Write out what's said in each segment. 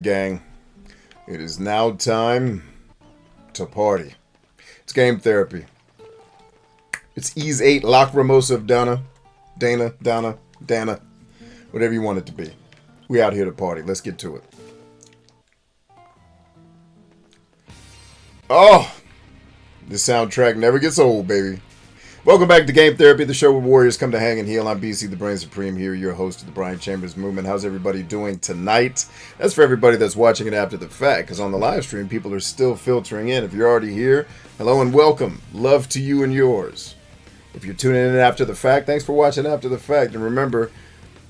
Gang, it is now time to party. It's game therapy. It's VIII Lacrimosa of Dana, whatever you want it to be. We out here to party. Let's get to it. Oh, this soundtrack never gets old, baby. Welcome back to Game Therapy, the show where warriors come to hang and heal. I'm BC, the Brain Supreme here, your host of the Brian Chambers Movement. How's everybody doing tonight? That's for everybody that's watching it after the fact, because on the live stream, people are still filtering in. If you're already here, hello and welcome. Love to you and yours. If you're tuning in after the fact, thanks for watching after the fact. And remember,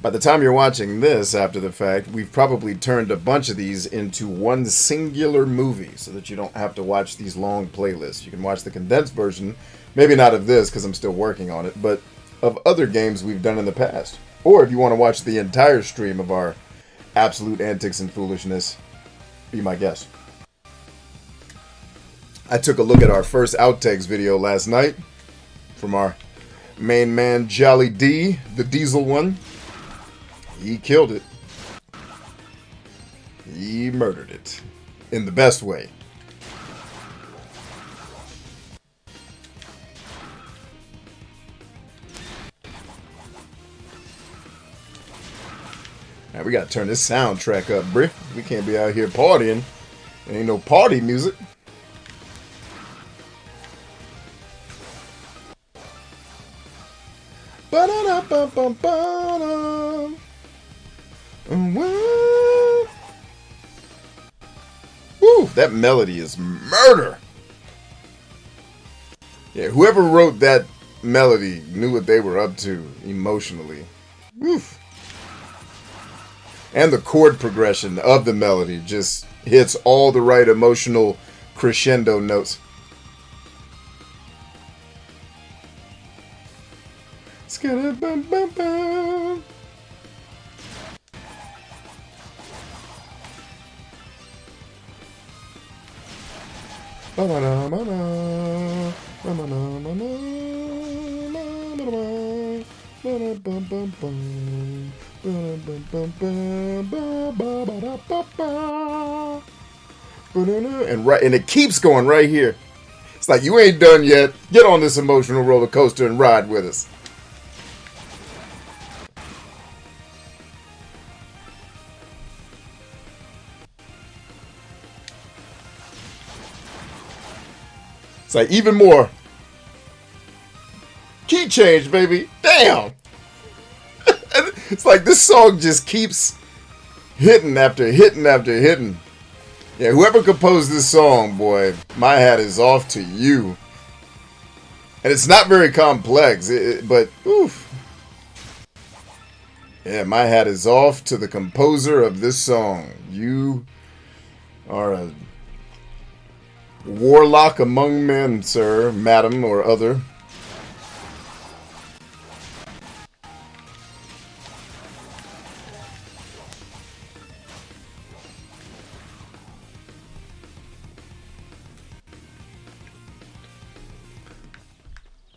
by the time you're watching this after the fact, we've probably turned a bunch of these into one singular movie so that you don't have to watch these long playlists. You can watch the condensed version. Maybe not of this, because I'm still working on it, but of other games we've done in the past. Or if you want to watch the entire stream of our absolute antics and foolishness, be my guest. I took a look at our first outtakes video last night from our main man, Jolly D, the Diesel one. He killed it. He murdered it. In the best way. Now we gotta turn this soundtrack up, bruh. We can't be out here partying. There ain't no party music. Ba-da-da-ba-ba-ba-da. Woo! That melody is murder. Yeah, whoever wrote that melody knew what they were up to emotionally. Woof. And the chord progression of the melody just hits all the right emotional crescendo notes. And it keeps going right here. It's like, you ain't done yet. Get on this emotional roller coaster and ride with us. It's like even more. Key change, baby. Damn. It's like this song just keeps hitting after hitting after hitting. Yeah, whoever composed this song, boy, my hat is off to you. And it's not very complex, but oof. Yeah, my hat is off to the composer of this song. You are a warlock among men, sir, madam, or other.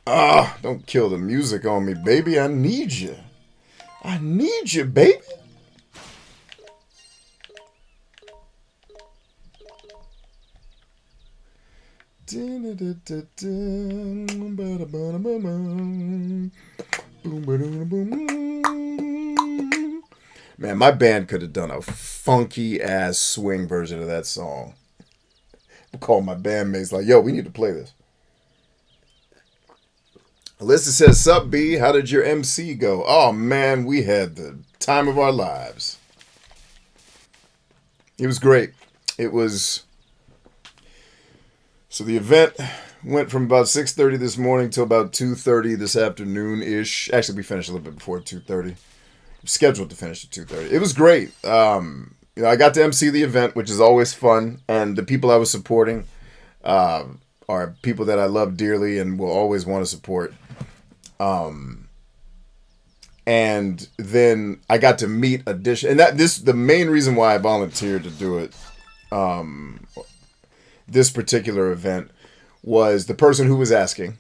Ah, don't kill the music on me, baby. I need you. I need you, baby. Man, my band could have done a funky ass swing version of that song. I called my bandmates like, yo, we need to play this. Alyssa says, sup, B? How did your MC go? Oh, man, we had the time of our lives. It was great. It was... So the event went from about 6:30 this morning till about 2:30 this afternoon-ish. Actually, we finished a little bit before 2:30. Scheduled to finish at 2:30. It was great. I got to MC the event, which is always fun. And the people I was supporting are people that I love dearly and will always want to support. And then I got to meet the main reason why I volunteered to do it, this particular event, was the person who was asking,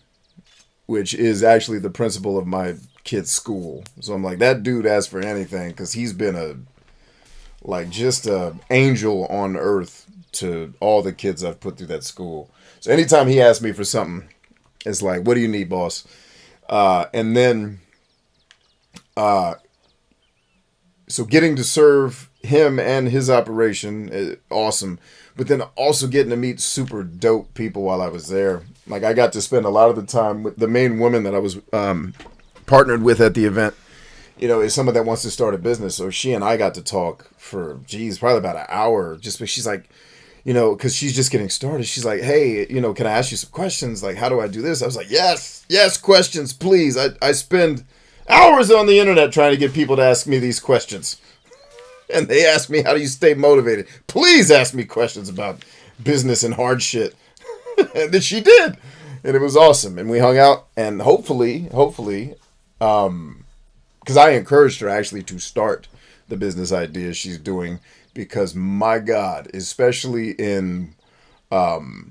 which is actually the principal of my kid's school. So I'm like, that dude asked for anything, because he's been a like just a angel on earth to all the kids I've put through that school. So anytime he asks me for something, it's like, what do you need, boss? And then, so getting to serve him and his operation is awesome. But then also getting to meet super dope people while I was there. Like I got to spend a lot of the time with the main woman that I was partnered with at the event. You know, is someone that wants to start a business. So she and I got to talk for, geez, probably about an hour. Just because she's like, you know, because she's just getting started. She's like, hey, you know, can I ask you some questions? Like, how do I do this? I was like, yes, questions, please. I spend hours on the internet trying to get people to ask me these questions. And they ask me, how do you stay motivated? Please ask me questions about business and hard shit. And then she did. And it was awesome. And we hung out. And hopefully, because I encouraged her actually to start the business idea she's doing, because my God, especially in like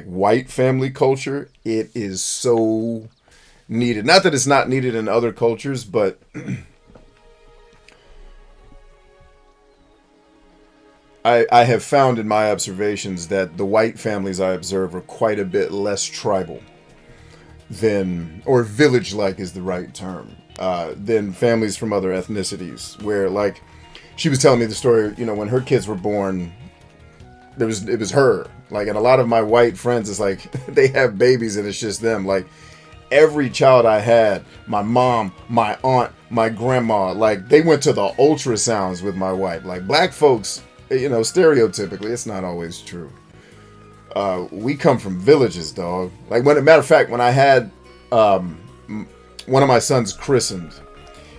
white family culture, it is so needed. Not that it's not needed in other cultures, but I have found in my observations that the white families I observe are quite a bit less tribal than, or village-like is the right term, than families from other ethnicities. Where, like, she was telling me the story, you know, when her kids were born, it was her. Like, and a lot of my white friends, it's like, they have babies and it's just them. Like, every child I had, my mom, my aunt, my grandma, like, they went to the ultrasounds with my wife. Like, black folks, you know, stereotypically, it's not always true. We come from villages, dog. Like, matter of fact, when I had one of my sons christened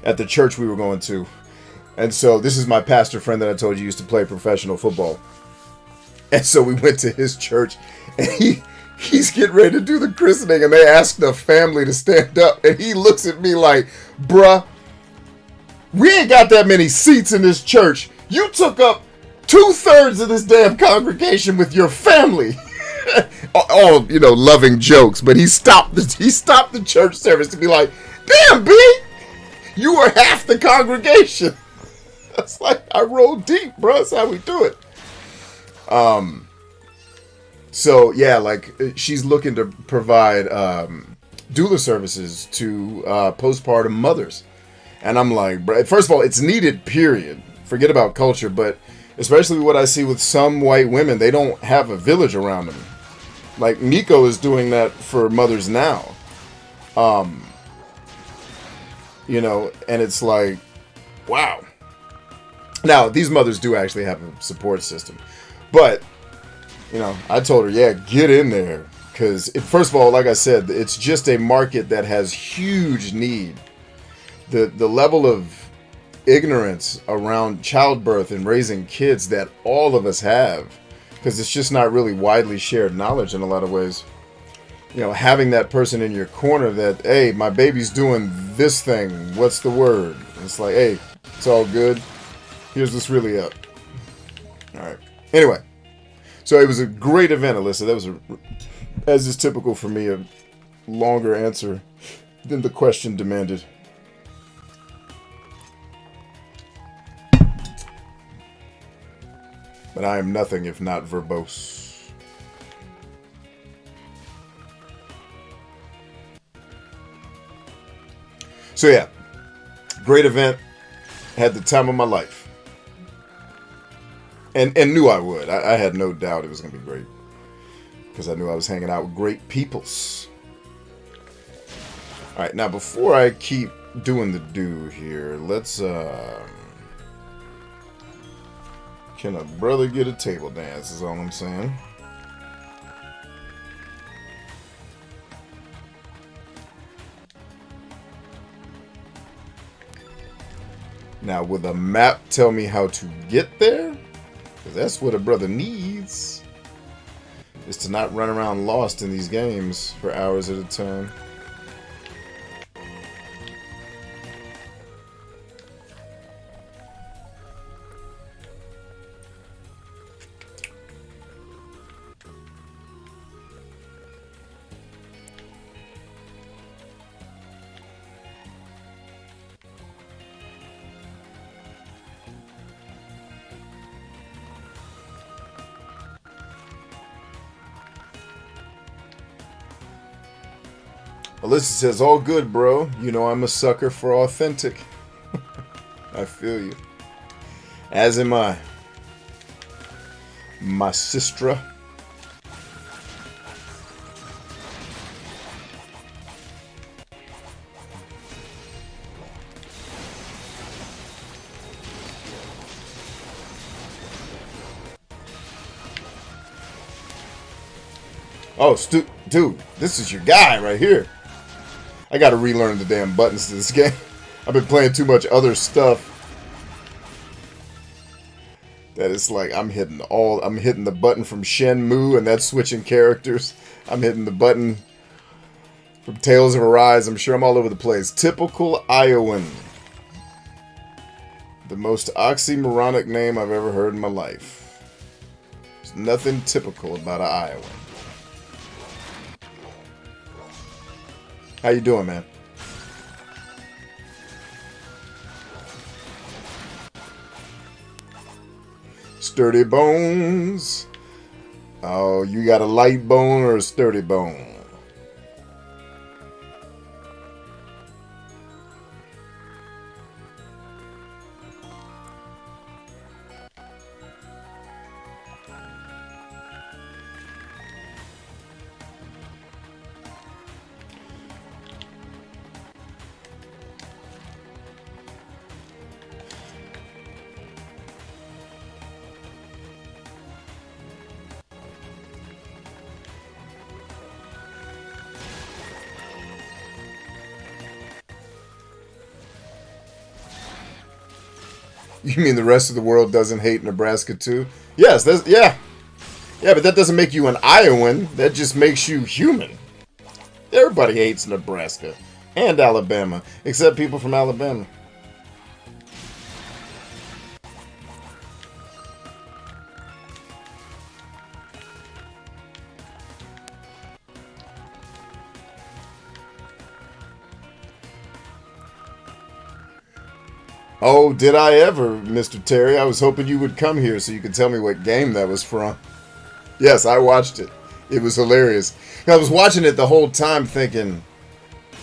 at the church we were going to, and so this is my pastor friend that I told you used to play professional football, and so we went to his church, and he's getting ready to do the christening, and they asked the family to stand up, and he looks at me like, bruh, we ain't got that many seats in this church. You took up 2/3 of this damn congregation with your family. All, you know, loving jokes, but he stopped the church service to be like, damn, B, you were half the congregation. That's like, I roll deep, bro. That's how we do it. So yeah, like, she's looking to provide doula services to postpartum mothers, and I'm like, bro, first of all, it's needed, period. Forget about culture, but especially what I see with some white women, they don't have a village around them. Like, Miko is doing that for mothers now. You know, and it's like, wow. Now, these mothers do actually have a support system. But, you know, I told her, yeah, get in there. Because, first of all, like I said, it's just a market that has huge need. The level of ignorance around childbirth and raising kids that all of us have, because it's just not really widely shared knowledge in a lot of ways. You know, having that person in your corner that, hey, my baby's doing this thing, what's the word? It's like, hey, it's all good. Here's what's really up. All right. Anyway, so it was a great event, Alyssa. That was, as is typical for me, a longer answer than the question demanded. But I am nothing if not verbose. So yeah, great event. Had the time of my life. And knew I would. I had no doubt it was going to be great. Because I knew I was hanging out with great peoples. Alright, now before I keep doing the do here, let's can a brother get a table dance, is all I'm saying. Now, will the map tell me how to get there? Because that's what a brother needs. Is to not run around lost in these games for hours at a time. Alyssa says, all good, bro. You know I'm a sucker for authentic. I feel you. As am I. My sistra. Oh, dude, this is your guy right here. I gotta relearn the damn buttons to this game. I've been playing too much other stuff. That it's like I'm hitting the button from Shenmue, and that's switching characters. I'm hitting the button from Tales of Arise. I'm sure I'm all over the place. Typical Iowan. The most oxymoronic name I've ever heard in my life. There's nothing typical about an Iowan. How you doing, man? Sturdy bones. Oh, you got a light bone or a sturdy bone? You mean the rest of the world doesn't hate Nebraska too? Yes, yeah, but that doesn't make you an Iowan. That just makes you human. Everybody hates Nebraska and Alabama, except people from Alabama. Oh, did I ever, Mr. Terry? I was hoping you would come here so you could tell me what game that was from. Yes, I watched it. It was hilarious. I was watching it the whole time thinking,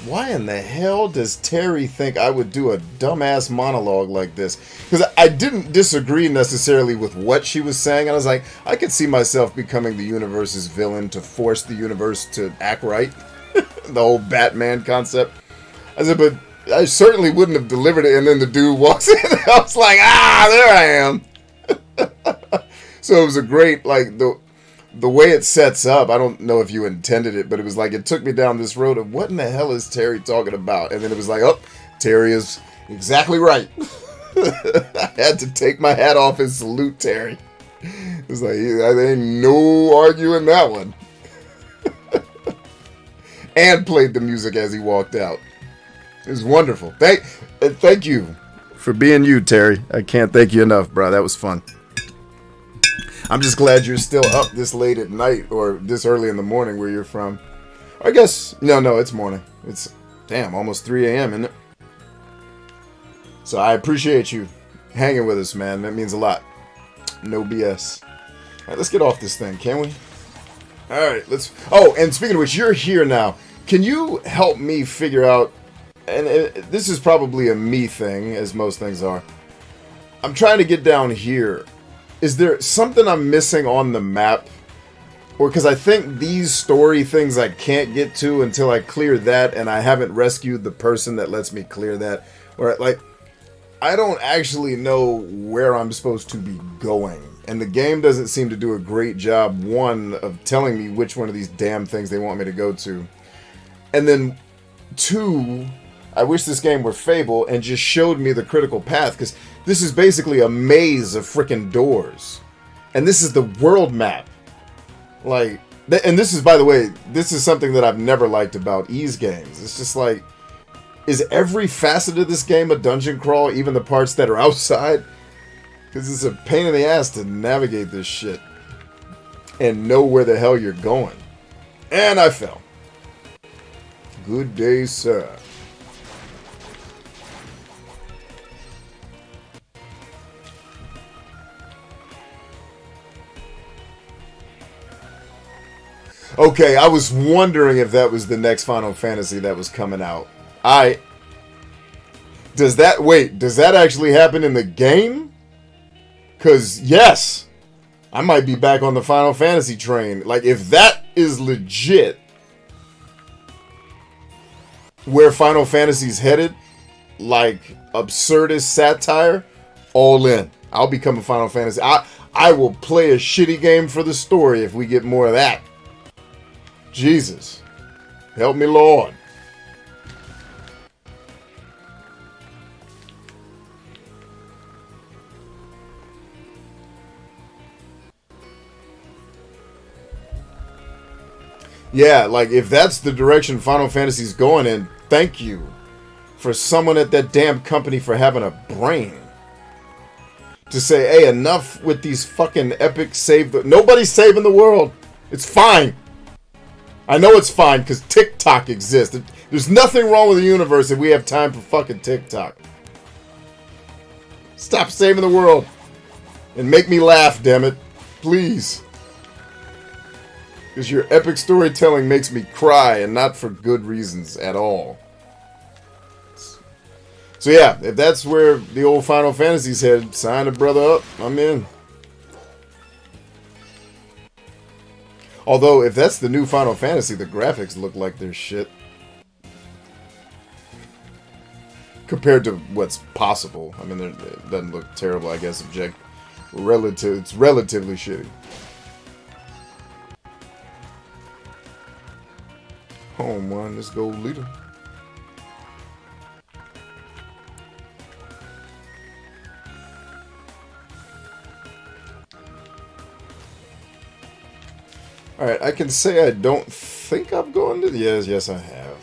why in the hell does Terry think I would do a dumbass monologue like this? Because I didn't disagree necessarily with what she was saying. I was like, I could see myself becoming the universe's villain to force the universe to act right. The whole Batman concept. I said, but I certainly wouldn't have delivered it, and then the dude walks in, and I was like, there I am. So it was a great, like, the way it sets up, I don't know if you intended it, but it was like, it took me down this road of, what in the hell is Terry talking about? And then it was like, oh, Terry is exactly right. I had to take my hat off and salute Terry. It was like, there ain't no arguing that one. And played the music as he walked out. It was wonderful. Thank you for being you, Terry. I can't thank you enough, bro. That was fun. I'm just glad you're still up this late at night or this early in the morning where you're from. I guess, no, it's morning. It's, damn, almost 3 a.m., isn't it? So I appreciate you hanging with us, man. That means a lot. No BS. All right, let's get off this thing, can we? All right, let's... Oh, and speaking of which, you're here now. Can you help me figure out... And this is probably a me thing, as most things are. I'm trying to get down here. Is there something I'm missing on the map? Or because I think these story things I can't get to until I clear that, and I haven't rescued the person that lets me clear that. Or, like, I don't actually know where I'm supposed to be going. And the game doesn't seem to do a great job, one, of telling me which one of these damn things they want me to go to. And then, two... I wish this game were Fable and just showed me the critical path, because this is basically a maze of frickin' doors. And this is the world map. Like, and this is, by the way, this is something that I've never liked about Ys games. It's just like, is every facet of this game a dungeon crawl, even the parts that are outside? Because it's a pain in the ass to navigate this shit and know where the hell you're going. And I fell. Good day, sir. Okay, I was wondering if that was the next Final Fantasy that was coming out. Does that actually happen in the game? Because, yes, I might be back on the Final Fantasy train. Like, if that is legit where Final Fantasy's headed, like absurdist satire, all in. I'll become a Final Fantasy. I will play a shitty game for the story if we get more of that. Jesus. Help me, Lord. Yeah, like, if that's the direction Final Fantasy's going in, thank you for someone at that damn company for having a brain. To say, hey, enough with these fucking epic nobody's saving the world. It's fine. I know it's fine, because TikTok exists. There's nothing wrong with the universe if we have time for fucking TikTok. Stop saving the world. And make me laugh, damn it. Please. Because your epic storytelling makes me cry, and not for good reasons at all. So yeah, if that's where the old Final Fantasy's head, sign a brother up. I'm in. Although, if that's the new Final Fantasy, the graphics look like they're shit. Compared to what's possible. I mean, it doesn't look terrible, I guess, it's relatively shitty. Home one, let's go leader. Alright, I can say I don't think I'm going to... Yes, I have.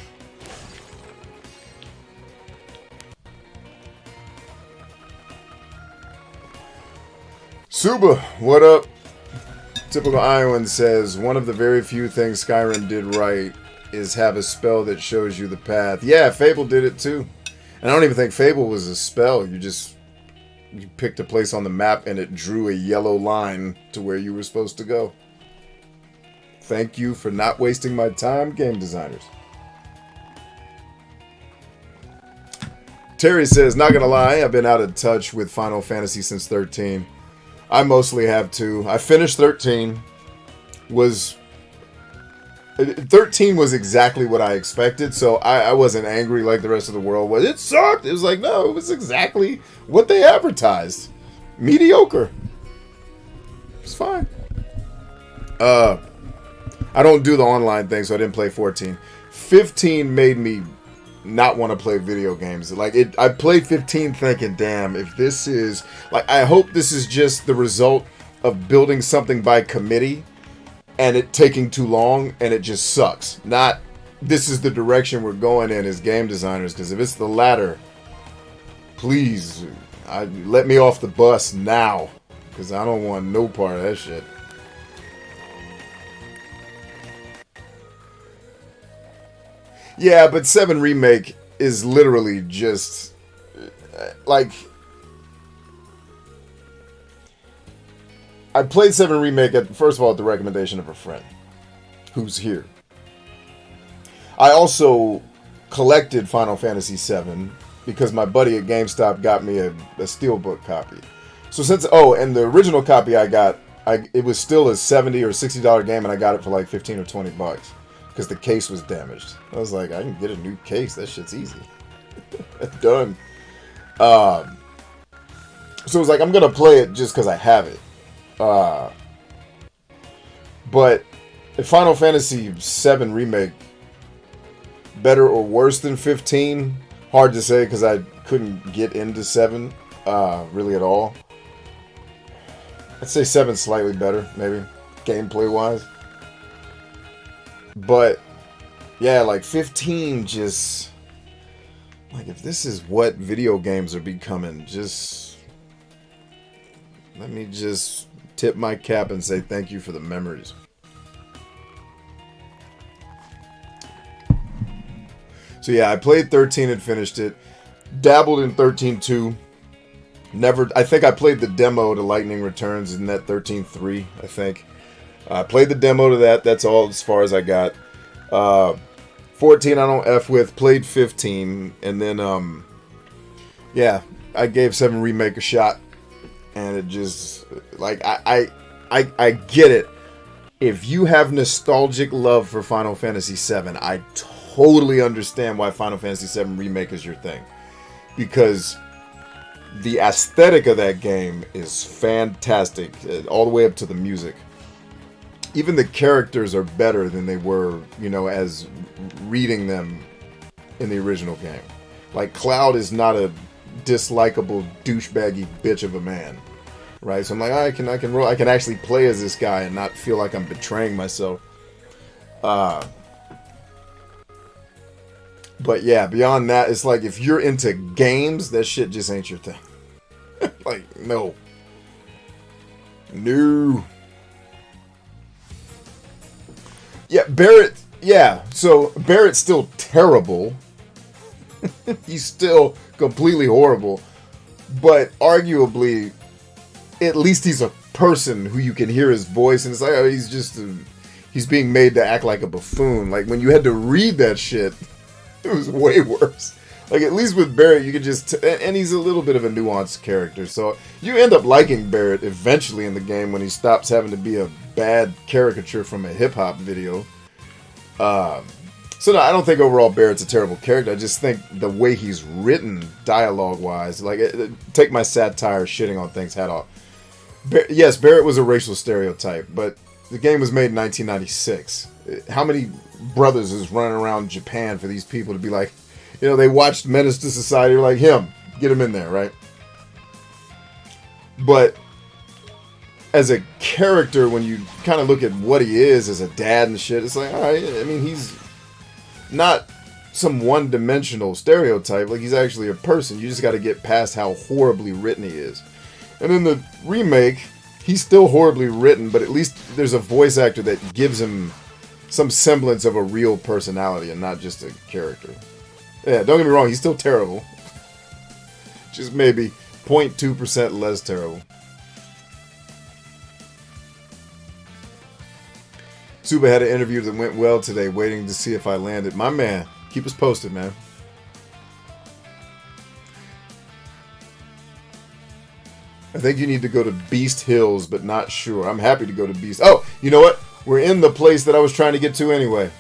Suba, what up? Typical Iowan says, one of the very few things Skyrim did right is have a spell that shows you the path. Yeah, Fable did it too. And I don't even think Fable was a spell. You picked a place on the map and it drew a yellow line to where you were supposed to go. Thank you for not wasting my time, game designers. Terry says, not gonna lie, I've been out of touch with Final Fantasy since 13. I mostly have too. I finished 13. 13 was exactly what I expected, so I wasn't angry like the rest of the world was. It sucked. It was like, no, it was exactly what they advertised. Mediocre. It's fine. I don't do the online thing, so I didn't play 14. 15 made me not want to play video games. I played 15 thinking, damn, if this is... I hope this is just the result of building something by committee and it taking too long and it just sucks. Not, this is the direction we're going in as game designers, because if it's the latter, please, let me off the bus now, because I don't want no part of that shit. Yeah, but 7 Remake is literally just, I played 7 Remake, first of all, at the recommendation of a friend who's here. I also collected Final Fantasy VII because my buddy at GameStop got me a Steelbook copy. So and the original copy I got, it was still a $70 or $60 game, and I got it for like 15 or 20 bucks. Because the case was damaged. I was like, I can get a new case. That shit's easy. Done. So it was like, I'm going to play it just because I have it. But Final Fantasy VII Remake, better or worse than 15? Hard to say because I couldn't get into 7 really at all. I'd say 7 slightly better, maybe, gameplay-wise. But, yeah, 15 just... if this is what video games are becoming, just... let me just tip my cap and say thank you for the memories. So, yeah, I played 13 and finished it. Dabbled in 13-2. I think I played the demo to Lightning Returns in that 13-3, I think. I played the demo to that. That's all as far as I got. 14 I don't F with. Played 15. And then, yeah, I gave 7 Remake a shot. And it just, like, I get it. If you have nostalgic love for Final Fantasy VII, I totally understand why Final Fantasy VII Remake is your thing. Because the aesthetic of that game is fantastic, all the way up to the music. Even the characters are better than they were, you know, as reading them in the original game. Like, Cloud is not a dislikable, douchebaggy bitch of a man. Right, so I'm like, I can actually play as this guy and not feel like I'm betraying myself. But yeah, beyond that, it's like if you're into games, that shit just ain't your thing. Like, no. Yeah, Barrett. Yeah, so Barrett's still terrible. He's still completely horrible, but arguably, at least he's a person who you can hear his voice, and it's like, oh, he's being made to act like a buffoon. Like, when you had to read that shit, it was way worse. Like, at least with Barrett, you could just, and he's a little bit of a nuanced character, so you end up liking Barrett eventually in the game when he stops having to be a bad caricature from a hip-hop video. So no, I don't think overall Barrett's a terrible character. I just think the way he's written dialogue-wise, like, take my satire shitting on things hat off. Yes, Barrett was a racial stereotype, but the game was made in 1996. How many brothers is running around Japan for these people to be like, you know, they watched Menace to Society, like, him, get him in there, right? But as a character, when you kind of look at what he is as a dad and shit, it's like, all right, I mean, he's not some one-dimensional stereotype. Like, he's actually a person. You just got to get past how horribly written he is. And in the remake, he's still horribly written, but at least there's a voice actor that gives him some semblance of a real personality and not just a character. Yeah, don't get me wrong, he's still terrible. Just maybe 0.2% less terrible. Suba had an interview that went well today, waiting to see if I landed. My man, keep us posted, man. I think you need to go to Beast Hills, but not sure. I'm happy to go to Beast. Oh, you know what? We're in the place that I was trying to get to anyway.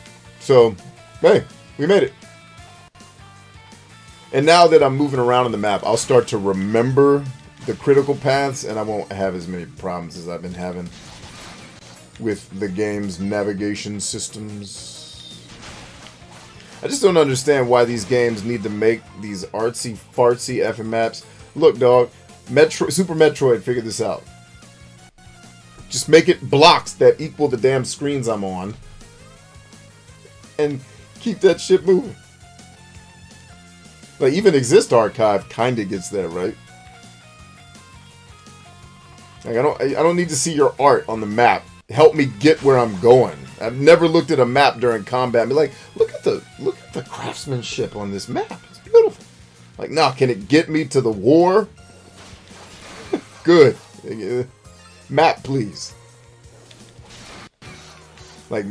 So, hey, we made it. And now that I'm moving around on the map, I'll start to remember the critical paths, and I won't have as many problems as I've been having with the game's navigation systems. I just don't understand why these games need to make these artsy-fartsy effing maps. Look, dog. Super Metroid figured this out. Just make it blocks that equal the damn screens I'm on. And keep that shit moving. Like, even Exist Archive kinda gets that, right? Like, I don't need to see your art on the map. Help me get where I'm going. I've never looked at a map during combat and be like, look at the craftsmanship on this map. It's beautiful. Like, nah, can it get me to the war? Good. Map, please. Like,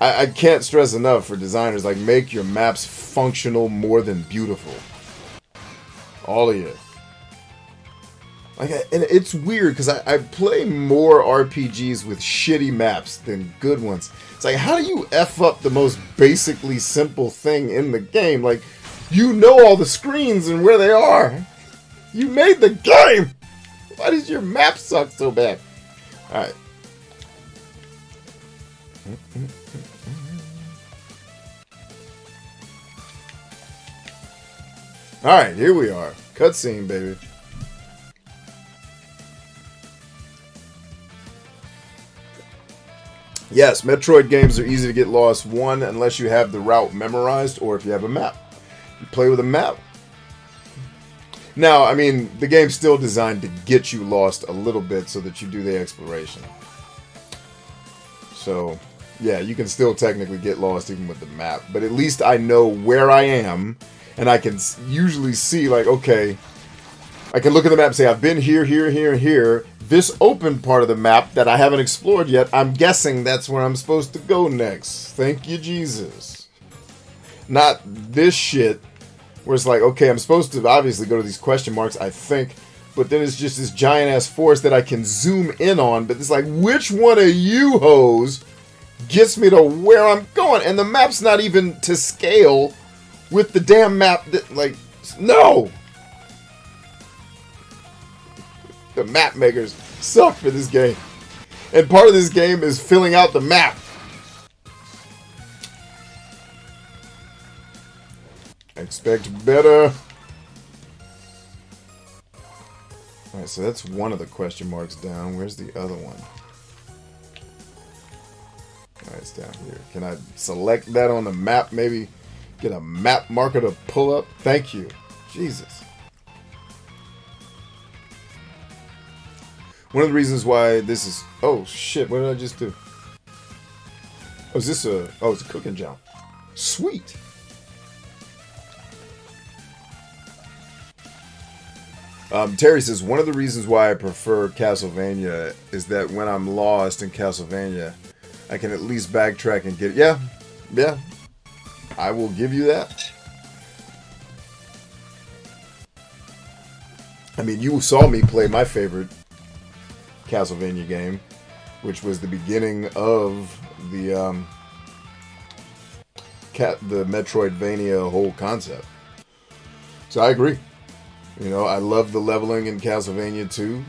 I can't stress enough for designers, like, make your maps functional more than beautiful. All of you. Like, and it's weird, because I play more RPGs with shitty maps than good ones. It's like, how do you F up the most basically simple thing in the game? Like, you know all the screens and where they are. You made the game! Why does your map suck so bad? Alright. Alright, here we are. Cutscene, baby. Yes, Metroid games are easy to get lost. One, unless you have the route memorized, or if you have a map. You play with a map. Now, I mean, the game's still designed to get you lost a little bit so that you do the exploration. So, yeah, you can still technically get lost even with the map. But at least I know where I am, and I can usually see, like, okay, I can look at the map and say, I've been here, here, here, and here. This open part of the map that I haven't explored yet, I'm guessing that's where I'm supposed to go next. Thank you, Jesus. Not this shit where it's like, okay, I'm supposed to obviously go to these question marks, I think, but then it's just this giant-ass forest that I can zoom in on, but it's like, which one of you hoes gets me to where I'm going? And the map's not even to scale with the damn map that, like, no! The map makers suck for this game. And part of this game is filling out the map. Expect better. Alright, so that's one of the question marks down. Where's the other one? Alright, it's down here. Can I select that on the map? Maybe get a map marker to pull up? Thank you. Jesus. One of the reasons why this is... Oh, shit. What did I just do? Oh, is this a... Oh, it's a cooking job. Sweet. Terry says, one of the reasons why I prefer Castlevania is that when I'm lost in Castlevania, I can at least backtrack and get... Yeah. I will give you that. I mean, you saw me play my favorite Castlevania game, which was the beginning of the Metroidvania whole concept. So I agree. You know, I love the leveling in Castlevania 2.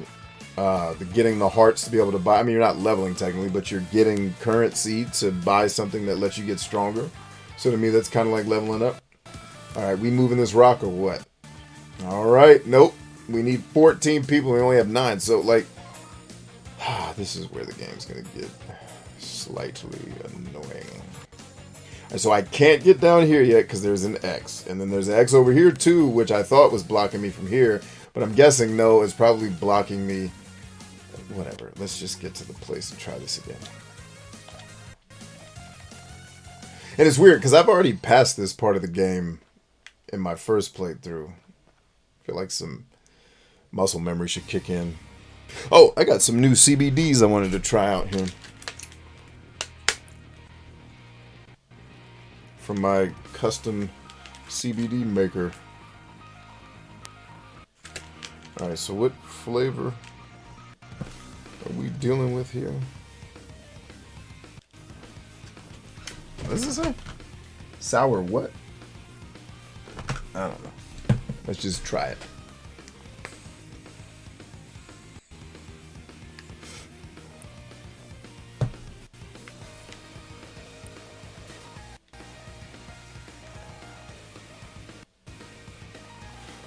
Getting the hearts to be able to buy. I mean, you're not leveling technically, but you're getting currency to buy something that lets you get stronger. So to me, that's kind of like leveling up. All right, we moving this rock or what? All right, nope. We need 14 people. We only have 9. So like, this is where the game's gonna get slightly annoying. And so I can't get down here yet because there's an X. And then there's an X over here too, which I thought was blocking me from here. But I'm guessing no, it's probably blocking me. Whatever. Let's just get to the place and try this again. And it's weird because I've already passed this part of the game in my first playthrough. I feel like some muscle memory should kick in. Oh, I got some new CBDs I wanted to try out here. From my custom CBD maker. Alright, so what flavor are we dealing with here? What does this say? Sour what? I don't know. Let's just try it.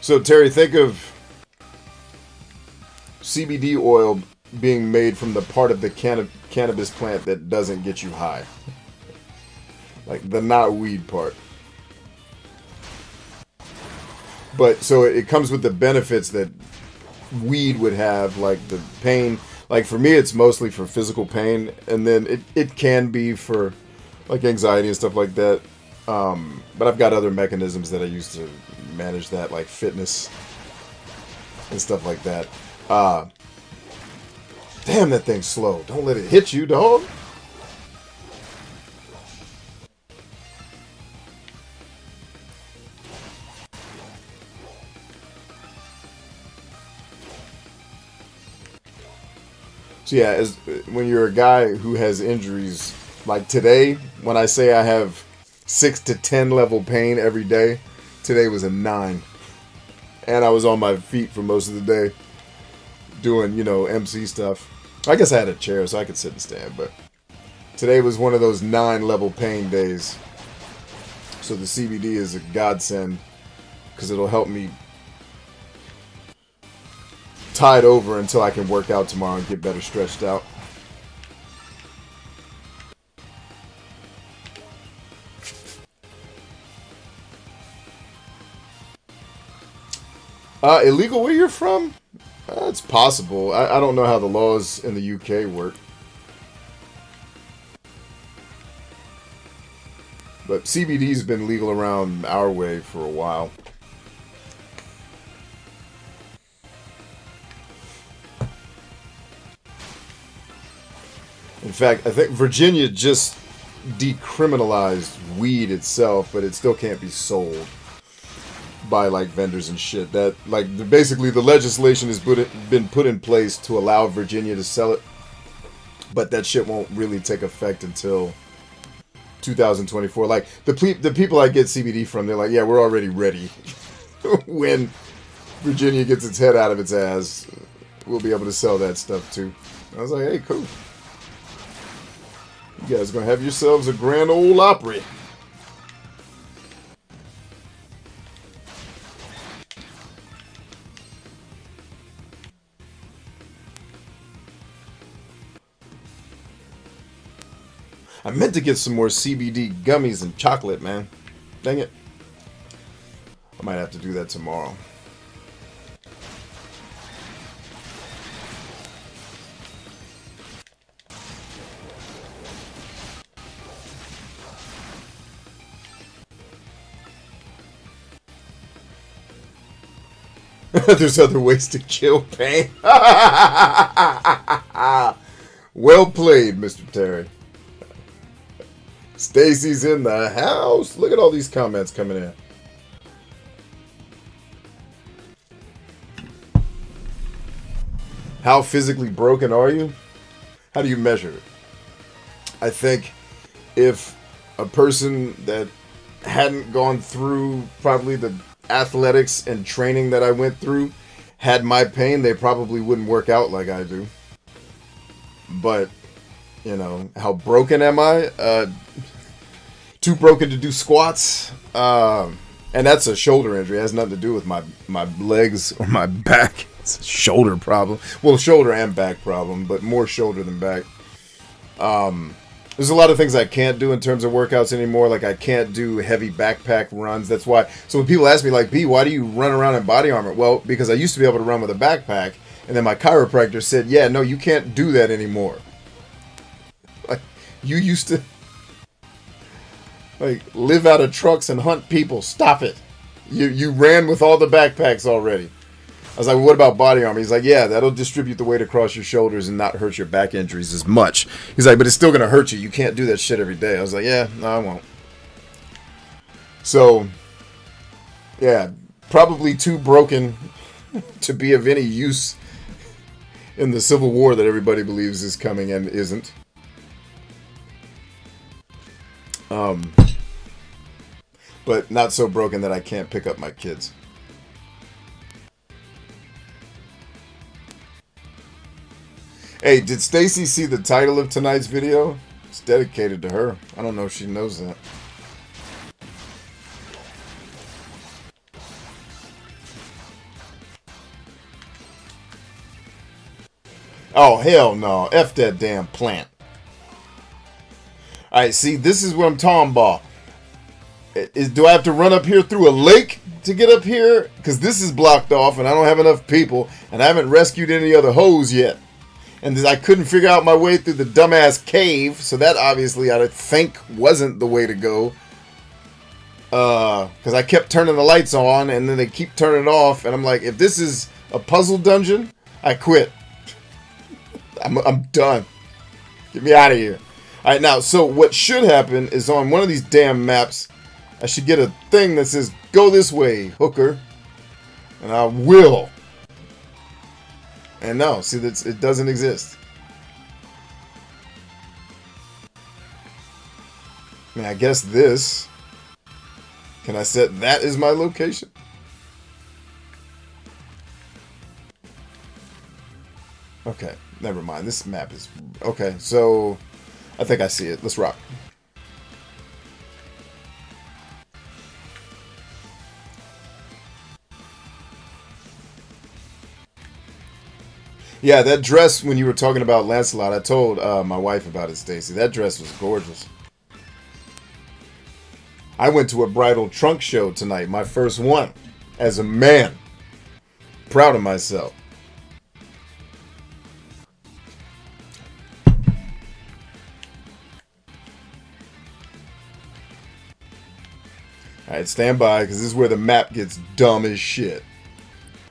So, Terry, think of CBD oil being made from the part of the cannabis plant that doesn't get you high. Like, the not weed part. But, so it comes with the benefits that weed would have, like the pain. Like, for me, it's mostly for physical pain. And then it can be for, like, anxiety and stuff like that. But I've got other mechanisms that I use to manage that, like fitness and stuff like that. Damn, that thing's slow. Don't let it hit you, dog. So yeah, when you're a guy who has injuries, like today, when I say I have 6 to 10 level pain every day, today was a 9. And I was on my feet for most of the day doing, MC stuff. I guess I had a chair so I could sit and stand, but today was one of those 9 level pain days. So the CBD is a godsend because it'll help me tide over until I can work out tomorrow and get better stretched out. Illegal where you're from? It's possible. I don't know how the laws in the UK work. But CBD's been legal around our way for a while. In fact, I think Virginia just decriminalized weed itself, but it still can't be sold by like vendors and shit. That like basically the legislation has been put in place to allow Virginia to sell it, but that shit won't really take effect until 2024. Like the people I get CBD from, they're like, yeah, we're already ready. When Virginia gets its head out of its ass, we'll be able to sell that stuff too. I was like, hey, cool. You guys gonna have yourselves a grand old Opry. I meant to get some more CBD gummies and chocolate, man. Dang it. I might have to do that tomorrow. There's other ways to kill pain. Well played, Mr. Terry. Stacy's in the house. Look at all these comments coming in. How physically broken are you? How do you measure it? I think if a person that hadn't gone through probably the athletics and training that I went through had my pain, they probably wouldn't work out like I do. But, you know, how broken am I? Too broken to do squats. And that's a shoulder injury. It has nothing to do with my legs or my back. It's a shoulder problem. Well, shoulder and back problem, but more shoulder than back. There's a lot of things I can't do in terms of workouts anymore. Like, I can't do heavy backpack runs. That's why. So when people ask me, like, B, why do you run around in body armor? Well, because I used to be able to run with a backpack. And then my chiropractor said, yeah, no, you can't do that anymore. Like, you used to, like, live out of trucks and hunt people. Stop it. You ran with all the backpacks already. I was like, well, what about body armor? He's like, yeah, that'll distribute the weight across your shoulders and not hurt your back injuries as much. He's like, but it's still going to hurt you. You can't do that shit every day. I was like, yeah, no, I won't. So, yeah, probably too broken to be of any use in the Civil War that everybody believes is coming and isn't. But not so broken that I can't pick up my kids. Hey, did Stacy see the title of tonight's video? It's dedicated to her. I don't know if she knows that. Oh, hell no. F that damn plant. Alright, see, this is what I'm talking about. Do I have to run up here through a lake to get up here? Because this is blocked off and I don't have enough people. And I haven't rescued any other hoes yet. And I couldn't figure out my way through the dumbass cave. So that obviously I think wasn't the way to go. Because I kept turning the lights on and then they keep turning it off. And I'm like, if this is a puzzle dungeon, I quit. I'm done. Get me out of here. Alright, now, so what should happen is on one of these damn maps, I should get a thing that says, go this way, hooker. And I will. And no, see, it doesn't exist. I mean, I guess this. Can I set that as my location? Okay, never mind. This map is... Okay, so... I think I see it. Let's rock. Yeah, that dress, when you were talking about Lancelot, I told my wife about it, Stacy. That dress was gorgeous. I went to a bridal trunk show tonight, my first one, as a man. Proud of myself. Alright, stand by, because this is where the map gets dumb as shit.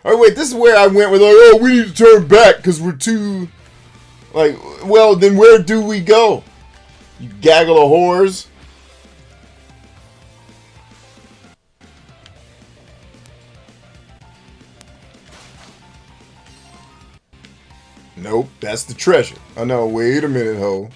Alright, wait, this is where I went with, like, oh, we need to turn back, because we're too... Like, well, then where do we go? You gaggle of whores. Nope, that's the treasure. Oh no, wait a minute, ho.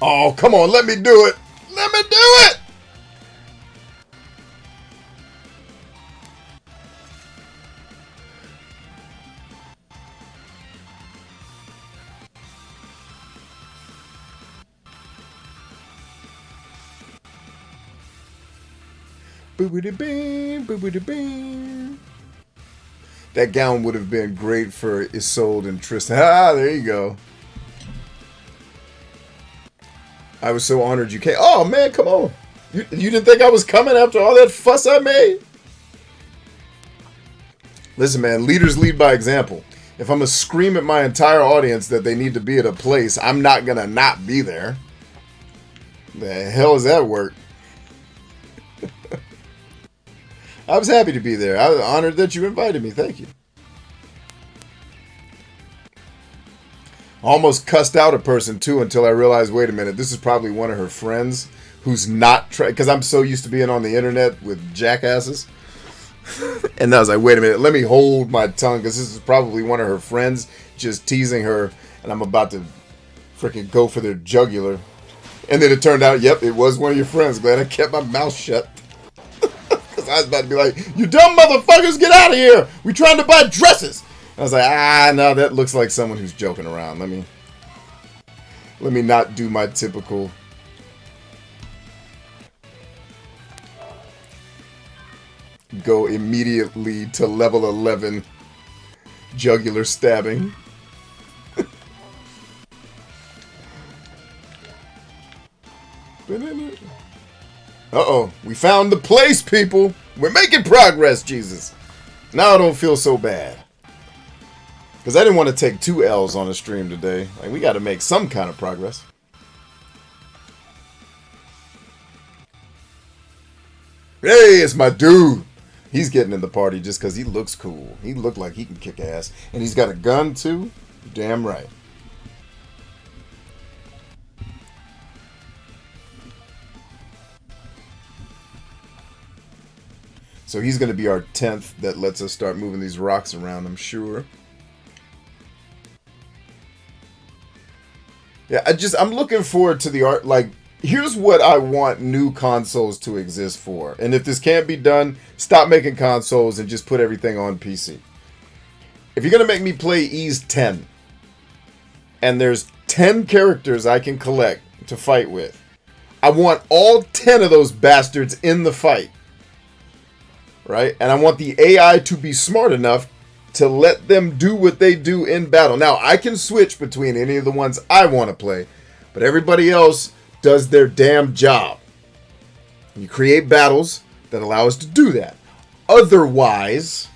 Oh, come on, let me do it. Let me do it. Boobity-bing, boobity-bing. That gown would have been great for Isolde and Tristan. Ah, there you go. I was so honored you came. Oh, man, come on. You didn't think I was coming after all that fuss I made? Listen, man, leaders lead by example. If I'm going to scream at my entire audience that they need to be at a place, I'm not going to not be there. The hell does that work? I was happy to be there. I was honored that you invited me. Thank you. Almost cussed out a person, too, until I realized, wait a minute, this is probably one of her friends who's not... Because I'm so used to being on the internet with jackasses. And I was like, wait a minute, let me hold my tongue, because this is probably one of her friends just teasing her, and I'm about to freaking go for their jugular. And then it turned out, yep, it was one of your friends. Glad I kept my mouth shut. Because I was about to be like, you dumb motherfuckers, get out of here. We trying to buy dresses. I was like, no, that looks like someone who's joking around. Let me not do my typical... Go immediately to level 11 jugular stabbing. Uh-oh, we found the place, people. We're making progress, Jesus. Now I don't feel so bad. Because I didn't want to take 2 L's on the stream today. Like, we got to make some kind of progress. Hey, it's my dude. He's getting in the party just because he looks cool. He looked like he can kick ass. And he's got a gun, too. Damn right. So he's going to be our 10th that lets us start moving these rocks around, I'm sure. Yeah, I'm looking forward to the art. Like, here's what I want new consoles to exist for. And if this can't be done, stop making consoles and just put everything on PC. If you're going to make me play Ys 10, and there's 10 characters I can collect to fight with, I want all 10 of those bastards in the fight. Right? And I want the AI to be smart enough to let them do what they do in battle. Now, I can switch between any of the ones I want to play, but everybody else does their damn job. You create battles that allow us to do that. Otherwise,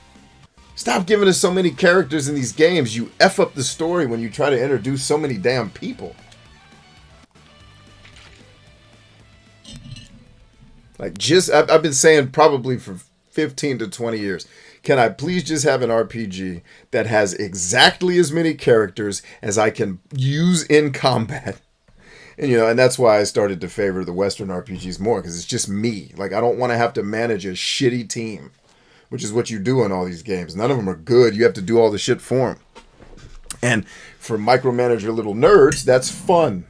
stop giving us so many characters in these games. You F up the story when you try to introduce so many damn people. Like, I've been saying probably for 15 to 20 years, can I please just have an RPG that has exactly as many characters as I can use in combat? And, and that's why I started to favor the Western RPGs more, because it's just me. Like, I don't want to have to manage a shitty team, which is what you do in all these games. None of them are good. You have to do all the shit for them. And for micromanager little nerds, that's fun.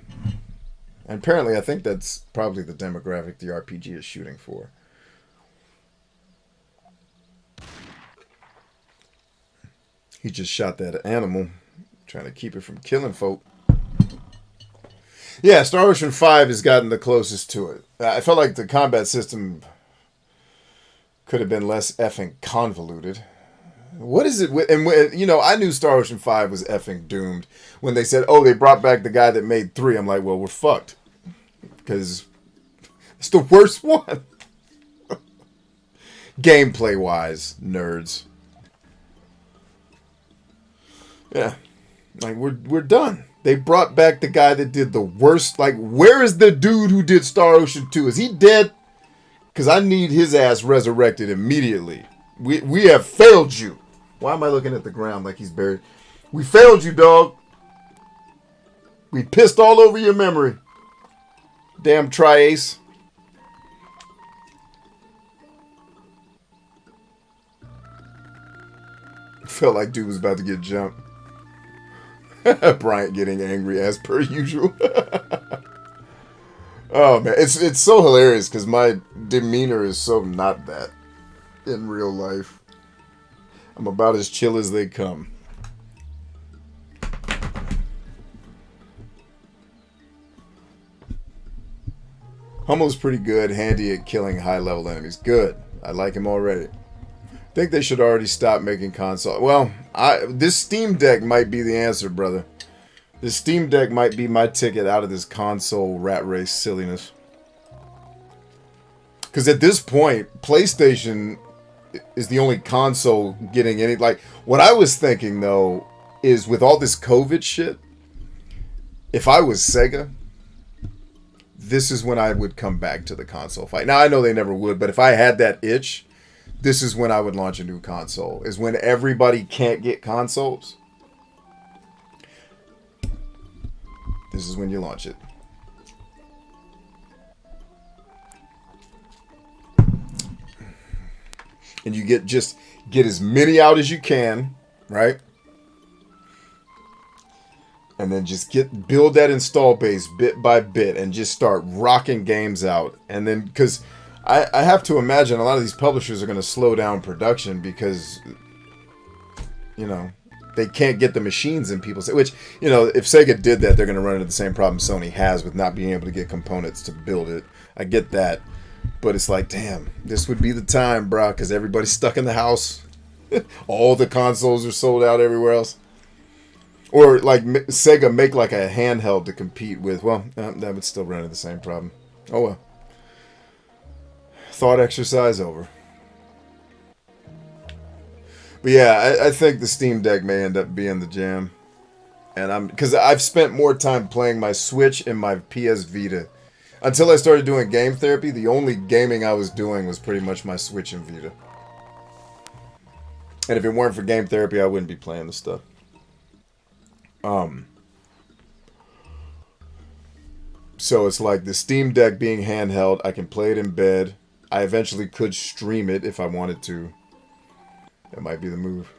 And apparently, I think that's probably the demographic the RPG is shooting for. He just shot that animal, trying to keep it from killing folk. Yeah, Star Ocean 5 has gotten the closest to it. I felt like the combat system could have been less effing convoluted. What is it with... And, I knew Star Ocean 5 was effing doomed when they said, oh, they brought back the guy that made 3. I'm like, well, we're fucked. Because it's the worst one. Gameplay-wise, nerds. Yeah. Like, we're done. They brought back the guy that did the worst. Like, where is the dude who did Star Ocean 2? Is he dead? Because I need his ass resurrected immediately. We have failed you. Why am I looking at the ground like he's buried? We failed you, dog. We pissed all over your memory. Damn Tri-Ace. Felt like dude was about to get jumped. Bryant getting angry as per usual. Oh man, it's so hilarious because my demeanor is so not that in real life. I'm about as chill as they come. Hummel's pretty good, handy at killing high-level enemies. Good. I like him already. I think they should already stop making console. Well, this Steam Deck might be the answer, brother. This Steam Deck might be my ticket out of this console rat race silliness. Because at this point, PlayStation is the only console getting any... Like, what I was thinking, though, is with all this COVID shit, if I was Sega, this is when I would come back to the console fight. Now, I know they never would, but if I had that itch, this is when I would launch a new console. Is when everybody can't get consoles. This is when you launch it. And you get as many out as you can, right? And then just build that install base bit by bit and just start rocking games out. And then, because I have to imagine a lot of these publishers are going to slow down production because, you know, they can't get the machines in people's... Which, you know, if Sega did that, they're going to run into the same problem Sony has with not being able to get components to build it. I get that. But it's like, damn, this would be the time, bro, because everybody's stuck in the house. All the consoles are sold out everywhere else. Or, like, Sega make, like, a handheld to compete with. Well, that would still run into the same problem. Oh, well. Thought exercise over. But, yeah, I think the Steam Deck may end up being the jam. And because I've spent more time playing my Switch and my PS Vita. Until I started doing game therapy, the only gaming I was doing was pretty much my Switch and Vita. And if it weren't for game therapy, I wouldn't be playing this stuff. So it's like the Steam Deck being handheld, I can play it in bed. I eventually could stream it if I wanted to. That might be the move.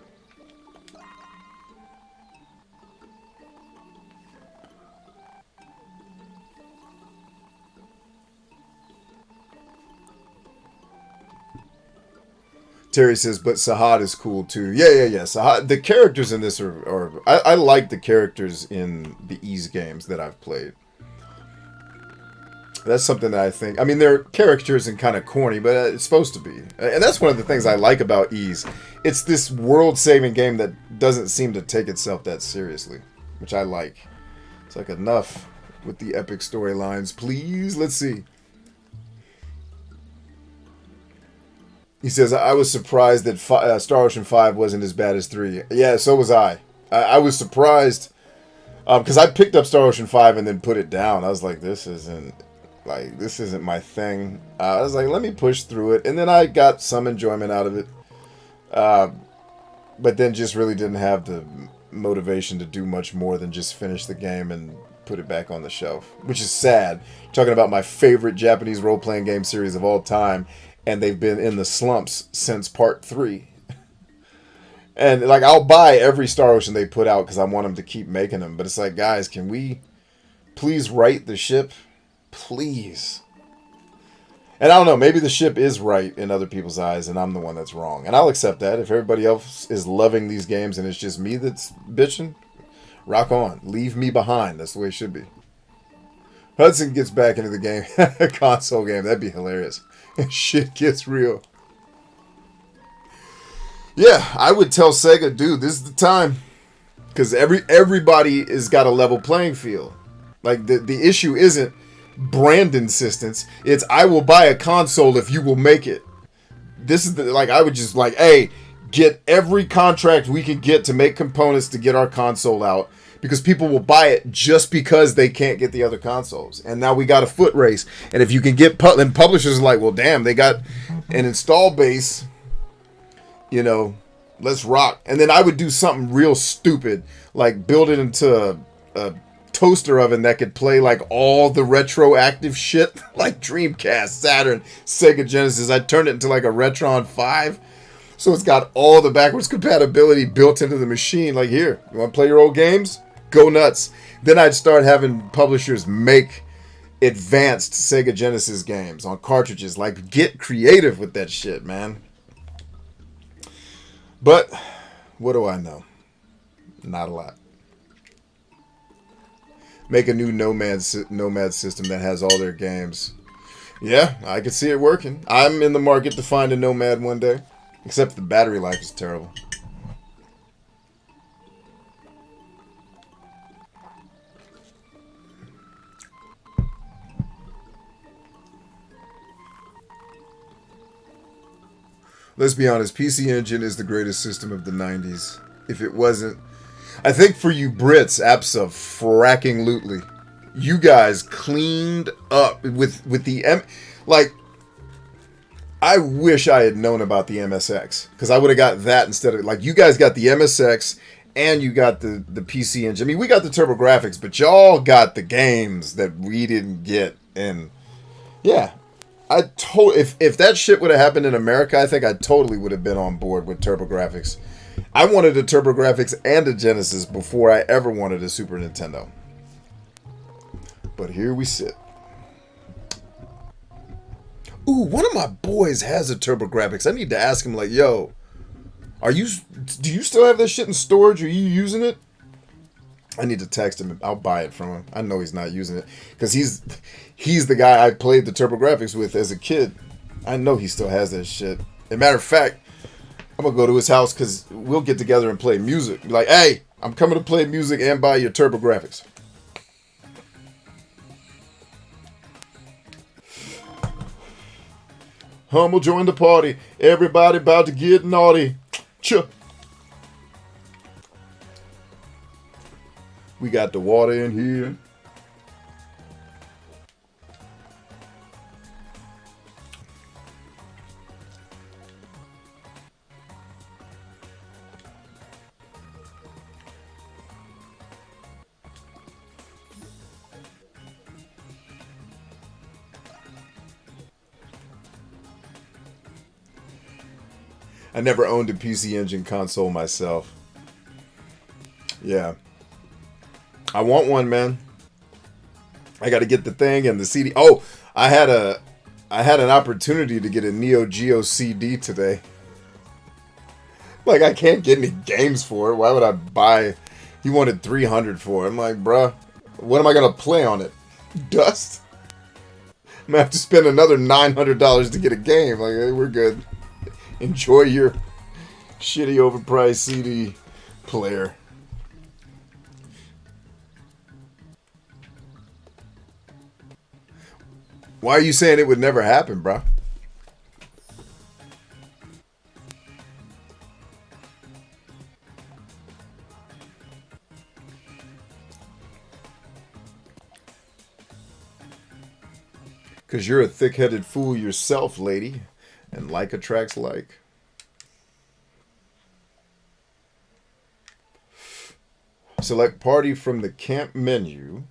Terry says, but Sahad is cool too. Yeah. Sahad, the characters in this are I like the characters in the Ys games that I've played. That's something that I think... I mean, they're characters and kind of corny, but it's supposed to be. And that's one of the things I like about Ys. It's this world-saving game that doesn't seem to take itself that seriously, which I like. It's like, enough with the epic storylines, please. Let's see. He says, I was surprised that Star Ocean 5 wasn't as bad as 3. Yeah, so was I. I was surprised because I picked up Star Ocean 5 and then put it down. I was like, this isn't my thing. I was like, let me push through it. And then I got some enjoyment out of it. But then just really didn't have the motivation to do much more than just finish the game and put it back on the shelf. Which is sad. Talking about my favorite Japanese role-playing game series of all time. And they've been in the slumps since part 3. And, like, I'll buy every Star Ocean they put out because I want them to keep making them. But it's like, guys, can we please right the ship? Please. And I don't know, maybe the ship is right in other people's eyes and I'm the one that's wrong. And I'll accept that. If everybody else is loving these games and it's just me that's bitching, rock on. Leave me behind. That's the way it should be. Hudson gets back into the game, console game. That'd be hilarious. Shit gets real. Yeah, I would tell Sega, dude, this is the time. Because everybody has got a level playing field. Like, the issue isn't brand insistence. It's, I will buy a console if you will make it. This is, I would just, hey, get every contract we can get to make components to get our console out, because people will buy it just because they can't get the other consoles. And now we got a foot race. And if you can get and publishers are like, well, damn, they got an install base, you know, let's rock. And then I would do something real stupid, like build it into a toaster oven that could play like all the retroactive shit, like Dreamcast, Saturn, Sega Genesis. I'd turn it into like a Retron 5. So it's got all the backwards compatibility built into the machine. Like, here, you want to play your old games? Go nuts. Then I'd start having publishers make advanced Sega Genesis games on cartridges. Like, get creative with that shit, man. But what do I know? Not a lot. Make a new Nomad system that has all their games. Yeah, I could see it working. I'm in the market to find a Nomad one day. Except the battery life is terrible. Let's be honest, PC Engine is the greatest system of the 90s. If it wasn't, I think for you Brits, abso-fracking-lutely, you guys cleaned up with the like. I wish I had known about the MSX, because I would have got that instead of, like, you guys got the MSX and you got the PC Engine. I mean, we got the TurboGrafx, but y'all got the games that we didn't get. And yeah, if that shit would have happened in America, I think I totally would have been on board with TurboGrafx. I wanted a TurboGrafx and a Genesis before I ever wanted a Super Nintendo. But here we sit. Ooh, one of my boys has a TurboGrafx. I need to ask him, like, yo, do you still have this shit in storage? Are you using it? I need to text him. I'll buy it from him. I know he's not using it, because he's the guy I played the TurboGrafx with as a kid. I know he still has that shit. As a matter of fact, I'm going to go to his house, because we'll get together and play music. Be like, hey, I'm coming to play music and buy your TurboGrafx. Humble join the party. Everybody about to get naughty. Chuh. We got the water in here. I never owned a PC Engine console myself. Yeah. I want one, man. I got to get the thing and the CD. Oh, I had an opportunity to get a Neo Geo CD today. Like, I can't get any games for it. Why would I buy? He wanted $300 for it. I'm like, bruh, what am I going to play on it? Dust? I'm going to have to spend another $900 to get a game. Like, hey, we're good. Enjoy your shitty overpriced CD player. Why are you saying it would never happen, bro? Because you're a thick-headed fool yourself, lady. And like attracts like. Select party from the camp menu,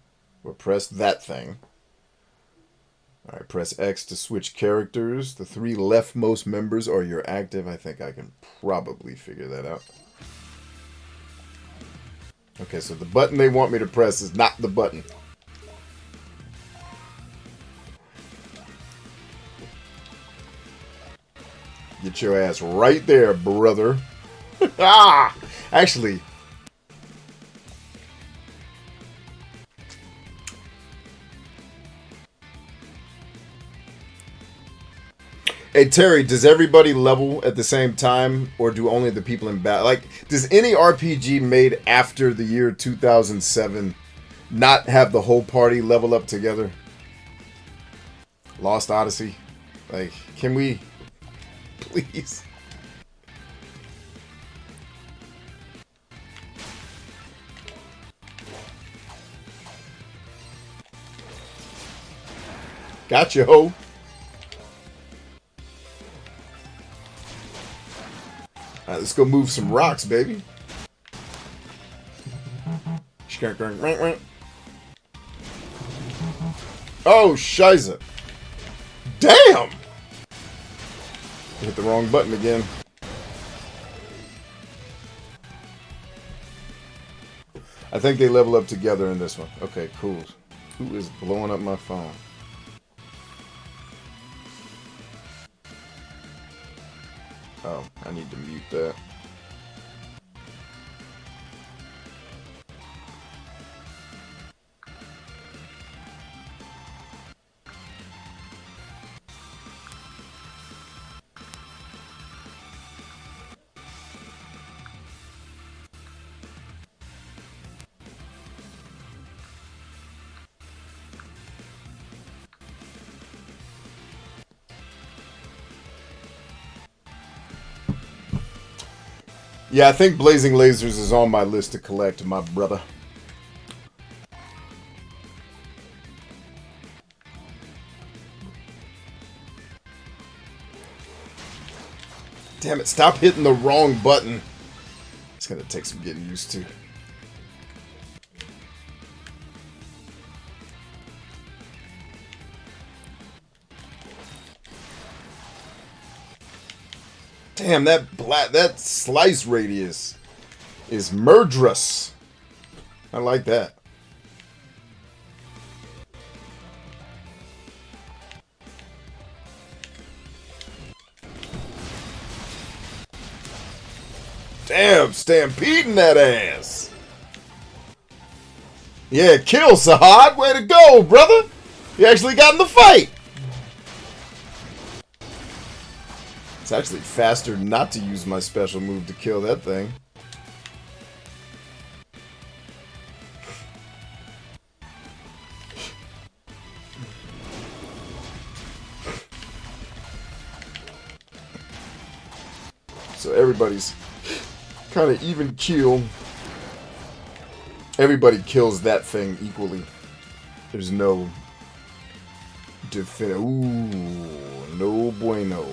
or press that thing. Alright, press X to switch characters. The 3 leftmost members are your active. I think I can probably figure that out. Okay, so the button they want me to press is not the button. Get your ass right there, brother. Ah! Actually. Hey, Terry, does everybody level at the same time? Or do only the people in battle? Like, does any RPG made after the year 2007 not have the whole party level up together? Lost Odyssey? Like, can we... Please. Gotcha, ho. Alright, let's go move some rocks, baby. Oh, shiza. Damn! Hit the wrong button again. I think they level up together in this one. Okay, cool. Who is blowing up my phone? Oh, I need to mute that. Yeah, I think Blazing Lasers is on my list to collect, my brother. Damn it, stop hitting the wrong button. It's gonna take some getting used to. Damn, that slice radius is murderous. I like that. Damn, stampeding that ass. Yeah, kill Sahad. Way to go, brother. You actually got in the fight. It's actually faster not to use my special move to kill that thing. So everybody's kind of even keel. Everybody kills that thing equally. There's no definitive. Ooh, no bueno.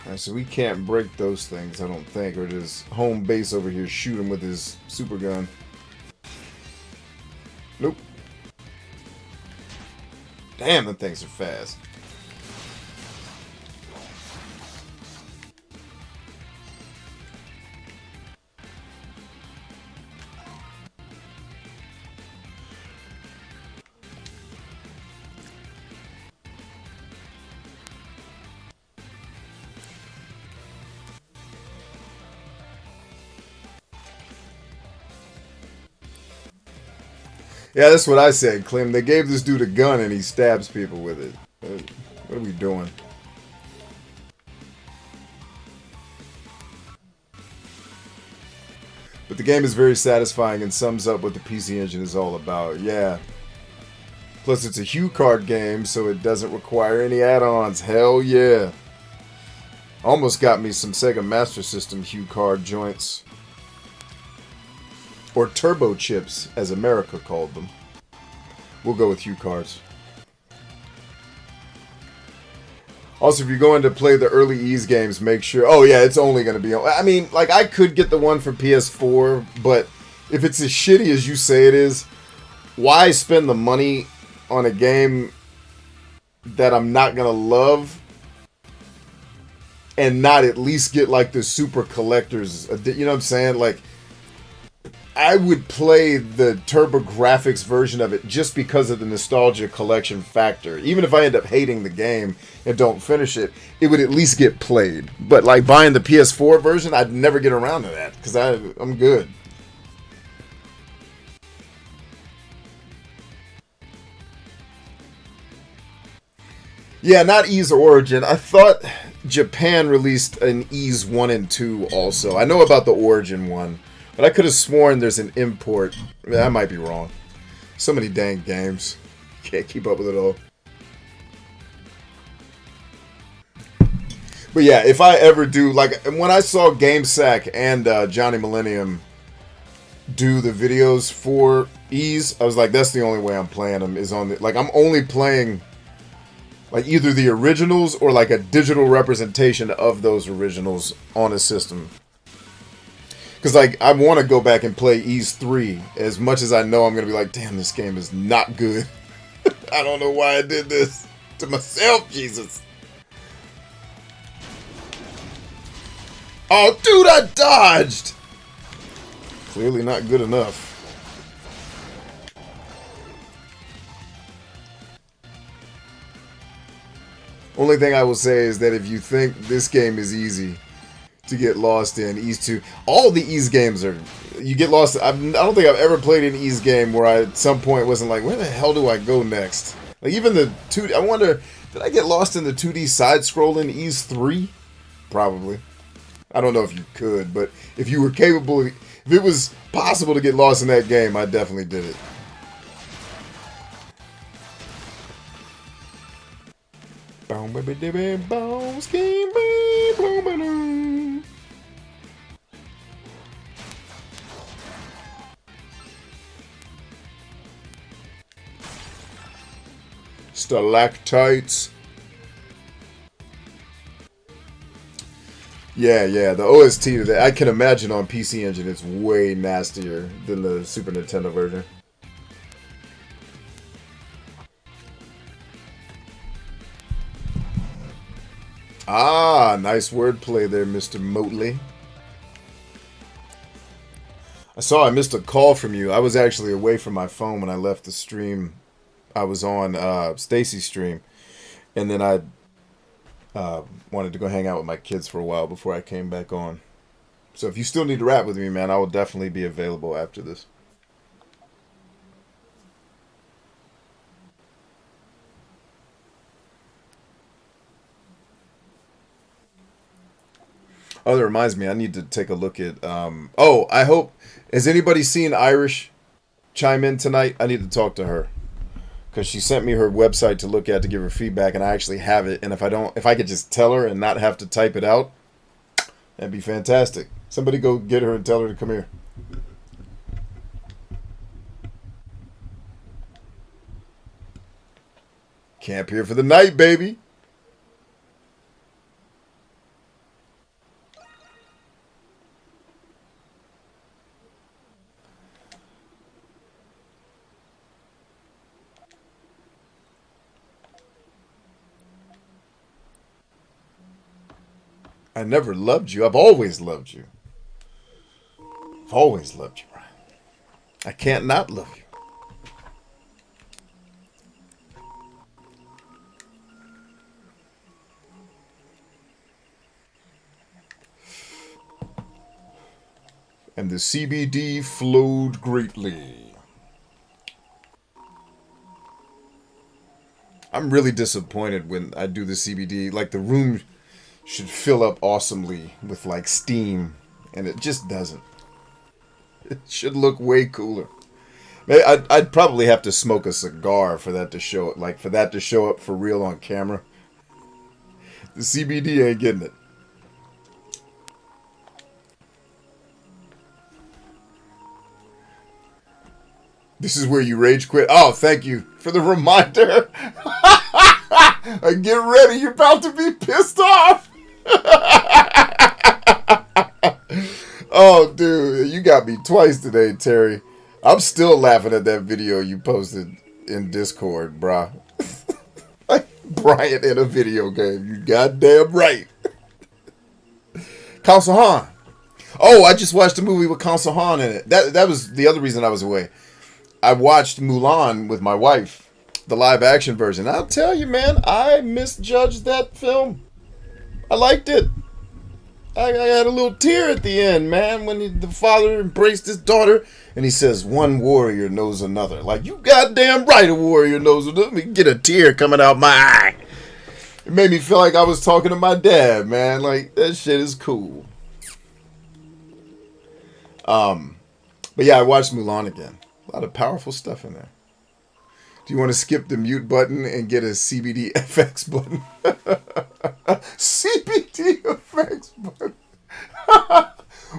Alright, so we can't break those things, I don't think, or does home base over here shoot him with his super gun? Nope. Damn, them things are fast. Yeah, that's what I said, Clem. They gave this dude a gun and he stabs people with it. What are we doing? But the game is very satisfying and sums up what the PC Engine is all about. Yeah. Plus, it's a Hue card game, so it doesn't require any add-ons. Hell yeah. Almost got me some Sega Master System Hue card joints. Or turbo chips, as America called them. We'll go with Hue cards. Also, if you're going to play the early Ease games, make sure... Oh, yeah, it's only going to be... I mean, like, I could get the one for PS4, but if it's as shitty as you say it is, why spend the money on a game that I'm not going to love and not at least get, like, the super collector's... You know what I'm saying? Like... I would play the TurboGrafx version of it just because of the nostalgia collection factor. Even if I end up hating the game and don't finish it, it would at least get played. But like buying the PS4 version, I'd never get around to that because I'm good. Yeah, not Ease Origin. I thought Japan released an Ease 1 and 2 also. I know about the Origin one. But I could have sworn there's an import. I might be wrong. So many dang games. Can't keep up with it all. But yeah, if I ever do, like, when I saw GameSack and Johnny Millennium do the videos for Ease, I was like, that's the only way I'm playing them, is on the, like, I'm only playing, like, either the originals or, like, a digital representation of those originals on a system. Because, like, I want to go back and play Ease 3, as much as I know I'm going to be like, damn, this game is not good. I don't know why I did this to myself, Jesus. Oh, dude, I dodged! Clearly not good enough. Only thing I will say is that if you think this game is easy to get lost in, Ease 2, all the Ease games are, you get lost. I don't think I've ever played an Ease game where I at some point wasn't like, where the hell do I go next? Like, even the 2D, I wonder, did I get lost in the 2D side-scrolling Ease 3? Probably. I don't know if you could, but if you were capable, if it was possible to get lost in that game, I definitely did it. Stalactites. Yeah, the OST that I can imagine on PC Engine, it's way nastier than the Super Nintendo version. Ah, nice wordplay there, Mr. Motley. I saw I missed a call from you. I was actually away from my phone when I left the stream. I was on Stacy's stream, and then I wanted to go hang out with my kids for a while before I came back on. So if you still need to rap with me, man, I will definitely be available after this. Oh, that reminds me, I need to take a look at... oh, I hope... Has anybody seen Irish chime in tonight? I need to talk to her. Because she sent me her website to look at to give her feedback, and I actually have it. And if I could just tell her and not have to type it out, that'd be fantastic. Somebody go get her and tell her to come here. Camp here for the night, baby. I never loved you. I've always loved you. I've always loved you, Ryan. I can't not love you. And the CBD flowed greatly. I'm really disappointed when I do the CBD. Like, the room should fill up awesomely with, like, steam, and it just doesn't. It should look way cooler. I'd probably have to smoke a cigar for that to show it, like, for that to show up for real on camera. The CBD ain't getting it. This is where you rage quit. Oh, thank you for the reminder. Get ready, you're about to be pissed off. Oh, dude, you got me twice today, Terry. I'm still laughing at that video you posted in Discord, brah. Like Brian in a video game. You goddamn right. Council Han. Oh, I just watched a movie with Council Han in it. That was the other reason I was away. I watched Mulan with my wife, the live action version. I'll tell you, man, I misjudged that film. I liked it. I had a little tear at the end, man, when the father embraced his daughter and he says, one warrior knows another. Like, you goddamn right a warrior knows another. Let me get a tear coming out my eye. It made me feel like I was talking to my dad, man. Like, that shit is cool. But yeah, I watched Mulan again. A lot of powerful stuff in there. Do you want to skip the mute button and get a CBD FX button? CBD FX button.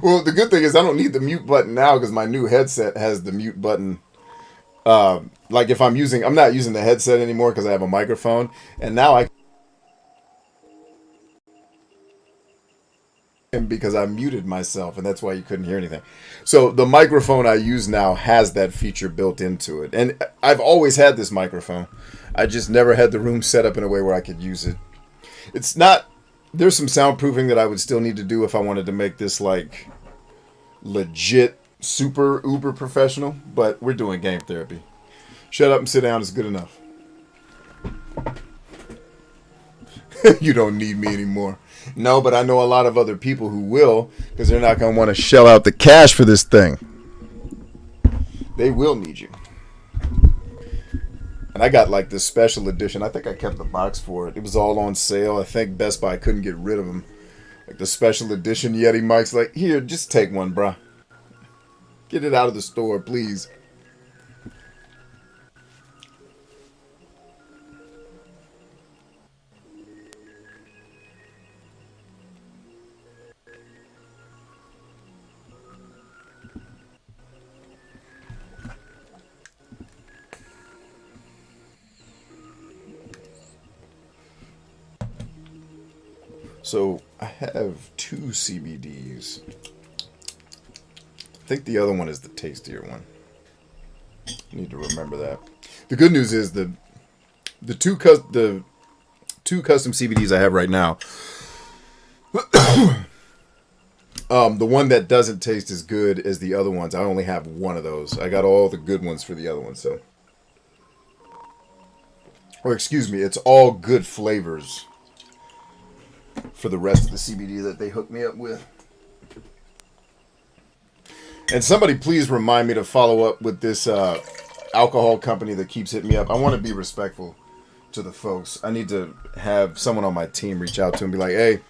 Well, the good thing is I don't need the mute button now because my new headset has the mute button. Like if I'm not using the headset anymore because I have a microphone, and now I can, because I muted myself, and that's why you couldn't hear anything. So the microphone I use now has that feature built into it, and I've always had this microphone. I just never had the room set up in a way where I could use it. It's not. There's some soundproofing that I would still need to do if I wanted to make this like legit super uber professional, but we're doing game therapy. Shut up and sit down is good enough. You don't need me anymore. No, but I know a lot of other people who will, because they're not going to want to shell out the cash for this thing. They will need you. And I got like this special edition. I think I kept the box for it. It was all on sale. I think Best Buy couldn't get rid of them. Like the special edition Yeti mics. Like, here, just take one, bruh. Get it out of the store, please. So I have 2 CBDs. I think the other one is the tastier one. Need to remember that. The good news is the two custom CBDs I have right now. The one that doesn't taste as good as the other ones. I only have one of those. I got all the good ones for the other one. So, or excuse me, it's all good flavors for the rest of the CBD that they hooked me up with. And somebody please remind me to follow up with this alcohol company that keeps hitting me up. I want to be respectful to the folks. I need to have someone on my team reach out to and be like, hey,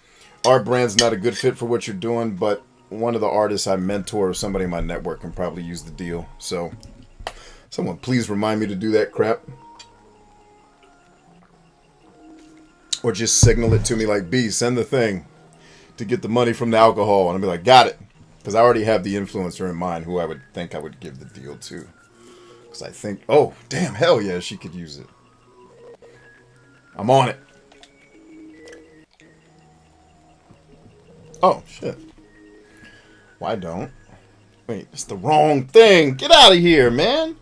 our brand's not a good fit for what you're doing, but one of the artists I mentor or somebody in my network can probably use the deal. So someone please remind me to do that crap. Or just signal it to me like, B, send the thing to get the money from the alcohol. And I'll be like, got it. Because I already have the influencer in mind who I would think I would give the deal to. Because I think, oh, damn, hell yeah, she could use it. I'm on it. Oh, shit. Why don't? Wait, it's the wrong thing. Get out of here, man.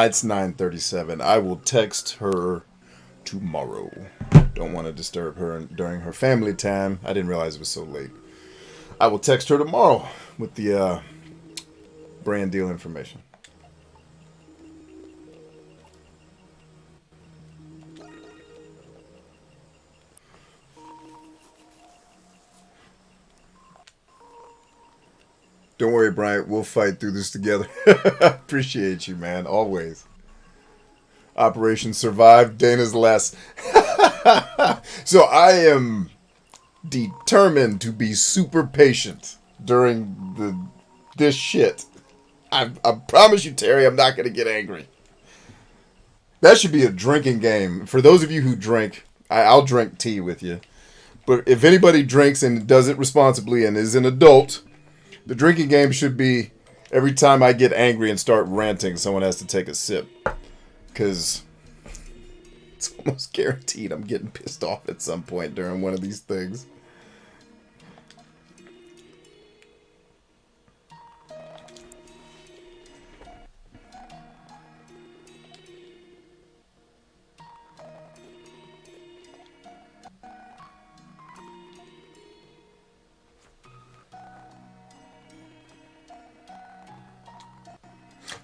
It's 9:37. I will text her tomorrow. Don't want to disturb her during her family time. I didn't realize it was so late. I will text her tomorrow with the brand deal information. Don't worry, Bryant. We'll fight through this together. Appreciate you, man. Always. Operation Survive. Dana's less. So I am determined to be super patient during this shit. I promise you, Terry, I'm not going to get angry. That should be a drinking game. For those of you who drink, I'll drink tea with you. But if anybody drinks and does it responsibly and is an adult, the drinking game should be every time I get angry and start ranting, someone has to take a sip. Because it's almost guaranteed I'm getting pissed off at some point during one of these things.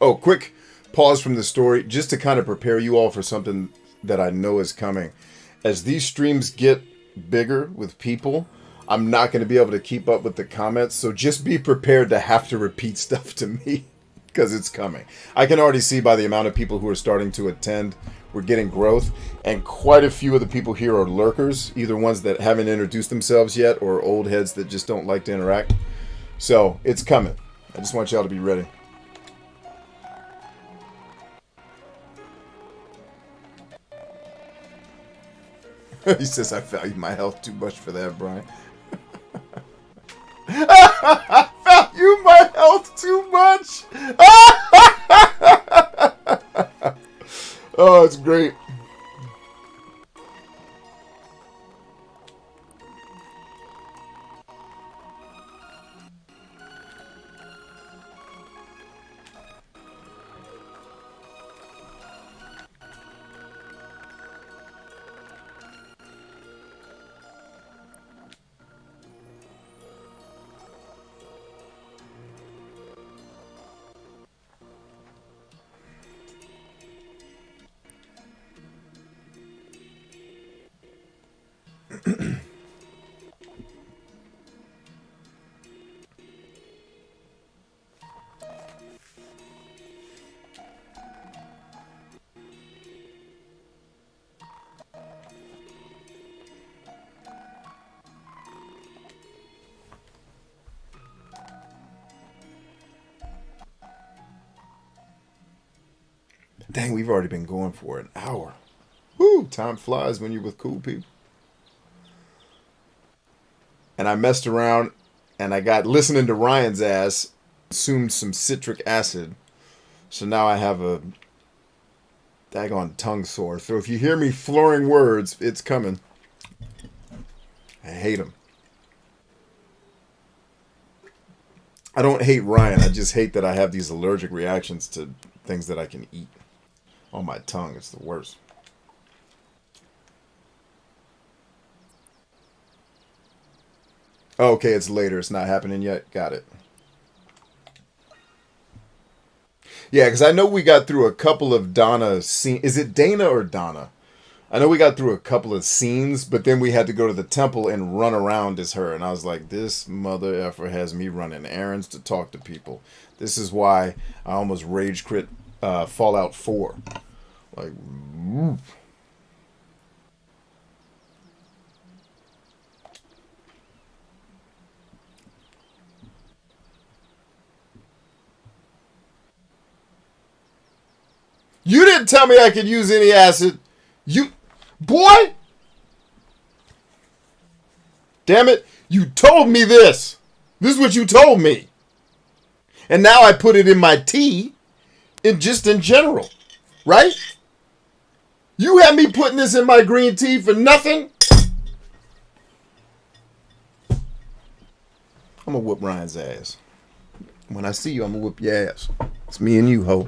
Oh, quick pause from the story just to kind of prepare you all for something that I know is coming. As these streams get bigger with people, I'm not going to be able to keep up with the comments, so just be prepared to have to repeat stuff to me. because it's coming. I can already see by the amount of people who are starting to attend, we're getting growth, and quite a few of the people here are lurkers, either ones that haven't introduced themselves yet or old heads that just don't like to interact. So it's coming. I just want y'all to be ready. He says, I value my health too much for that, Brian. I value my health too much. Oh, it's great. Dang, we've already been going for an hour. Woo, time flies when you're with cool people. And I messed around and I got listening to Ryan's ass, consumed some citric acid. So now I have a daggone tongue sore. So if you hear me flooring words, it's coming. I hate him. I don't hate Ryan. I just hate that I have these allergic reactions to things that I can eat. On my tongue, it's the worst. Okay, it's later. It's not happening yet. Got it. Yeah, because I know we got through a couple of Donna scenes. Is it Dana or Donna? I know we got through a couple of scenes, but then we had to go to the temple and run around as her. And I was like, this mother effer has me running errands to talk to people. This is why I almost rage quit Fallout 4. Like, you didn't tell me I could use any acid. You, boy! Damn it, you told me this. This is what you told me. And now I put it in my tea, just in general, right? You had me putting this in my green tea for nothing? I'm gonna whoop Ryan's ass. When I see you, I'm gonna whoop your ass. It's me and you, ho.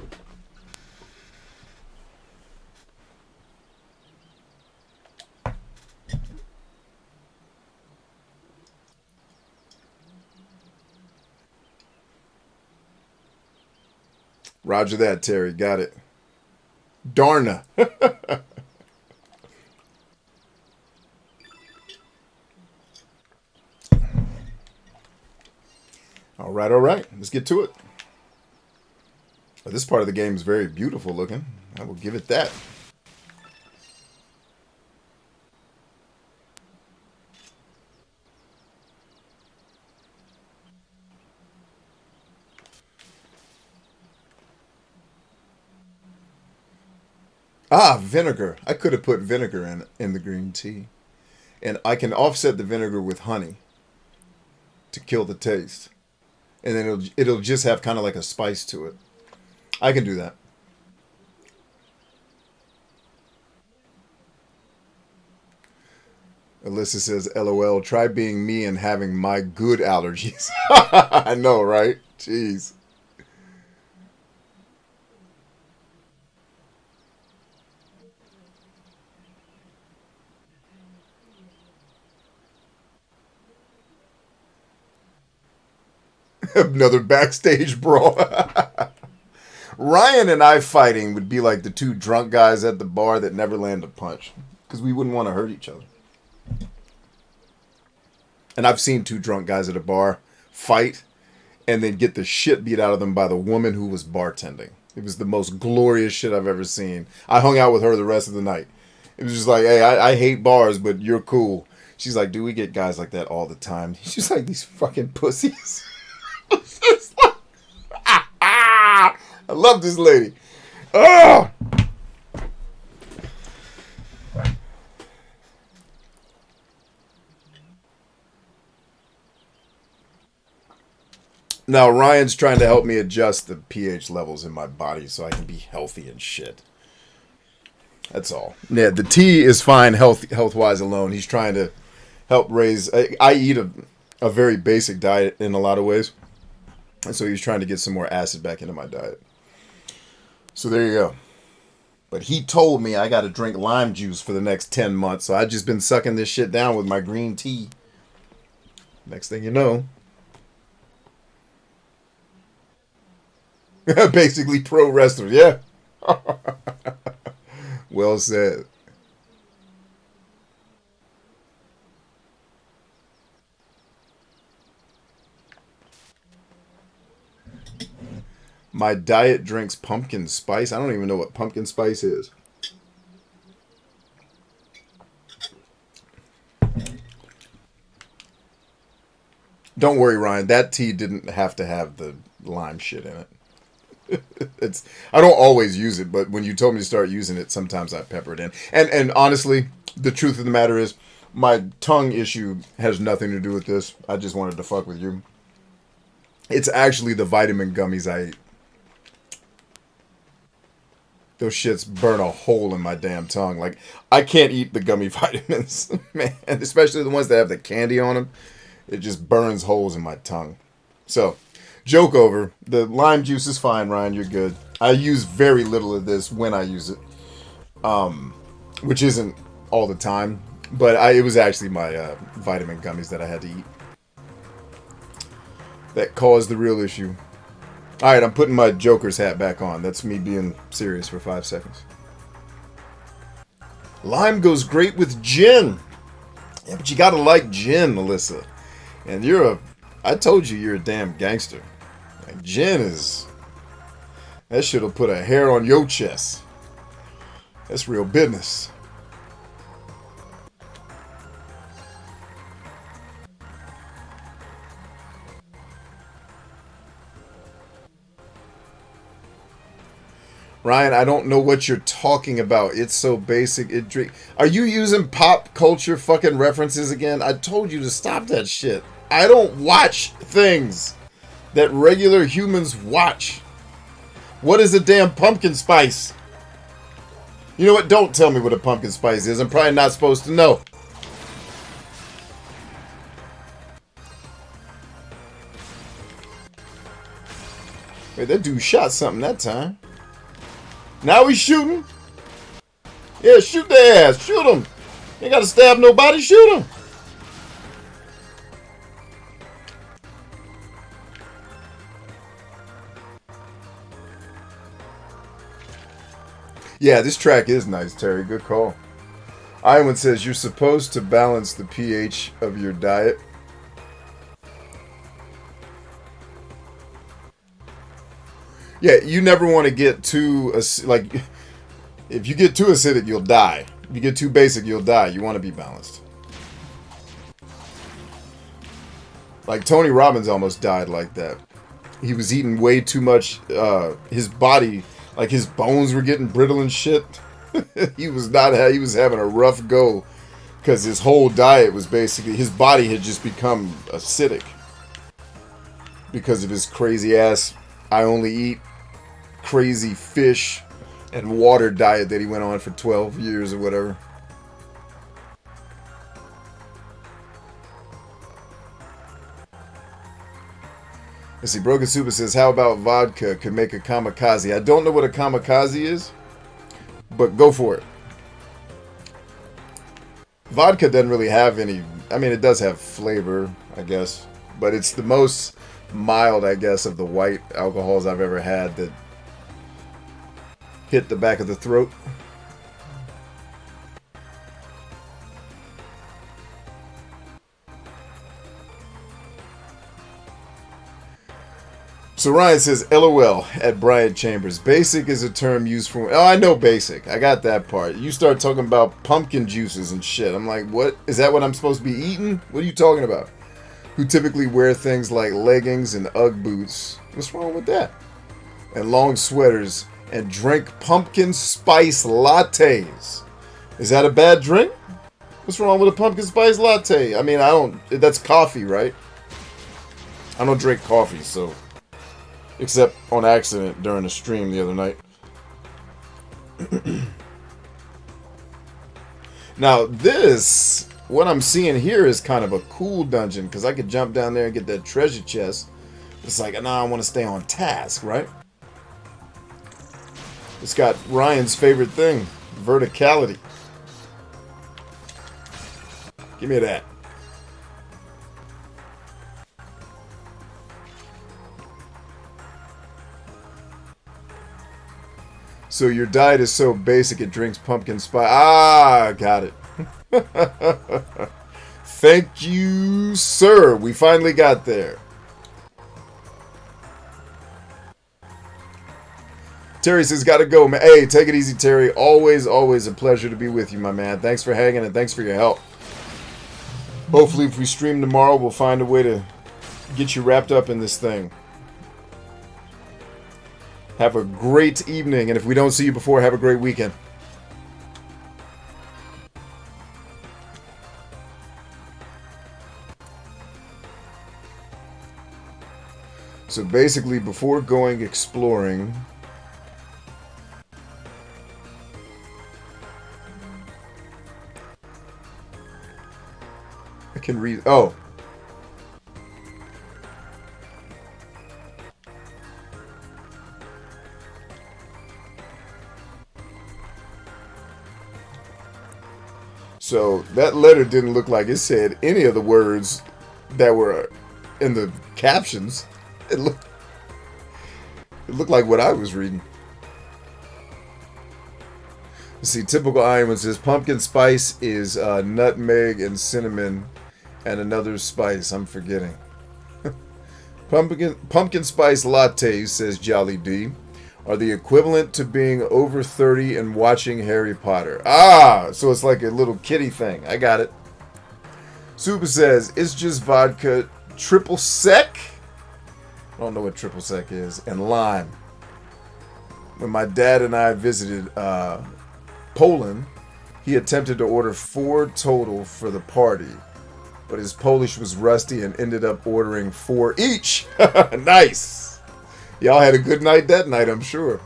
Roger that, Terry. Got it. Darna. All right, all right. Let's get to it. This part of the game is very beautiful looking. I will give it that. Ah, vinegar. I could have put vinegar in the green tea. And I can offset the vinegar with honey to kill the taste. And then it'll just have kind of like a spice to it. I can do that. Alyssa says, LOL, try being me and having my good allergies. I know, right? Jeez. Another backstage brawl. Ryan and I fighting would be like the two drunk guys at the bar that never land a punch. Because we wouldn't want to hurt each other. And I've seen two drunk guys at a bar fight. and then get the shit beat out of them by the woman who was bartending. It was the most glorious shit I've ever seen. I hung out with her the rest of the night. It was just like, hey, I hate bars, but you're cool. She's like, dude, we get guys like that all the time. She's like, these fucking pussies. It's like, I love this lady. Oh! Now, Ryan's trying to help me adjust the pH levels in my body so I can be healthy and shit. That's all. Yeah, the tea is fine health-wise alone. He's trying to help raise... I eat a very basic diet in a lot of ways. And so he's trying to get some more acid back into my diet. So there you go. But he told me I got to drink lime juice for the next 10 months. So I've just been sucking this shit down with my green tea. Next thing you know... Basically pro wrestler, yeah. Well said. My diet drinks pumpkin spice. I don't even know what pumpkin spice is. Don't worry, Ryan. That tea didn't have to have the lime shit in it. I don't always use it, but when you told me to start using it, sometimes I pepper it in. And honestly, the truth of the matter is, my tongue issue has nothing to do with this. I just wanted to fuck with you. It's actually the vitamin gummies I eat. Those shits burn a hole in my damn tongue. Like, I can't eat the gummy vitamins, man. Especially the ones that have the candy on them. It just burns holes in my tongue. So... joke over. The lime juice is fine, Ryan. You're good. I use very little of this when I use it. Which isn't all the time. But it was actually my vitamin gummies that I had to eat. That caused the real issue. Alright, I'm putting my Joker's hat back on. That's me being serious for 5 seconds. Lime goes great with gin. Yeah, but you gotta like gin, Melissa. And I told you you're a damn gangster. Like, gin is... that shit'll put a hair on your chest. That's real business. Ryan, I don't know what you're talking about. It's so basic. Are you using pop culture fucking references again? I told you to stop that shit. I don't watch things that regular humans watch. What is a damn pumpkin spice? You know what? Don't tell me what a pumpkin spice is. I'm probably not supposed to know. Wait, that dude shot something that time. Now he's shooting? Yeah, shoot their ass. Shoot him. You ain't got to stab nobody. Shoot him. Yeah, this track is nice, Terry. Good call. Iwan says you're supposed to balance the pH of your diet. Yeah, you never want to get too, like, if you get too acidic, you'll die. If you get too basic, you'll die. You want to be balanced. Like, Tony Robbins almost died like that. He was eating way too much, his body, like, his bones were getting brittle and shit. He was having a rough go, because his whole diet was basically, his body had just become acidic. Because of his crazy ass, I only eat crazy fish and water diet that he went on for 12 years or whatever. Let's see, Broken Super says, how about vodka could make a kamikaze? I don't know what a kamikaze is, but go for it. Vodka doesn't really have any, I mean, it does have flavor, I guess, but it's the most mild, I guess, of the white alcohols I've ever had that hit the back of the throat. So Ryan says, LOL at Bryant Chambers. Basic is a term used for... Oh, I know basic. I got that part. You start talking about pumpkin juices and shit. I'm like, what? Is that what I'm supposed to be eating? What are you talking about? Who typically wear things like leggings and Ugg boots. What's wrong with that? And long sweaters and drink pumpkin spice lattes. Is that a bad drink? What's wrong with a pumpkin spice latte? I mean, I don't... That's coffee, right? I don't drink coffee, so... Except on accident during a stream the other night. Now, this... What I'm seeing here is kind of a cool dungeon, because I could jump down there and get that treasure chest. It's like, nah, I want to stay on task, right? It's got Ryan's favorite thing, verticality. Give me that. So your diet is so basic it drinks pumpkin spice. Ah, got it. Thank you, sir. We finally got there. Terry says, gotta go, man. Hey, take it easy, Terry. Always, always a pleasure to be with you, my man. Thanks for hanging and thanks for your help. Hopefully, if we stream tomorrow, we'll find a way to get you wrapped up in this thing. Have a great evening, and if we don't see you before, have a great weekend. So basically, before going exploring, I can read. Oh. So that letter didn't look like it said any of the words that were in the captions. It looked like what I was reading. Let's see, typical iron says pumpkin spice is nutmeg and cinnamon and another spice I'm forgetting. Pumpkin spice lattes, says Jolly D, are the equivalent to being over 30 and watching Harry Potter. Ah, so it's like a little kiddie thing. I got it. Super says, it's just vodka, triple sec. I don't know what triple sec is. And lime. When my dad and I visited Poland, he attempted to order 4 total for the party. But his Polish was rusty and ended up ordering 4 each. Nice. Y'all had a good night that night, I'm sure.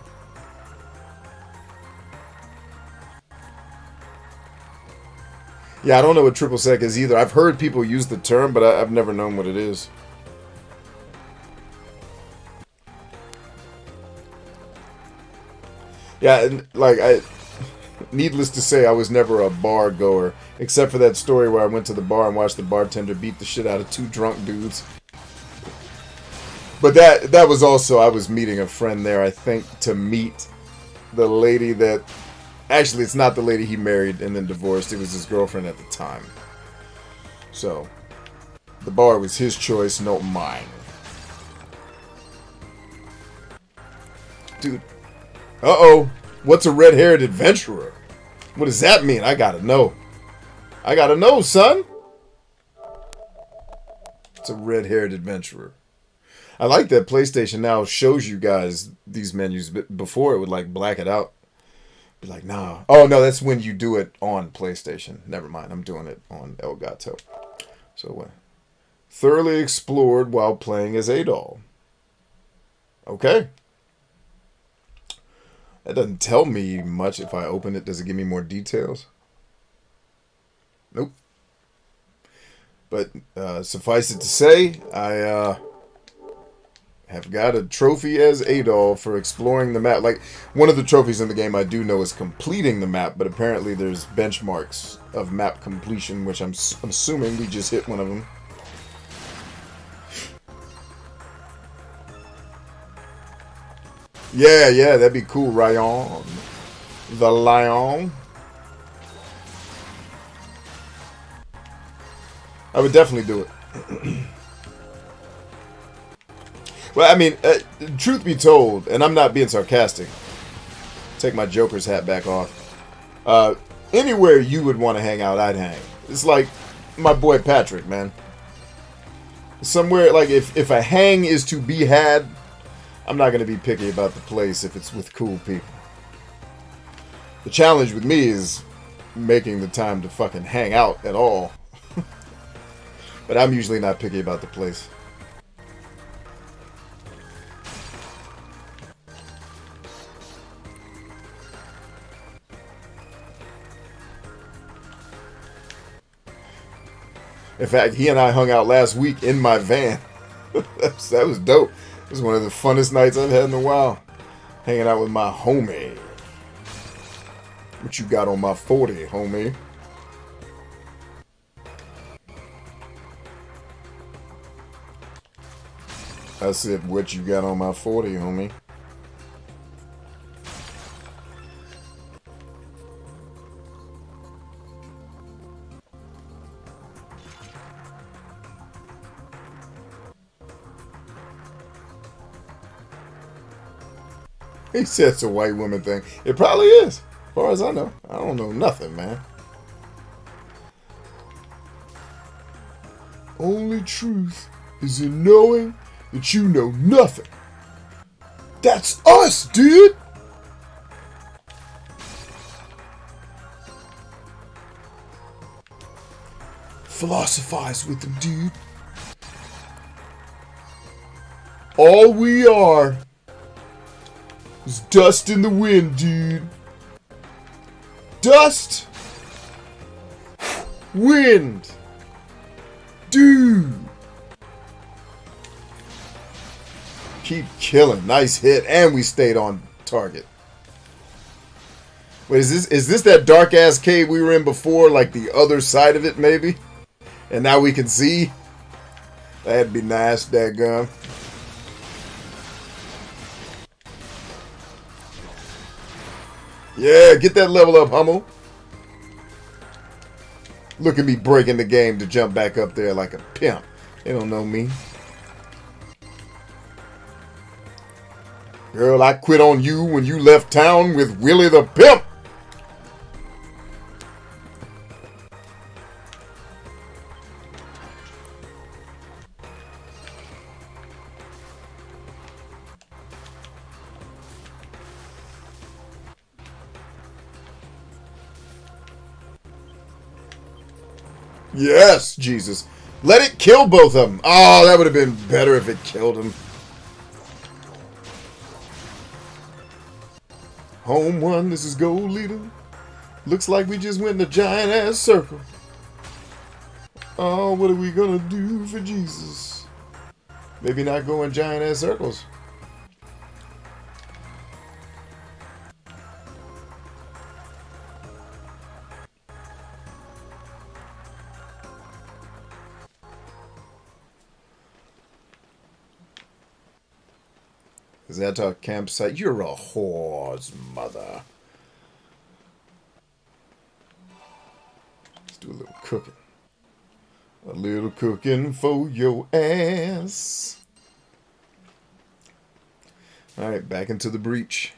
Yeah, I don't know what triple sec is either. I've heard people use the term, but I've never known what it is. Yeah, and needless to say, I was never a bar goer, except for that story where I went to the bar and watched the bartender beat the shit out of 2 drunk dudes. But that was also, I was meeting a friend there, I think, to meet the lady that... Actually, it's not the lady he married and then divorced. It was his girlfriend at the time. So, the bar was his choice, not mine. Dude. Uh-oh. What's a red-haired adventurer? What does that mean? I gotta know. I gotta know, son. It's a red-haired adventurer. I like that PlayStation now shows you guys these menus. But before, it would, like, black it out. Be like, nah. Oh, no, that's when you do it on PlayStation. Never mind. I'm doing it on Elgato. So, thoroughly explored while playing as Adol. Okay. That doesn't tell me much. If I open it, does it give me more details? Nope. But suffice it to say, I have got a trophy as Adol for exploring the map. Like, one of the trophies in the game I do know is completing the map, but apparently there's benchmarks of map completion, which I'm assuming we just hit one of them. Yeah, that'd be cool, Ryan. The Lion. I would definitely do it. Well, I mean, truth be told, and I'm not being sarcastic. Take my Joker's hat back off. Anywhere you would want to hang out, I'd hang. It's like my boy Patrick, man. Somewhere, like, if a hang is to be had, I'm not going to be picky about the place if it's with cool people. The challenge with me is making the time to fucking hang out at all. But I'm usually not picky about the place. In fact, he and I hung out last week in my van. That was dope. It was one of the funnest nights I've had in a while. Hanging out with my homie. What you got on my 40, homie? I said, what you got on my 40, homie? He said it's a white woman thing. It probably is. As far as I know. I don't know nothing, man. Only truth is in knowing that you know nothing. That's us, dude! Philosophize with them, dude. All we are is dust in the wind, dude. Dust. Wind. Dude. Keep killing. Nice hit. And we stayed on target. Wait, is this that dark ass cave we were in before? Like the other side of it, maybe? And now we can see? That'd be nice, dadgum. Yeah, get that level up, Hummel. Look at me breaking the game to jump back up there like a pimp. They don't know me. Girl, I quit on you when you left town with Willie the Pimp. Yes, Jesus. Let it kill both of them. Oh, that would have been better if it killed them. Home one, this is gold leader. Looks like we just went in a giant ass circle. Oh, what are we gonna do for Jesus? Maybe not go in giant ass circles. Is that our campsite? You're a whore's mother. Let's do a little cooking. A little cooking for your ass. Alright, back into the breach.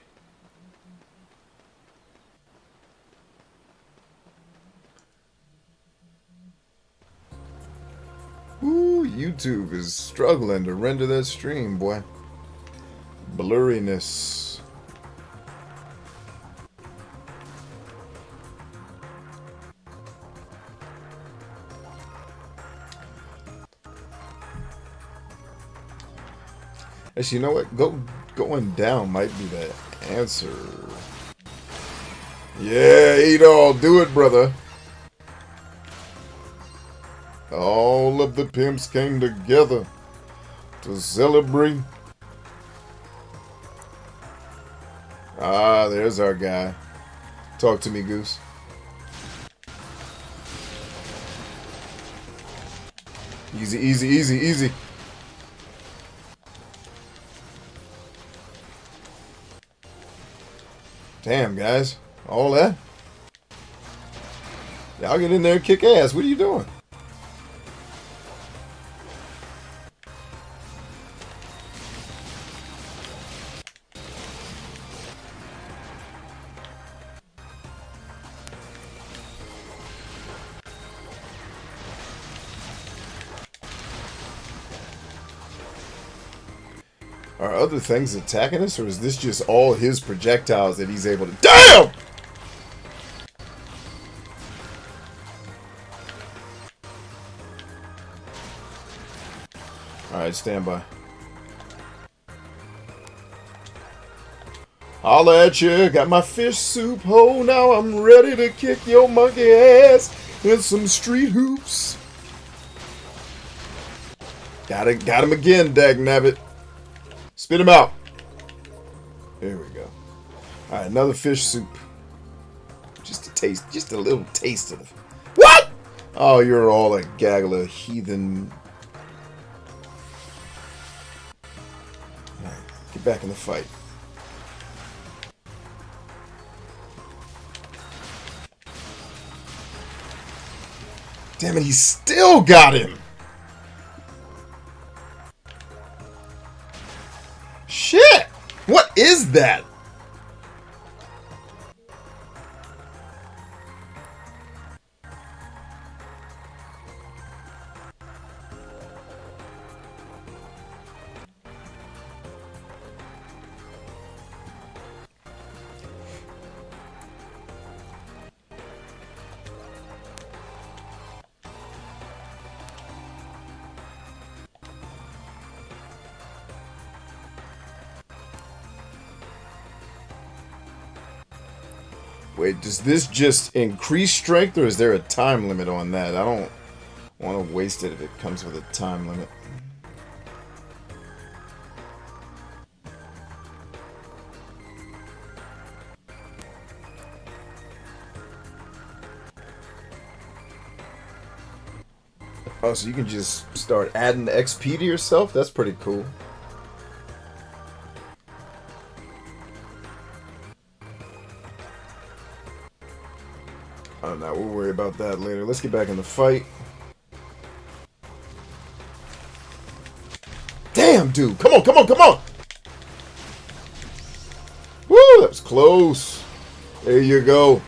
Ooh, YouTube is struggling to render that stream, boy. Blurriness. Actually, you know what? Going down might be the answer. Yeah, Adol, do it, brother. All of the pimps came together to celebrate. Ah, there's our guy. Talk to me, Goose. Easy, easy, easy, easy. Damn, guys. All that? Y'all get in there and kick ass. What are you doing? Are other things attacking us, or is this just all his projectiles that he's able to... Damn! Alright, stand by. Holla at you, got my fish soup. Oh, now I'm ready to kick your monkey ass in some street hoops. Got him again, dagnabbit. Spit him out. There we go. Alright, another fish soup. Just a taste, just a little taste of it. What? Oh, you're all a gaggle of heathen. Alright, get back in the fight. Damn it, he still got him! Shit! What is that? Wait, does this just increase strength, or is there a time limit on that? I don't want to waste it if it comes with a time limit. Oh, so you can just start adding XP to yourself? That's pretty cool. Oh, no, we'll worry about that later. Let's get back in the fight. Damn, dude. Come on, come on, come on. Woo, that was close. There you go.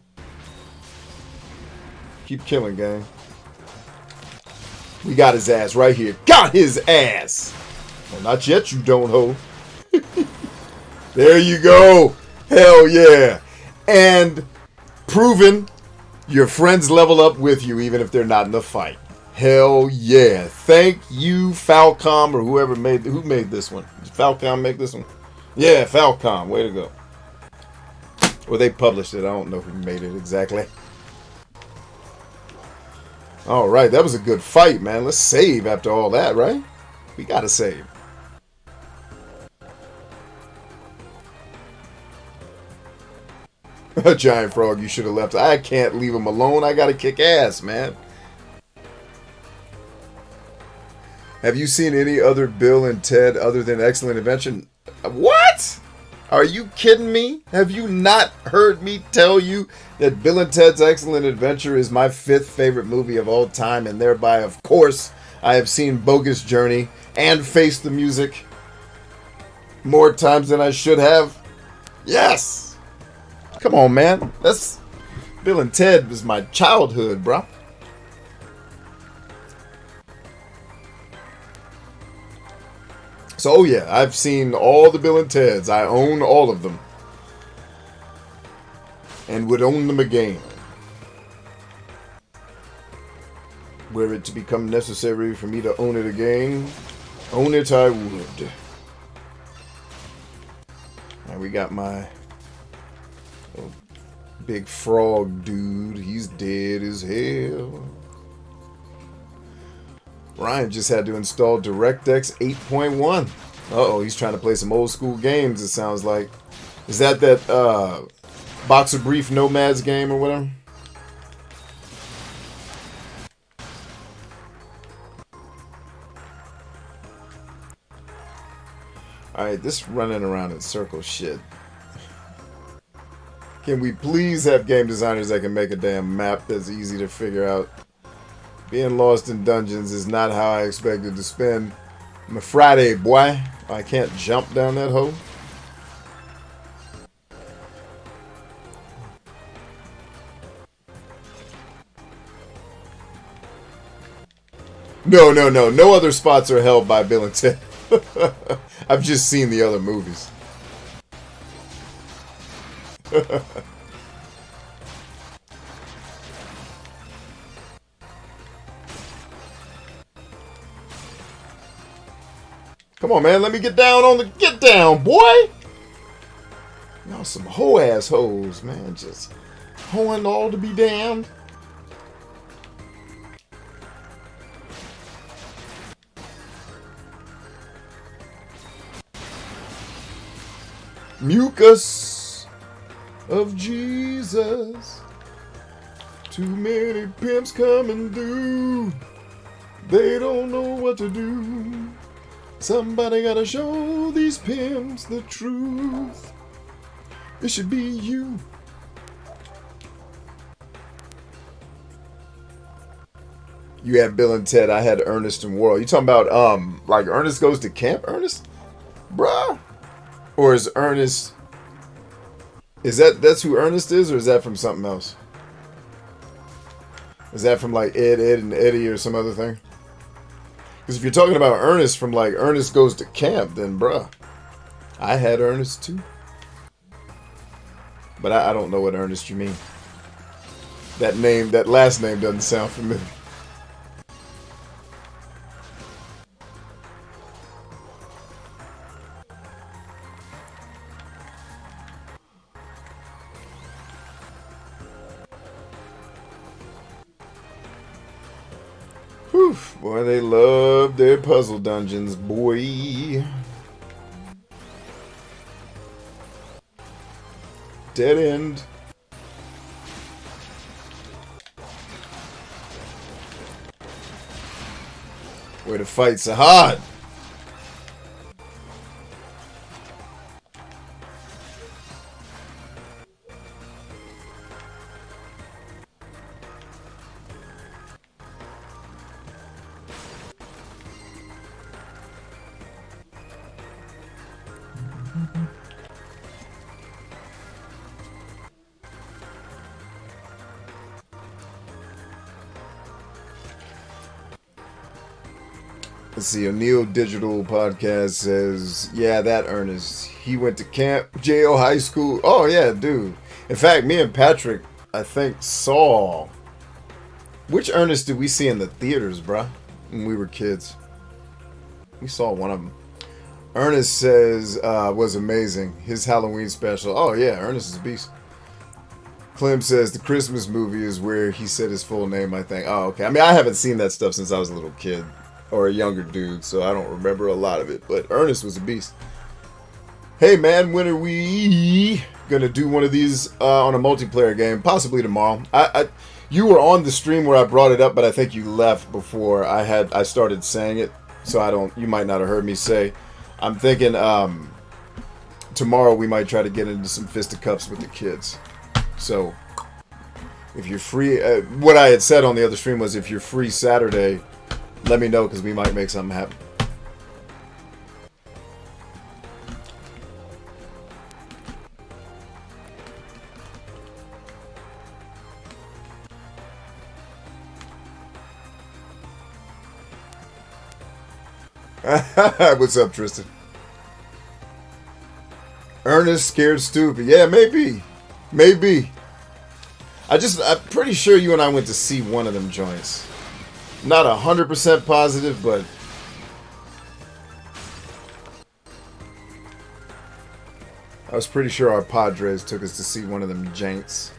Keep killing, gang. We got his ass right here. Got his ass. Well, not yet, you don't, ho. There you go. Hell yeah. And proven your friends level up with you even if they're not in the fight. Hell yeah. Thank you, Falcom, or who made this one. Did Falcom make this one? Yeah, Falcom. Way to go. Or they published it. I don't know who made it exactly. Alright, that was a good fight, man. Let's save after all that, right? We gotta save. A giant frog, you should have left. I can't leave him alone. I gotta kick ass, man. Have you seen any other Bill and Ted other than Excellent Adventure? What? Are you kidding me? Have you not heard me tell you that Bill and Ted's Excellent Adventure is my 5th favorite movie of all time, and thereby, of course, I have seen Bogus Journey and Face the Music more times than I should have? Yes! Come on, man. That's Bill and Ted was my childhood, bro. So, oh yeah, I've seen all the Bill and Teds. I own all of them. And would own them again. Were it to become necessary for me to own it again, own it I would. And we got my big frog dude. He's dead as hell. Ryan just had to install DirectX 8.1. Uh-oh, he's trying to play some old school games, it sounds like. Is that Boxer Brief Nomads game or whatever? Alright, this running around in circles shit. Can we please have game designers that can make a damn map that's easy to figure out? Being lost in dungeons is not how I expected to spend my Friday, boy. I can't jump down that hole. No. No other spots are held by Bill and Ted. I've just seen the other movies. Come on, man. Let me get down on the get down, boy. Y'all some hoe ass hoes, man. Just hoeing all to be damned. Mucus of Jesus. Too many pimps coming through. They don't know what to do. Somebody gotta show these pimps the truth. It should be you. You had Bill and Ted. I had Ernest and Worrell. You talking about like Ernest Goes to Camp? Ernest, bruh. Or is Ernest... That's who Ernest is, or is that from something else? Is that from like Ed, and Eddie or some other thing? Because if you're talking about Ernest from like Ernest Goes to Camp, then bruh, I had Ernest too. But I don't know what Ernest you mean. That last name doesn't sound familiar. Whew, boy, they love their puzzle dungeons, boy. Dead end. Where the fights are hard. Let's see, O'Neill Digital Podcast says, yeah, that Ernest. He went to camp, jail, high school. Oh, yeah, dude. In fact, me and Patrick, I think, saw... Which Ernest did we see in the theaters, bruh? When we were kids. We saw one of them. Ernest says, was amazing. His Halloween special. Oh, yeah, Ernest is a beast. Clem says, the Christmas movie is where he said his full name, I think. Oh, okay. I mean, I haven't seen that stuff since I was a little kid. Or a younger dude, so I don't remember a lot of it. But Ernest was a beast. Hey man, when are we gonna do one of these on a multiplayer game? Possibly tomorrow. You were on the stream where I brought it up, but I think you left before I started saying it, so you might not have heard me say. I'm thinking tomorrow we might try to get into some fisticuffs with the kids. So if you're free, what I had said on the other stream was if you're free Saturday, let me know, because we might make something happen. What's up, Tristan? Ernest scared stupid. Yeah, maybe. Maybe. I'm pretty sure you and I went to see one of them joints. Not 100% positive, but I was pretty sure our Padres took us to see one of them janks.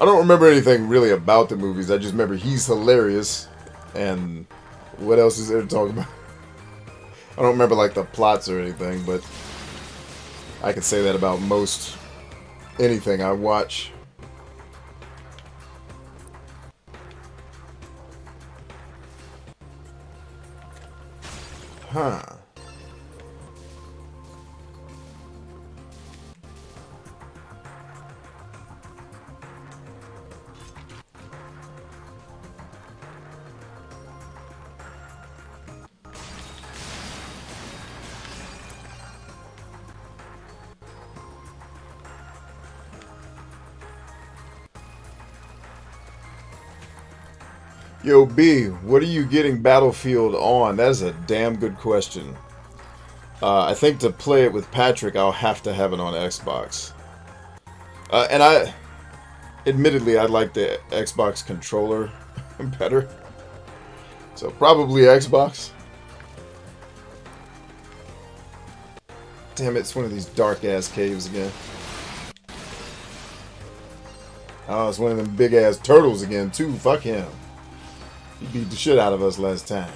I don't remember anything really about the movies. I just remember he's hilarious. And what else is there to talk about? I don't remember like the plots or anything, but I can say that about most anything I watch. Huh. Yo, B, what are you getting Battlefield on? That is a damn good question. I think to play it with Patrick, I'll have to have it on Xbox. Admittedly, I like the Xbox controller better. So probably Xbox. Damn it, it's one of these dark ass caves again. Oh, it's one of them big ass turtles again too. Fuck him. He beat the shit out of us last time.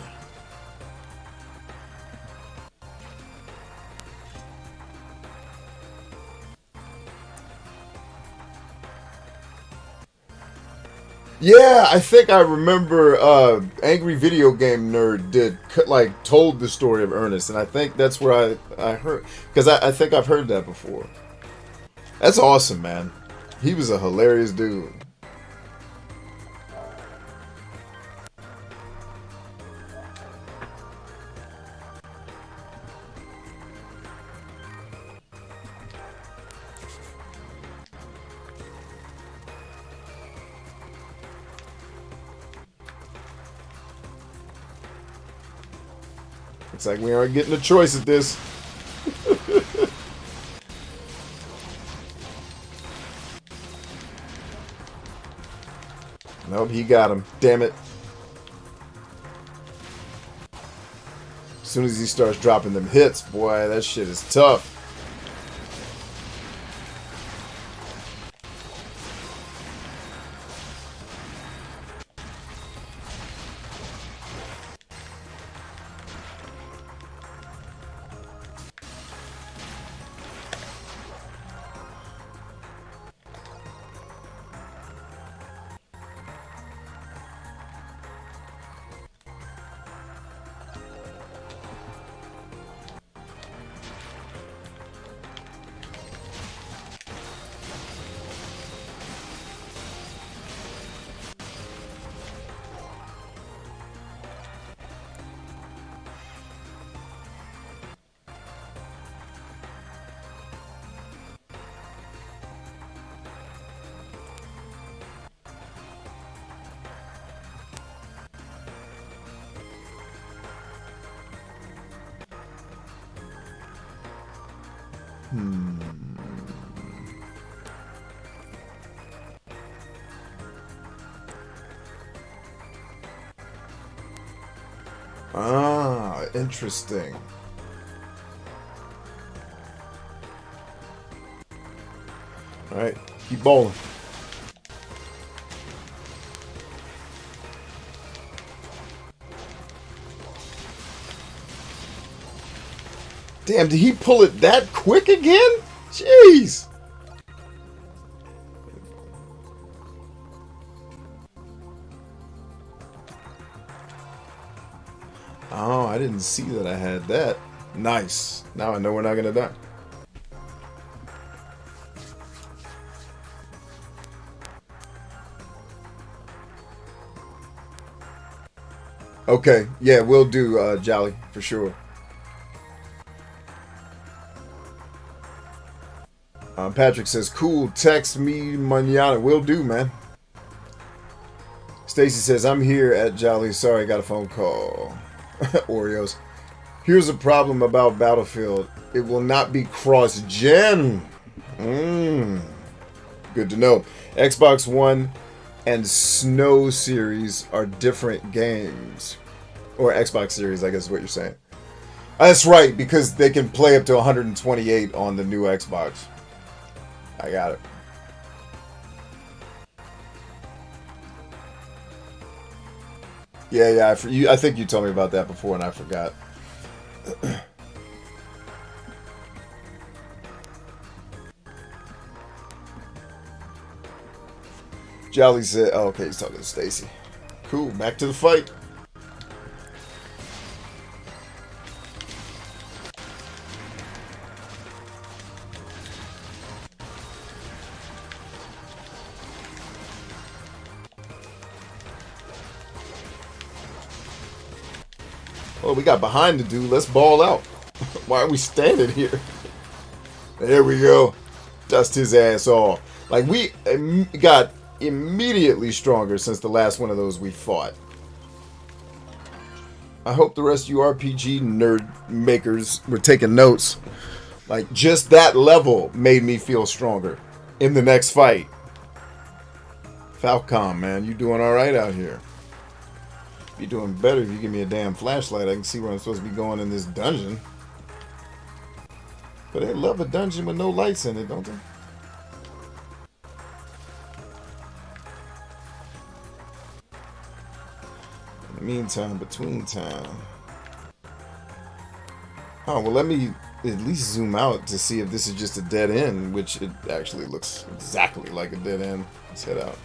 Yeah, I think I remember Angry Video Game Nerd told the story of Ernest, and I think that's where I heard, because I think I've heard that before. That's awesome, man. He was a hilarious dude. It's like we aren't getting a choice at this. Nope, he got him. Damn it. As soon as he starts dropping them hits, boy, that shit is tough. Ah, interesting. Alright, keep bowling. Damn, did he pull it that quick again? Jeez. Oh, I didn't see that I had that. Nice. Now I know we're not going to die. Okay. Yeah, we'll do, Jolly, for sure. Patrick says, cool, text me mañana. Will do, man. Stacy says, I'm here at Jolly. Sorry, got a phone call. Oreos. Here's a problem about Battlefield. It will not be cross-gen. Good to know. Xbox One and Snow Series are different games. Or Xbox Series, I guess is what you're saying. That's right, because they can play up to 128 on the new Xbox. I got it. Yeah, I think you told me about that before and I forgot. Jolly said, oh, okay, he's talking to Stacy. Cool, back to the fight. Well, we got behind to do. Let's ball out. Why are we standing here? There we go. Dust his ass off. Like, we got immediately stronger since the last one of those we fought. I hope the rest of you RPG nerd makers were taking notes. Like, just that level made me feel stronger in the next fight. Falcom, man, you doing all right out here. Be doing better if you give me a damn flashlight. I can see where I'm supposed to be going in this dungeon. But they love a dungeon with no lights in it, don't they? In the meantime, between time. Oh, well, let me at least zoom out to see if this is just a dead end, which it actually looks exactly like a dead end. Let's head out.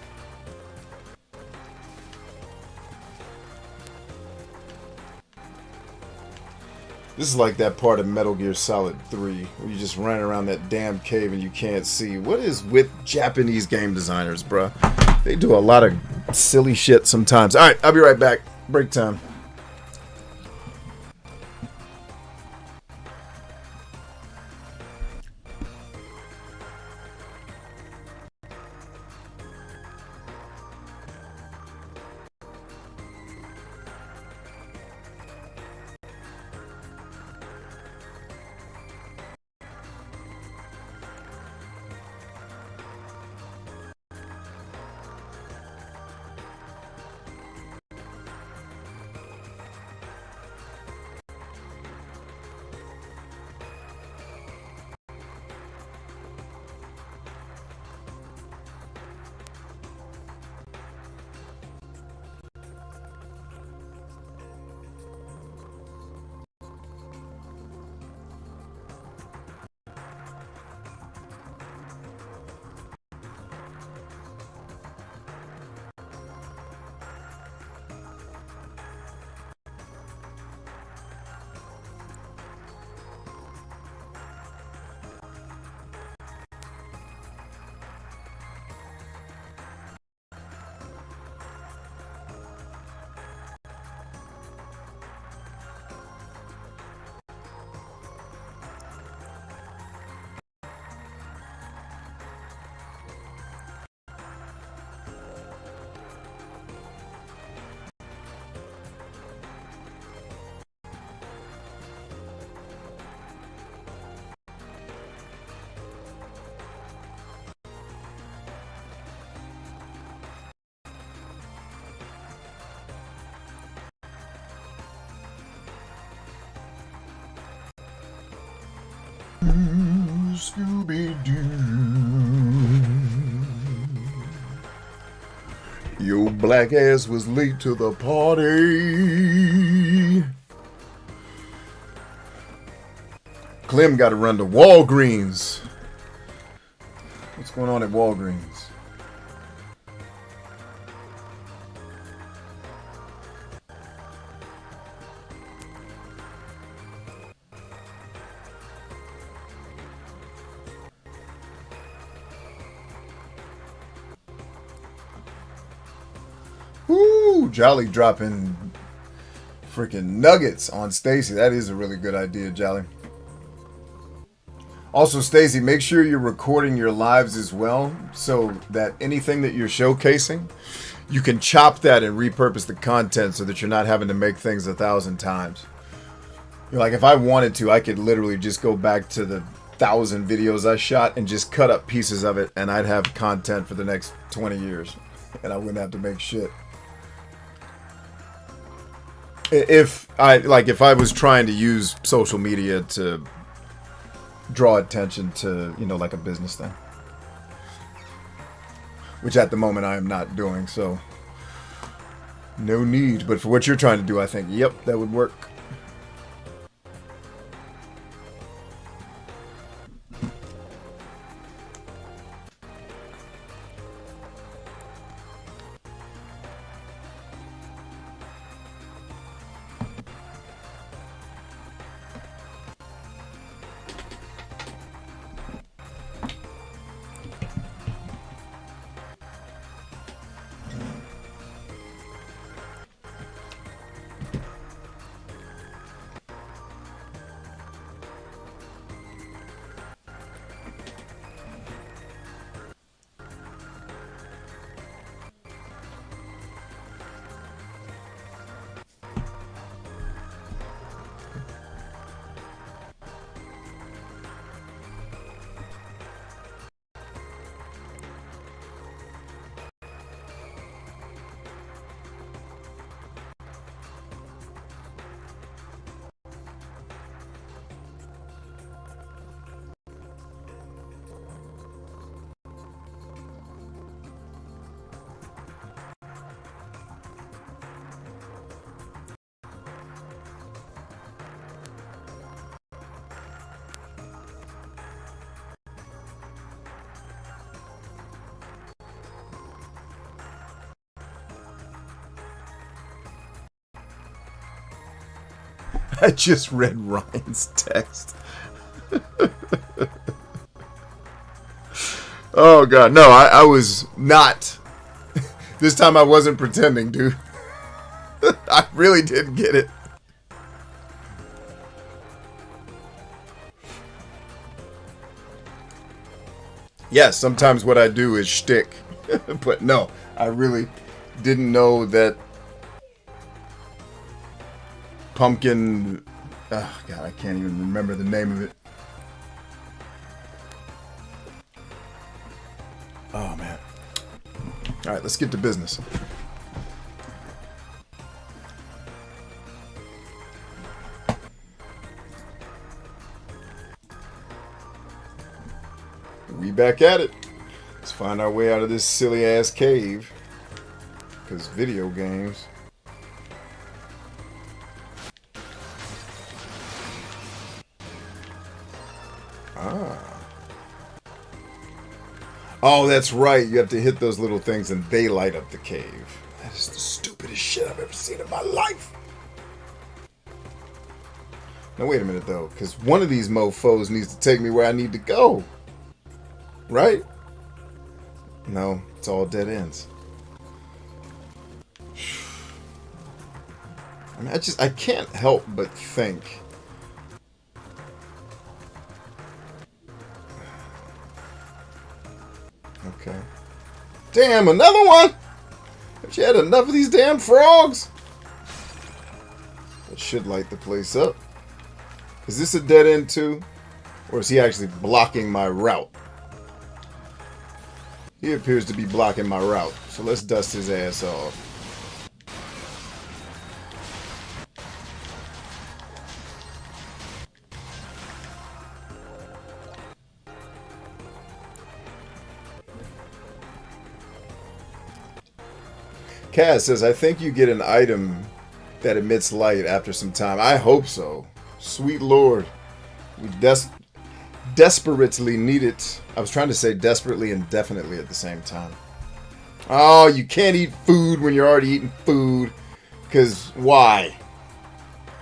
This is like that part of Metal Gear Solid 3 where you just run around that damn cave and you can't see. What is with Japanese game designers, bruh? They do a lot of silly shit sometimes. Alright, I'll be right back. Break time. Scooby-Doo. Your black ass was late to the party. Clem got to run to Walgreens. What's going on at Walgreens? Woo! Jolly dropping freaking nuggets on Stacy. That is a really good idea, Jolly. Also, Stacy, make sure you're recording your lives as well so that anything that you're showcasing, you can chop that and repurpose the content so that you're not having to make things 1,000 times. You know, like if I wanted to, I could literally just go back to the 1,000 videos I shot and just cut up pieces of it, and I'd have content for the next 20 years, and I wouldn't have to make shit. If I was trying to use social media to draw attention to, you know, like a business thing, which at the moment I am not doing, so no need. But for what you're trying to do, I think, yep, that would work. I just read Ryan's text. Oh, God. No, I was not. This time I wasn't pretending, dude. I really didn't get it. Yes, sometimes what I do is shtick. But no, I really didn't know that pumpkin... Oh, God, I can't even remember the name of it. Oh, man. All right, let's get to business. We back at it. Let's find our way out of this silly ass cave. Because video games. Ah. Oh, that's right. You have to hit those little things and they light up the cave. That is the stupidest shit I've ever seen in my life. Now, wait a minute, though. Because one of these mofos needs to take me where I need to go. Right? No, it's all dead ends. I mean, I can't help but think. Okay. Damn, another one! Have you had enough of these damn frogs? That should light the place up. Is this a dead end too? Or is he actually blocking my route? He appears to be blocking my route. So let's dust his ass off. Kaz says, I think you get an item that emits light after some time. I hope so. Sweet Lord. We desperately need it. I was trying to say desperately and definitely at the same time. Oh, you can't eat food when you're already eating food. Because why?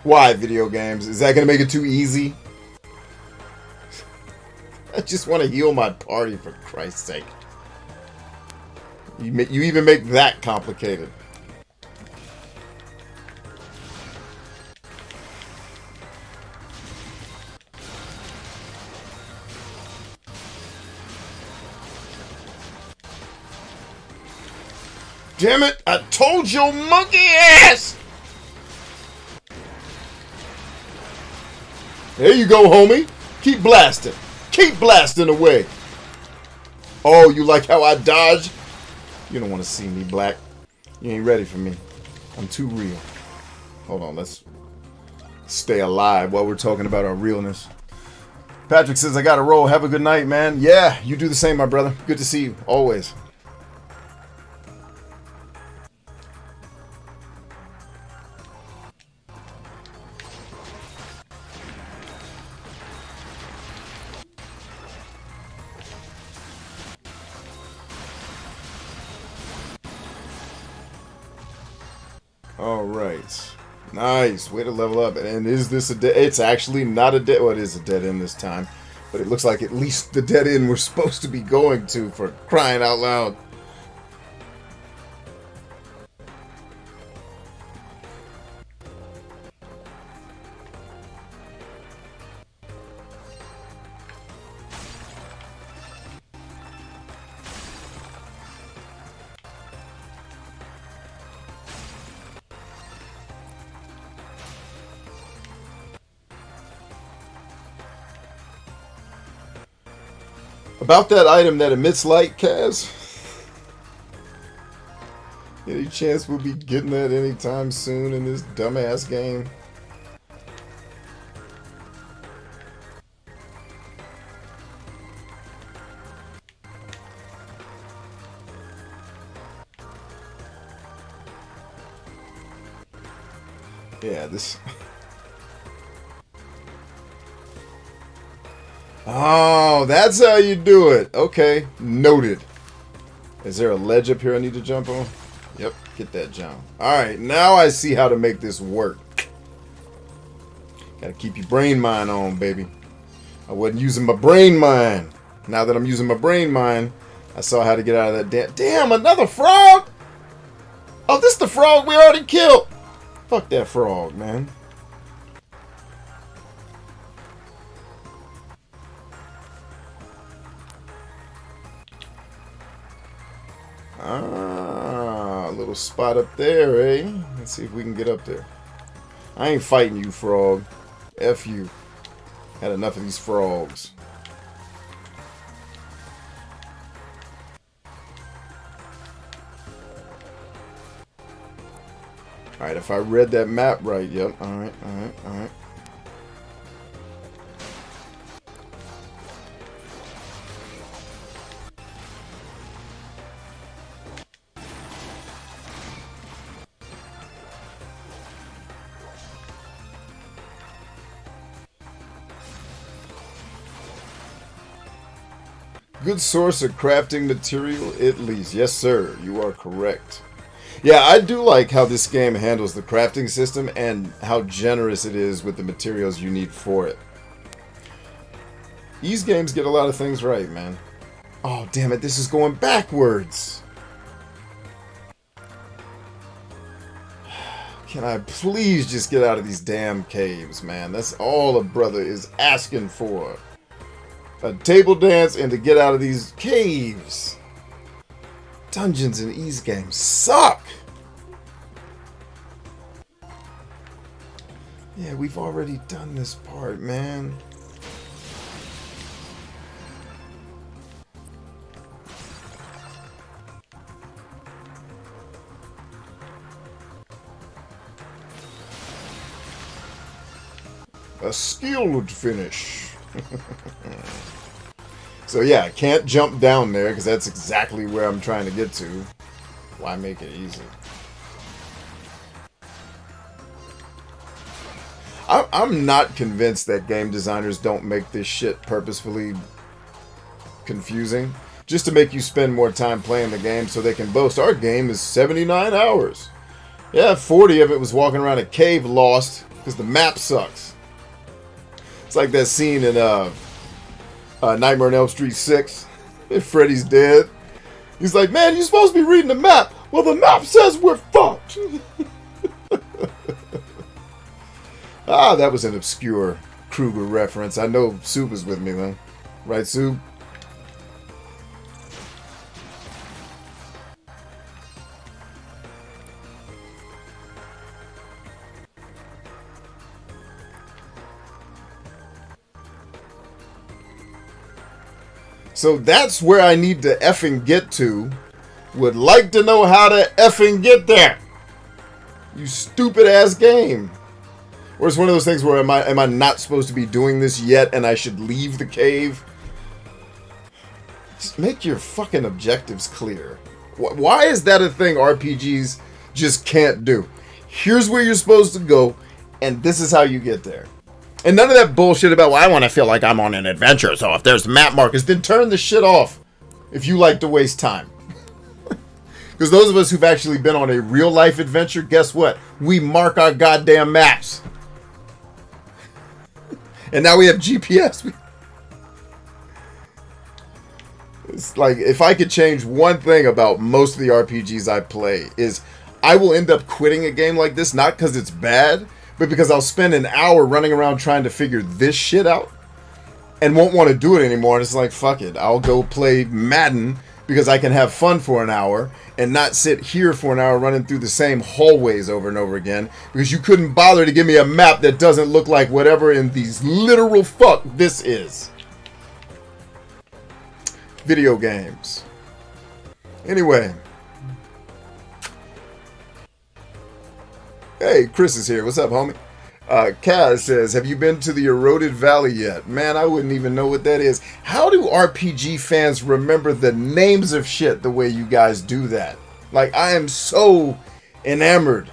Why, video games? Is that going to make it too easy? I just want to heal my party, for Christ's sake. You even make that complicated. Damn it! I told your monkey ass! There you go, homie. Keep blasting. Keep blasting away. Oh, you like how I dodge? You don't want to see me, Black. You ain't ready for me. I'm too real. Hold on, let's stay alive while we're talking about our realness. Patrick says, I gotta roll. Have a good night, man. Yeah, you do the same, my brother. Good to see you. Always. Alright. Nice. Way to level up. And is this a dead... It's actually not a dead... Well, it is a dead end this time. But it looks like at least the dead end we're supposed to be going to, for crying out loud. About that item that emits light, Kaz? Any chance we'll be getting that anytime soon in this dumbass game? Yeah, this... Oh, that's how you do it. Okay, noted. Is there a ledge up here I need to jump on? Yep, get that jump. Alright, now I see how to make this work. Gotta keep your brain mine on, baby. I wasn't using my brain mine. Now that I'm using my brain mine, I saw how to get out of that damn another frog! Oh, this is the frog we already killed! Fuck that frog, man. Ah, a little spot up there, eh? Let's see if we can get up there. I ain't fighting you, frog. F you. Had enough of these frogs. Alright, if I read that map right, yep. Alright. Good source of crafting material, at least. Yes, sir. You are correct. Yeah, I do like how this game handles the crafting system and how generous it is with the materials you need for it. These games get a lot of things right, man. Oh, damn it. This is going backwards. Can I please just get out of these damn caves, man? That's all a brother is asking for. A table dance and to get out of these caves. Dungeons in these games suck. Yeah, we've already done this part, man. A skilled finish. So yeah, I can't jump down there because that's exactly where I'm trying to get to. Why make it easy? I'm not convinced that game designers don't make this shit purposefully confusing just to make you spend more time playing the game so they can boast our game is 79 hours. Yeah, 40 of it was walking around a cave lost because the map sucks. It's like that scene in Nightmare on Elm Street 6. If Freddy's dead. He's like, man, you're supposed to be reading the map. Well, the map says we're fucked. Ah, that was an obscure Kruger reference. I know Soup is with me, though. Right, Soup? So that's where I need to effing get to. Would like to know how to effing get there. You stupid ass game. Or it's one of those things where am I not supposed to be doing this yet and I should leave the cave? Just make your fucking objectives clear. Why is that a thing RPGs just can't do? Here's where you're supposed to go and this is how you get there. And none of that bullshit about, well, I want to feel like I'm on an adventure, so if there's map markers, then turn the shit off if you like to waste time. Because those of us who've actually been on a real-life adventure, guess what? We mark our goddamn maps. And now we have GPS. It's like, if I could change one thing about most of the RPGs I play, is I will end up quitting a game like this, not because it's bad, but because I'll spend an hour running around trying to figure this shit out and won't want to do it anymore. And it's like, fuck it. I'll go play Madden because I can have fun for an hour and not sit here for an hour running through the same hallways over and over again because you couldn't bother to give me a map that doesn't look like whatever in these literal fuck this is. Video games. Anyway. Hey, Chris is here. What's up, homie? Kaz says, have you been to the Eroded Valley yet? Man, I wouldn't even know what that is. How do RPG fans remember the names of shit the way you guys do that? Like, I am so enamored.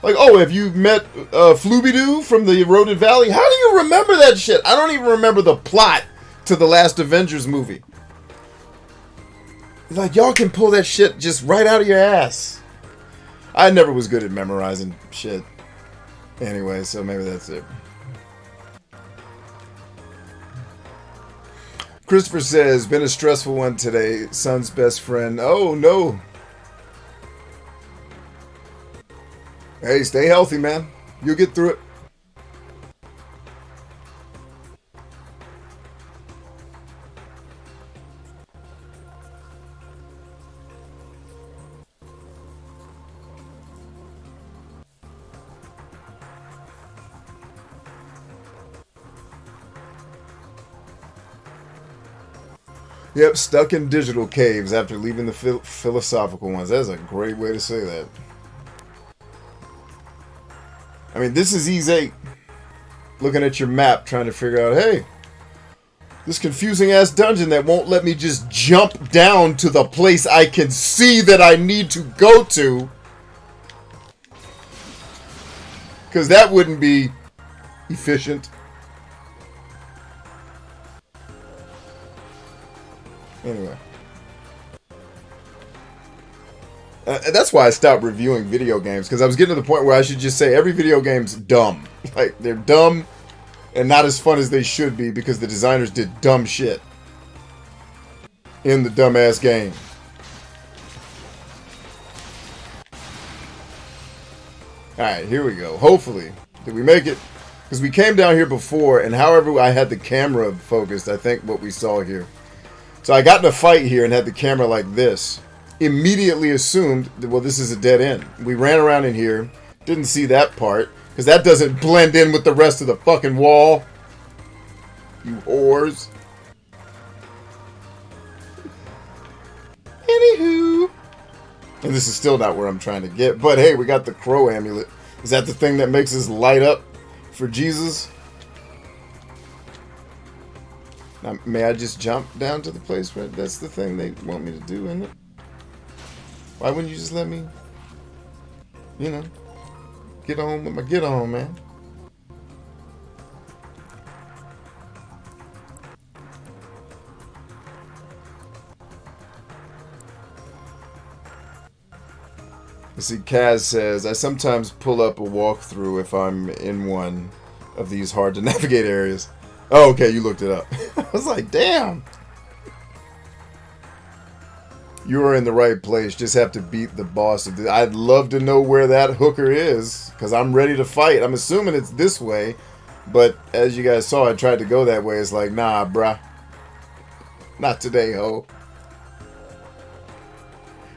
Like, oh, have you met Flooby-Doo from the Eroded Valley? How do you remember that shit? I don't even remember the plot to the last Avengers movie. Like, y'all can pull that shit just right out of your ass. I never was good at memorizing shit. Anyway, so maybe that's it. Christopher says, been a stressful one today. Son's best friend. Oh, no. Hey, stay healthy, man. You'll get through it. Yep, stuck in digital caves after leaving the philosophical ones. That's a great way to say that. I mean, this is Ease 8. Looking at your map, trying to figure out, hey, this confusing-ass dungeon that won't let me just jump down to the place I can see that I need to go to. Because that wouldn't be efficient. Anyway. That's why I stopped reviewing video games, because I was getting to the point where I should just say every video game's dumb. Like, they're dumb and not as fun as they should be because the designers did dumb shit in the dumbass game. Alright, here we go. Hopefully. Did we make it? Because we came down here before, and however I had the camera focused, I think what we saw here. So I got in a fight here and had the camera like this. Immediately assumed that, well, this is a dead end. We ran around in here. Didn't see that part. Because that doesn't blend in with the rest of the fucking wall. You whores. Anywho. And this is still not where I'm trying to get. But hey, we got the crow amulet. Is that the thing that makes us light up for Jesus? Now, may I just jump down to the place where that's the thing they want me to do, isn't it? Why wouldn't you just let me, you know, get on with my get on, man? You see, Kaz says, I sometimes pull up a walkthrough if I'm in one of these hard to navigate areas. Oh, okay, you looked it up. I was like, damn. You are in the right place. Just have to beat the boss. I'd love to know where that hooker is, because I'm ready to fight. I'm assuming it's this way, but as you guys saw, I tried to go that way. It's like, nah, bruh. Not today, ho.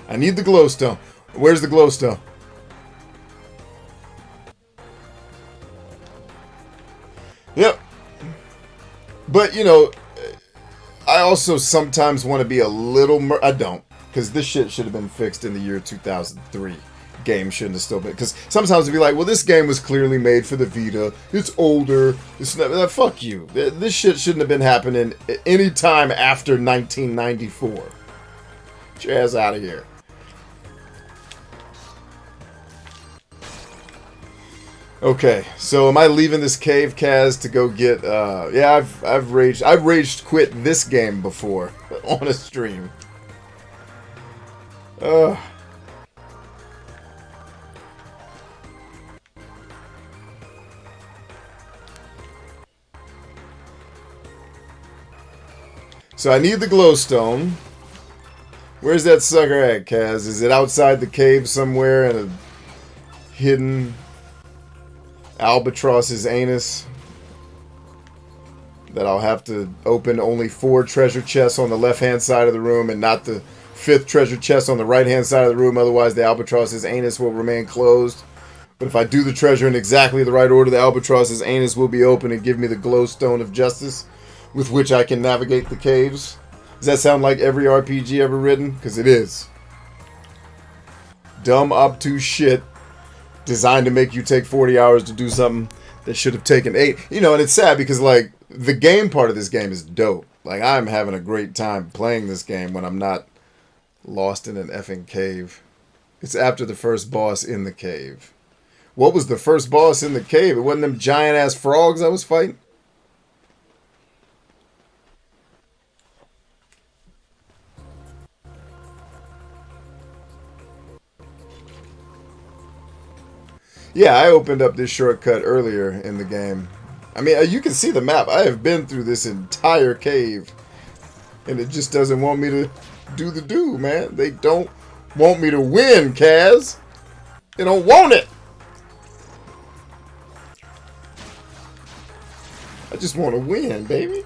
I need the glowstone. Where's the glowstone? Yep. But, you know, I also sometimes want to be a little... I don't. Because this shit should have been fixed in the year 2003. Game shouldn't have still been... Because sometimes it'd be like, well, this game was clearly made for the Vita. It's older. It's not... fuck you. This shit shouldn't have been happening any time after 1994. Get your ass out of here. Okay, so am I leaving this cave, Kaz, to go get? Yeah, I've raged quit this game before on a stream. So I need the glowstone. Where's that sucker at, Kaz? Is it outside the cave somewhere in a hidden albatross's anus that I'll have to open only 4 treasure chests on the left-hand side of the room and not the 5th treasure chest on the right-hand side of the room? Otherwise, the albatross's anus will remain closed. But if I do the treasure in exactly the right order, the albatross's anus will be open and give me the glowstone of justice with which I can navigate the caves. Does that sound like every RPG ever written? Because it is. Dumb, obtuse shit designed to make you take 40 hours to do something that should have taken 8. You know, and it's sad because, like, the game part of this game is dope. Like, I'm having a great time playing this game when I'm not lost in an effing cave. It's after the first boss in the cave. What was the first boss in the cave? It wasn't them giant-ass frogs I was fighting? Yeah, I opened up this shortcut earlier in the game. I mean, you can see the map. I have been through this entire cave And it just doesn't want me to do, man. They don't want me to win, Kaz. They don't want it. I just want to win, baby.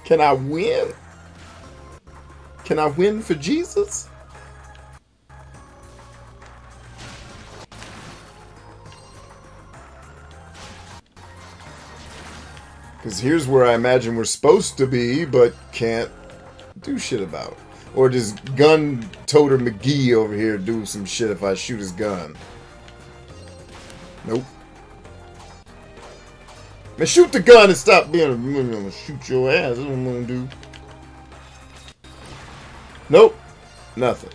Can I win? Can I win for Jesus? Because here's where I imagine we're supposed to be, but can't do shit about. Or does gun toter McGee over here do some shit if I shoot his gun? Nope. Man, shoot the gun and stop being I'm gonna shoot your ass. That's what I'm gonna do. Nope. Nothing.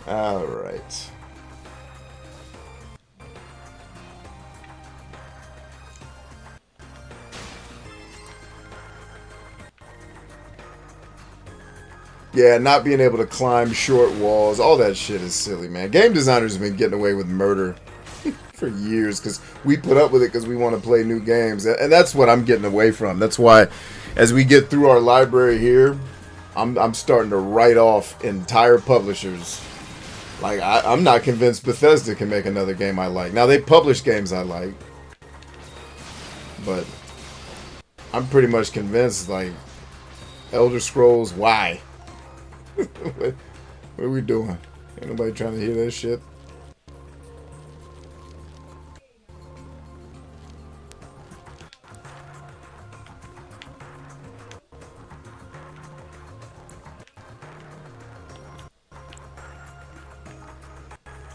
Alright. Yeah, not being able to climb short walls, all that shit is silly, man. Game designers have been getting away with murder for years because we put up with it because we want to play new games. And that's what I'm getting away from. That's why as we get through our library here, I'm starting to write off entire publishers. Like, I'm not convinced Bethesda can make another game I like. Now, they publish games I like. But I'm pretty much convinced, like, Elder Scrolls, why? What are we doing? Ain't nobody trying to hear that shit.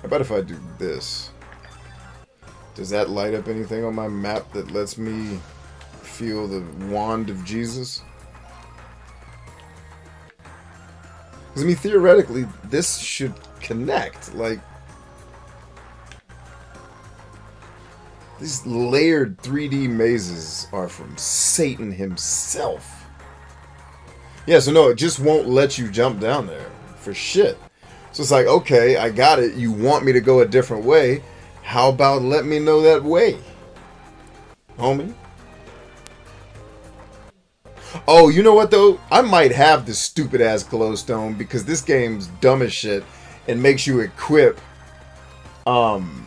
How about if I do this? Does that light up anything on my map that lets me feel the wand of Jesus? Because, I mean, theoretically, this should connect. Like, these layered 3D mazes are from Satan himself. Yeah, so no, it just won't let you jump down there for shit. So it's like, okay, I got it. You want me to go a different way. How about let me know that way, homie? Oh, you know what, though? I might have this stupid-ass glowstone because this game's dumb as shit and makes you equip one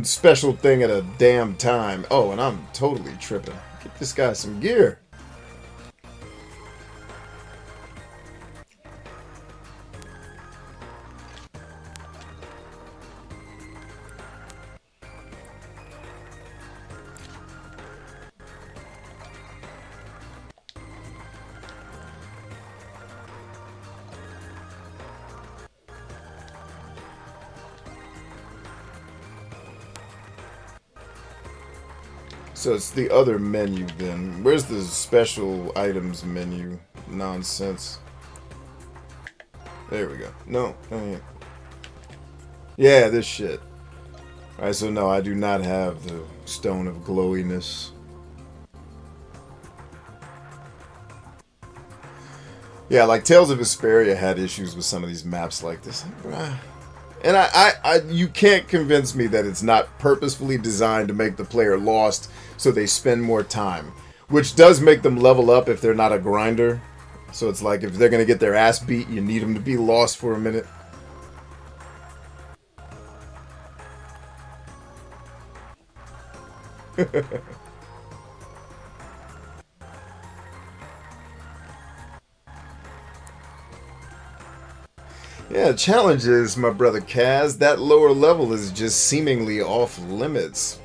special thing at a damn time. Oh, and I'm totally tripping. Get this guy some gear. So it's the other menu then. Where's the special items menu? Nonsense. There we go. No. Yeah, this shit. Alright, so no, I do not have the Stone of Glowiness. Yeah, like Tales of Vesperia had issues with some of these maps like this. And you can't convince me that it's not purposefully designed to make the player lost so they spend more time. Which does make them level up if they're not a grinder. So it's like if they're going to get their ass beat, you need them to be lost for a minute. Yeah, the challenge is, my brother Kaz, that lower level is just seemingly off limits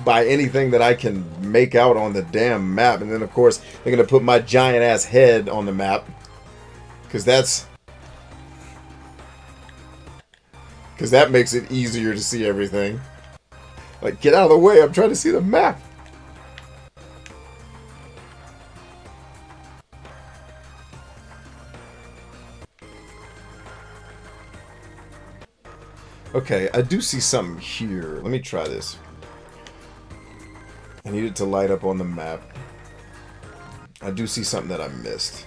by anything that I can make out on the damn map. And then, of course, they're going to put my giant-ass head on the map. Because that makes it easier to see everything. Like, get out of the way, I'm trying to see the map. Okay, I do see something here. Let me try this. I need it to light up on the map. I do see something that I missed.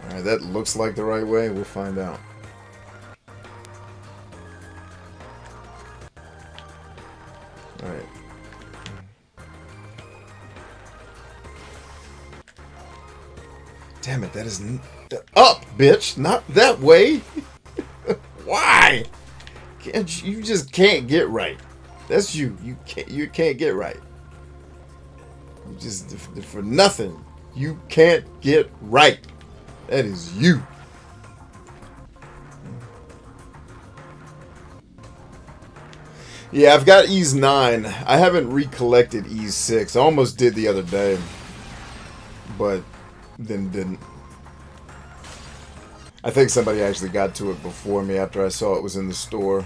Alright, that looks like the right way. We'll find out. Alright. Damn it, that is up, bitch. Not that way. Why? You just can't get right. That's you. You can't get right. You just for nothing. You can't get right. That is you. Yeah, I've got Ease 9. I haven't recollected Ease 6. I almost did the other day, but then didn't. I think somebody actually got to it before me after I saw it was in the store.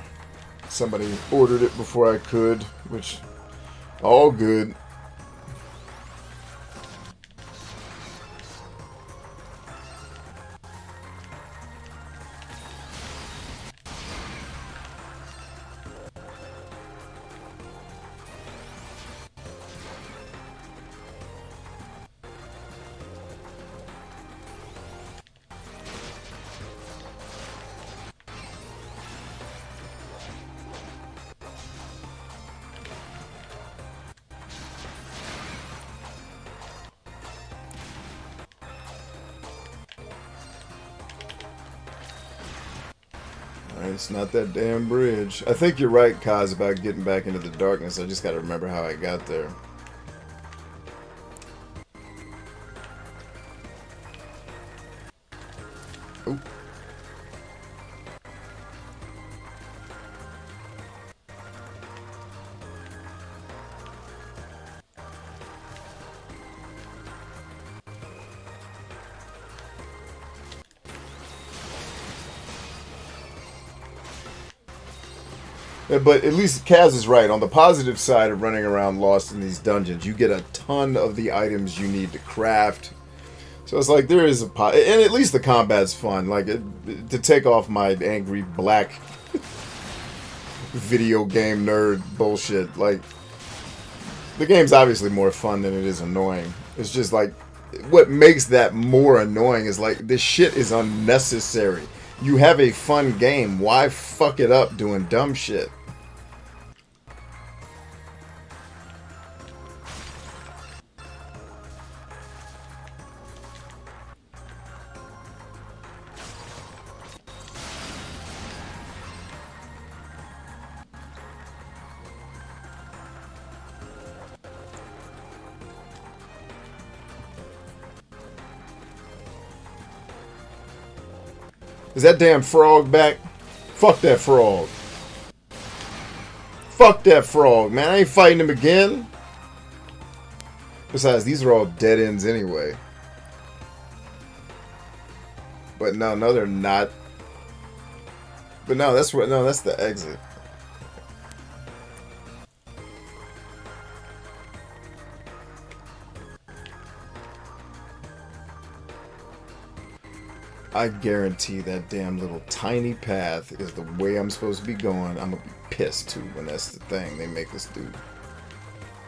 Somebody ordered it before I could, which, all good. It's not that damn bridge. I think you're right, Kaz, about getting back into the darkness. I just gotta remember how I got there. Oop. But at least Kaz is right. On the positive side of running around lost in these dungeons, you get a ton of the items you need to craft. So it's like there is and at least the combat's fun. Like to take off my angry black video game nerd bullshit. Like the game's obviously more fun than it is annoying. It's just like what makes that more annoying is like this shit is unnecessary. You have a fun game. Why fuck it up doing dumb shit? Is that damn frog back? Fuck that frog. Fuck that frog, man. I ain't fighting him again. Besides, these are all dead ends anyway. But no, they're not. But no, that's the exit. I guarantee that damn little tiny path is the way I'm supposed to be going. I'm gonna be pissed too when that's the thing they make us do.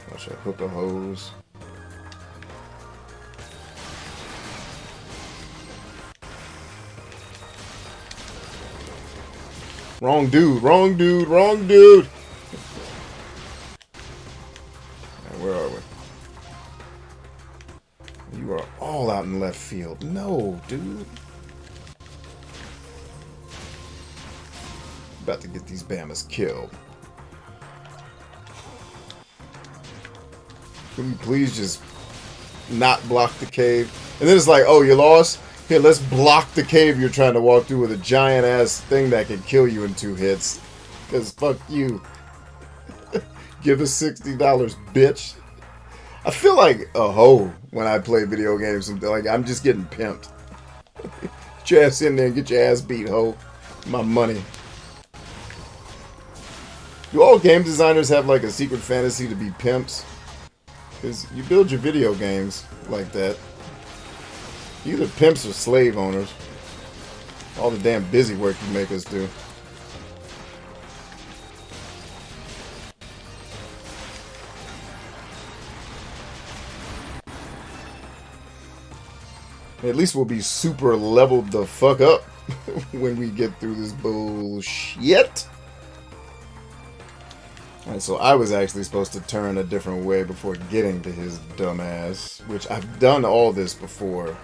Watch I hook a hose. Wrong dude, wrong dude, wrong dude. Right, where are we? You are all out in left field. No, dude. About to get these Bamas killed. Can you please just not block the cave? And then it's like, oh, you lost? Here, let's block the cave you're trying to walk through with a giant ass thing that can kill you in 2 hits. Because fuck you. Give us $60, bitch. I feel like a hoe when I play video games. Like I'm just getting pimped. Get your ass in there and get your ass beat, hoe. My money. Do all game designers have like a secret fantasy to be pimps? Because you build your video games like that. Either pimps or slave owners. All the damn busy work you make us do. At least we'll be super leveled the fuck up when we get through this bullshit. Alright, so I was actually supposed to turn a different way before getting to his dumbass, which I've done all this before.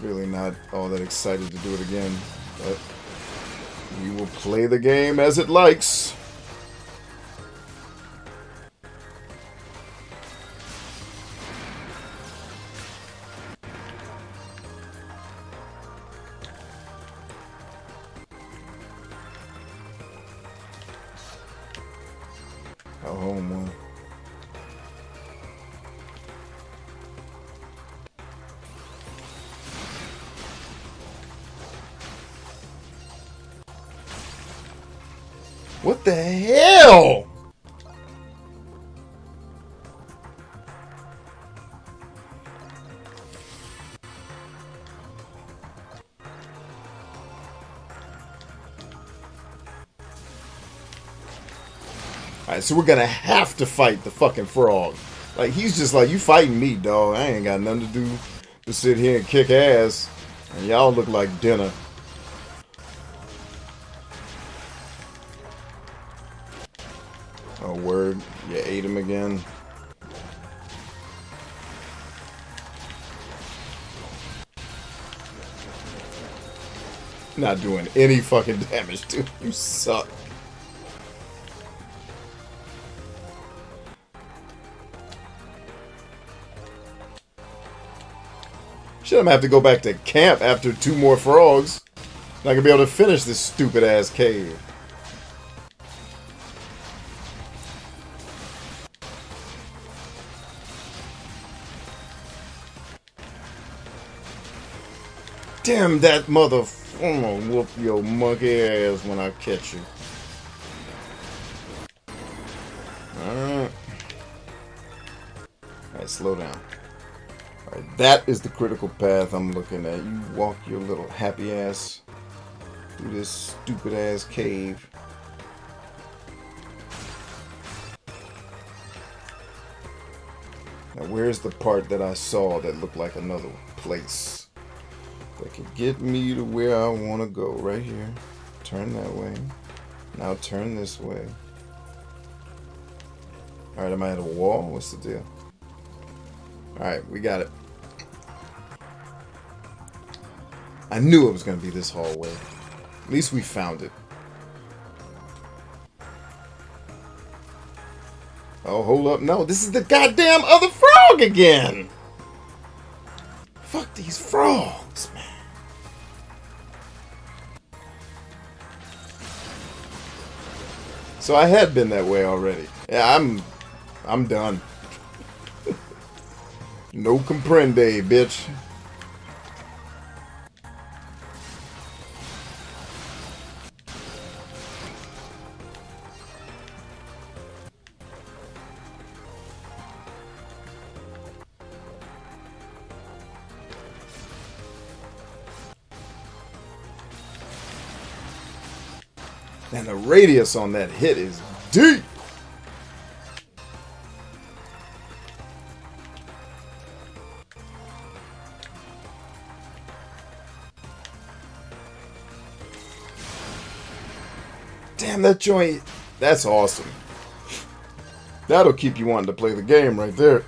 Really not all that excited to do it again, but we will play the game as it likes. A home one. What the hell? Alright, so we're gonna have to fight the fucking frog. Like, he's just like, you fighting me, dog. I ain't got nothing to do to sit here and kick ass. And y'all look like dinner. Oh, word. You ate him again. Not doing any fucking damage to him. You suck. Shit, I'm gonna have to go back to camp after 2 more frogs. Not gonna be able to finish this stupid ass cave. Damn that mother... I'm gonna whoop your monkey ass when I catch you. Alright. Alright, slow down. Alright, that is the critical path I'm looking at. You walk your little happy ass through this stupid ass cave. Now where's the part that I saw that looked like another place that could get me to where I want to go? Right here. Turn that way. Now turn this way. Alright, am I at a wall? What's the deal? Alright, we got it. I knew it was going to be this hallway. At least we found it. Oh, hold up. No, this is the goddamn other frog again! Fuck these frogs, man. So I had been that way already. Yeah, I'm done. No comprende, bitch. And the radius on that hit is deep. Damn, that joint, that's awesome. That'll keep you wanting to play the game right there.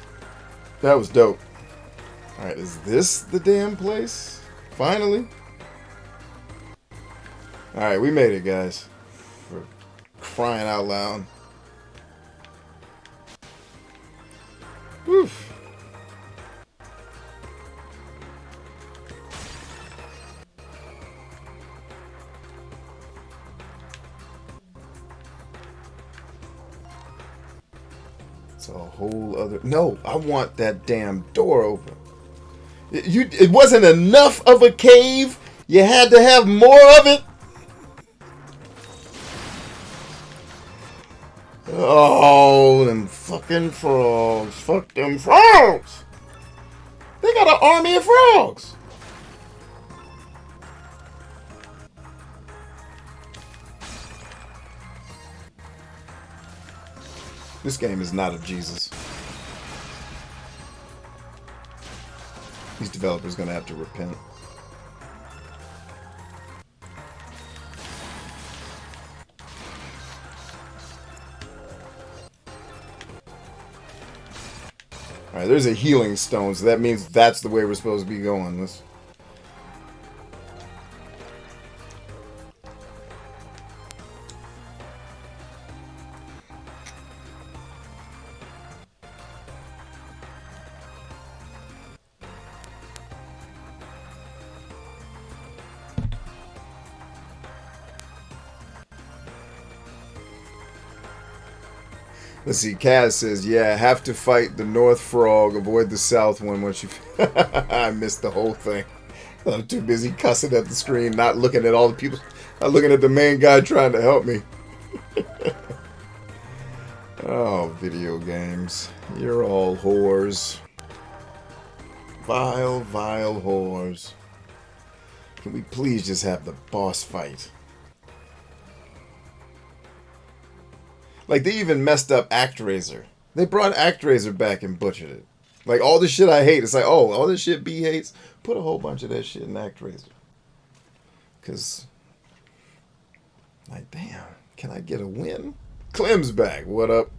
That was dope. Alright, is this the damn place? Finally? Alright, we made it, guys. For crying out loud. Whew. It's a whole other... No, I want that damn door open. It wasn't enough of a cave. You had to have more of it. Oh, them fucking frogs. Fuck them frogs. They got an army of frogs. This game is not of Jesus. These developers are going to have to repent. Alright, there's a healing stone, so that means that's the way we're supposed to be going. Let's see. Kaz says, "Yeah, have to fight the North Frog. Avoid the South one once you." I missed the whole thing. I'm too busy cussing at the screen, not looking at all the people, not looking at the main guy trying to help me. Oh, video games. You're all whores. Vile, vile whores. Can we please just have the boss fight? Like, they even messed up ActRaiser. They brought ActRaiser back and butchered it. Like, all the shit I hate, it's like, oh, all this shit B hates, put a whole bunch of that shit in ActRaiser. Because, like, damn, can I get a win? Clem's back. What up?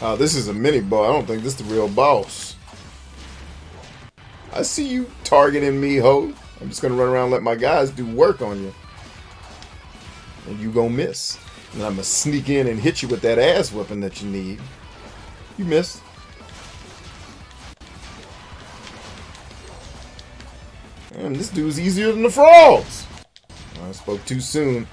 Oh, this is a mini boss. I don't think this is the real boss. I see you targeting me, ho. I'm just gonna run around and let my guys do work on you. And you gonna miss. And I'm gonna sneak in and hit you with that ass weapon that you need. You missed. And this dude's easier than the frogs. I spoke too soon.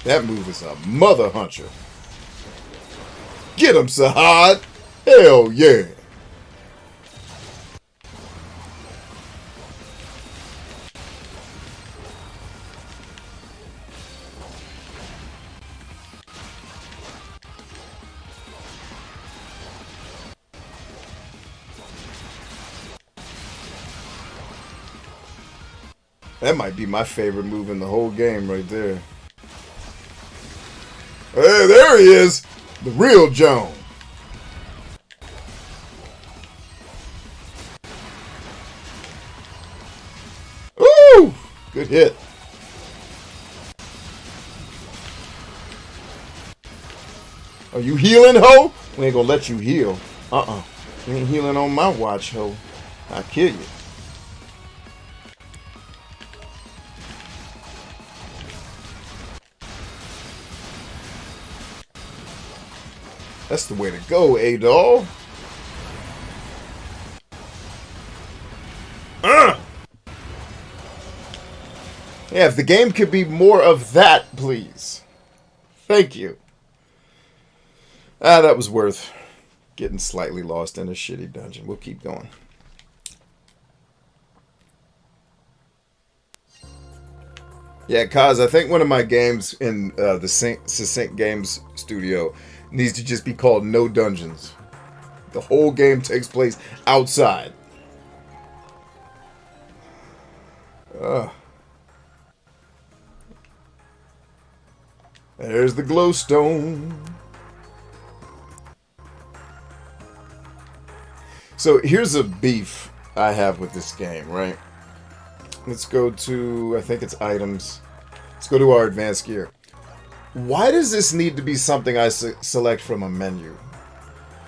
That move is a mother huncher. Get him, Sahad! Hell yeah! That might be my favorite move in the whole game right there. Hey, there he is! The real Joan. Ooh! Good hit. Are you healing, ho? We ain't gonna let you heal. You ain't healing on my watch, ho. I'll kill you. That's the way to go, Adol. Yeah, if the game could be more of that, please. Thank you. That was worth getting slightly lost in a shitty dungeon. We'll keep going. Yeah, Kaz, I think one of my games in the Succinct Games studio needs to just be called No Dungeons. The whole game takes place outside. There's the glowstone. So here's a beef I have with this game, right? Let's go to, I think it's items. Let's go to our advanced gear. Why does this need to be something I select from a menu?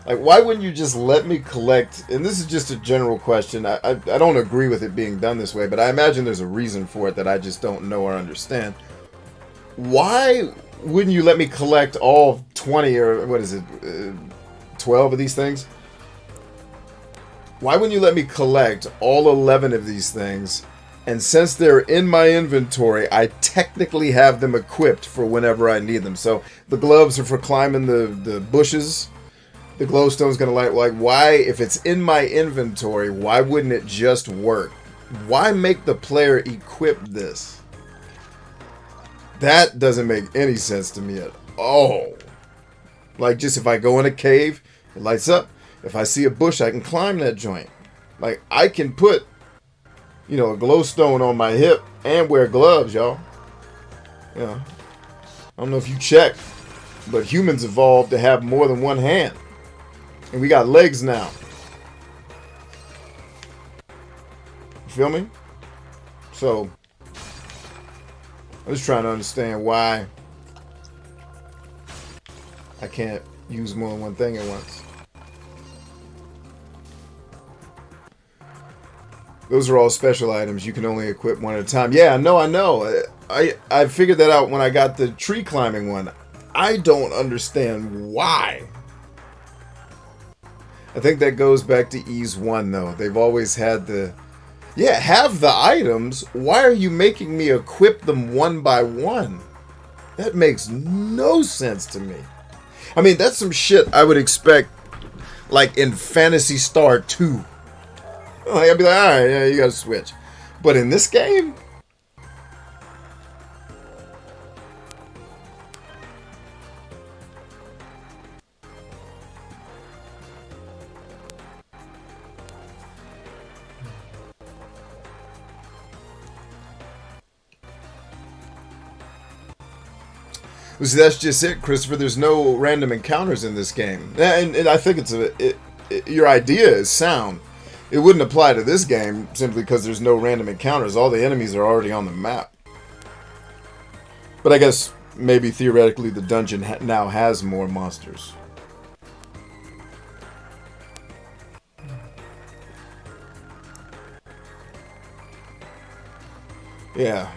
Like, why wouldn't you just let me collect? And this is just a general question. I don't agree with it being done this way, but I imagine there's a reason for it that I just don't know or understand. Why wouldn't you let me collect all 20 or what is it, 12 of these things? Why wouldn't you let me collect all 11 of these things? And since they're in my inventory, I technically have them equipped for whenever I need them. So the gloves are for climbing the bushes. The glowstone's going to light. Like, why, if it's in my inventory, why wouldn't it just work? Why make the player equip this? That doesn't make any sense to me at all. Like, just if I go in a cave, it lights up. If I see a bush, I can climb that joint. Like, I can put, you know, a glowstone on my hip and wear gloves, y'all. Yeah. I don't know if you checked, but humans evolved to have more than one hand. And we got legs now. You feel me? So, I'm just trying to understand why I can't use more than one thing at once. Those are all special items. You can only equip one at a time. Yeah, I know. I figured that out when I got the tree climbing one. I don't understand why. I think that goes back to Ease 1, though. They've always had the... Yeah, have the items. Why are you making me equip them one by one? That makes no sense to me. I mean, that's some shit I would expect, like, in Phantasy Star 2. Like, I'd be like, alright, yeah, you gotta switch. But in this game... See, that's just it, Christopher. There's no random encounters in this game. And I think your idea is sound. It wouldn't apply to this game simply because there's no random encounters. All the enemies are already on the map. But I guess maybe theoretically the dungeon now has more monsters. Yeah.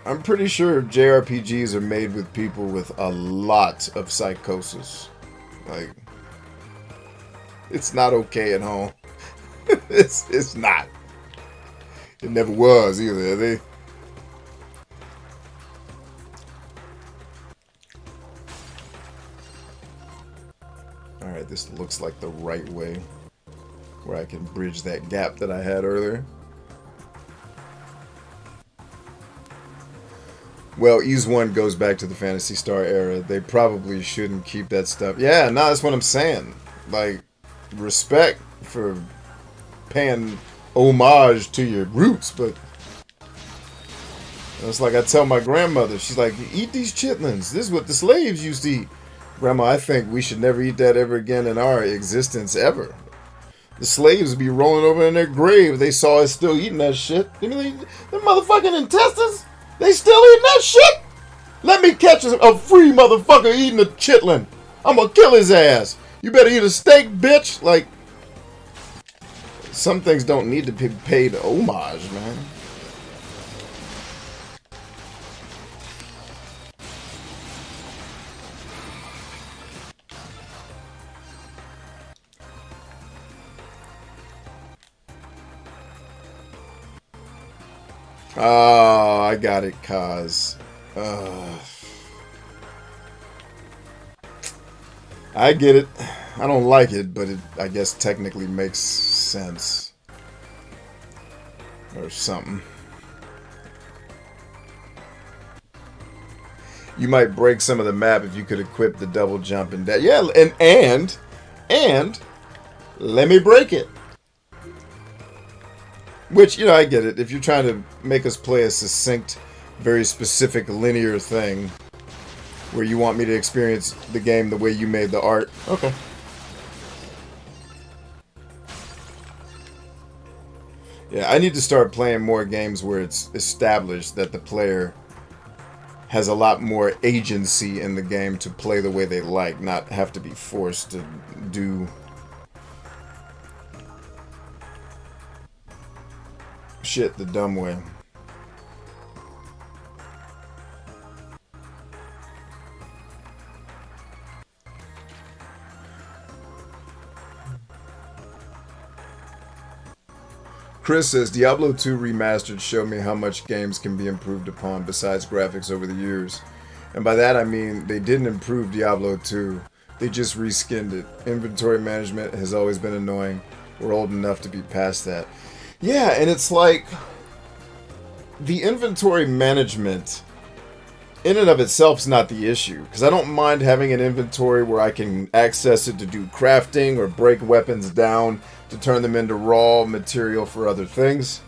I'm pretty sure JRPGs are made with people with a lot of psychosis. Like, it's not okay at home. It's not. It never was either. Alright, this looks like the right way. Where I can bridge that gap that I had earlier. Well, Ease 1 goes back to the Phantasy Star era. They probably shouldn't keep that stuff. Yeah, no, that's what I'm saying. Like, respect for paying homage to your roots, but it's like I tell my grandmother, she's like, eat these chitlins. This is what the slaves used to eat. Grandma, I think we should never eat that ever again in our existence, ever. The slaves would be rolling over in their grave if they saw us still eating that shit. I mean, the motherfucking intestines? They still eating that shit? Let me catch a free motherfucker eating a chitlin. I'm gonna kill his ass. You better eat a steak, bitch. Like, some things don't need to be paid homage, man. Oh, I got it, Kaz. I get it. I don't like it, but it, I guess, technically makes sense. Or something. You might break some of the map if you could equip the double jump and that. Yeah, and let me break it. Which, you know, I get it. If you're trying to make us play a succinct, very specific linear thing where you want me to experience the game the way you made the art, okay. Yeah, I need to start playing more games where it's established that the player has a lot more agency in the game to play the way they like, not have to be forced to do shit the dumb way. Chris says, Diablo 2 Remastered showed me how much games can be improved upon besides graphics over the years. And by that I mean they didn't improve Diablo 2, they just reskinned it. Inventory management has always been annoying. We're old enough to be past that. Yeah, and it's like, the inventory management in and of itself is not the issue, because I don't mind having an inventory where I can access it to do crafting or break weapons down to turn them into raw material for other things.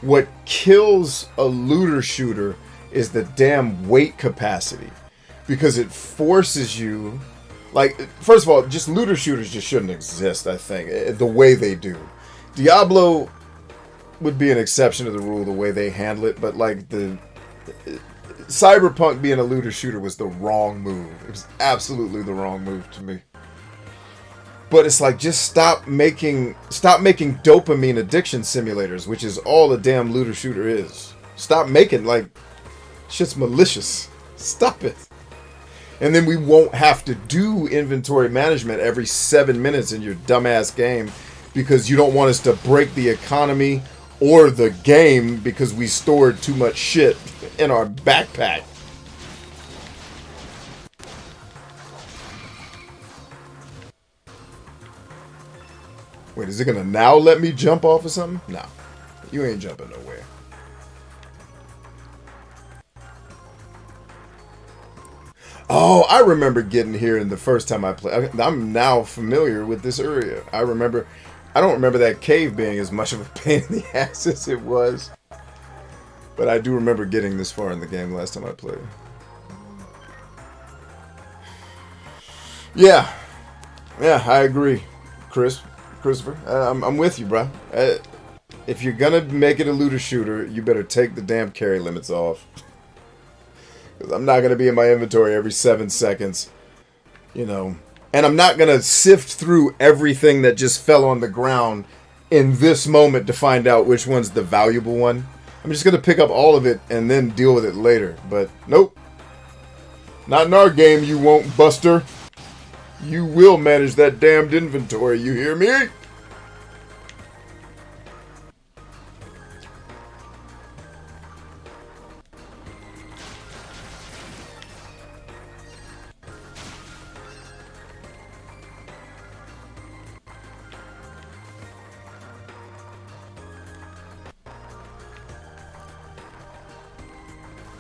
What kills a looter shooter is the damn weight capacity, because it forces you, like, first of all, just looter shooters just shouldn't exist, I think, the way they do. Diablo would be an exception to the rule the way they handle it, but like the Cyberpunk being a looter shooter was the wrong move. It was absolutely the wrong move to me. But it's like, just stop making dopamine addiction simulators, which is all a damn looter shooter is. Stop making, like, shit's malicious. Stop it. And then we won't have to do inventory management every 7 minutes in your dumbass game because you don't want us to break the economy or the game because we stored too much shit in our backpack. Wait, is it gonna now let me jump off of something? No. You ain't jumping nowhere. Oh, I remember getting here in the first time I played. I'm now familiar with this area. I don't remember that cave being as much of a pain in the ass as it was. But I do remember getting this far in the game last time I played. Yeah. Yeah, I agree, Christopher. I'm with you, bro. If you're gonna make it a looter shooter, you better take the damn carry limits off. Because I'm not gonna be in my inventory every 7 seconds, you know. And I'm not gonna sift through everything that just fell on the ground in this moment to find out which one's the valuable one. I'm just gonna pick up all of it and then deal with it later. But nope, not in our game. You won't, Buster. You will manage that damned inventory, you hear me?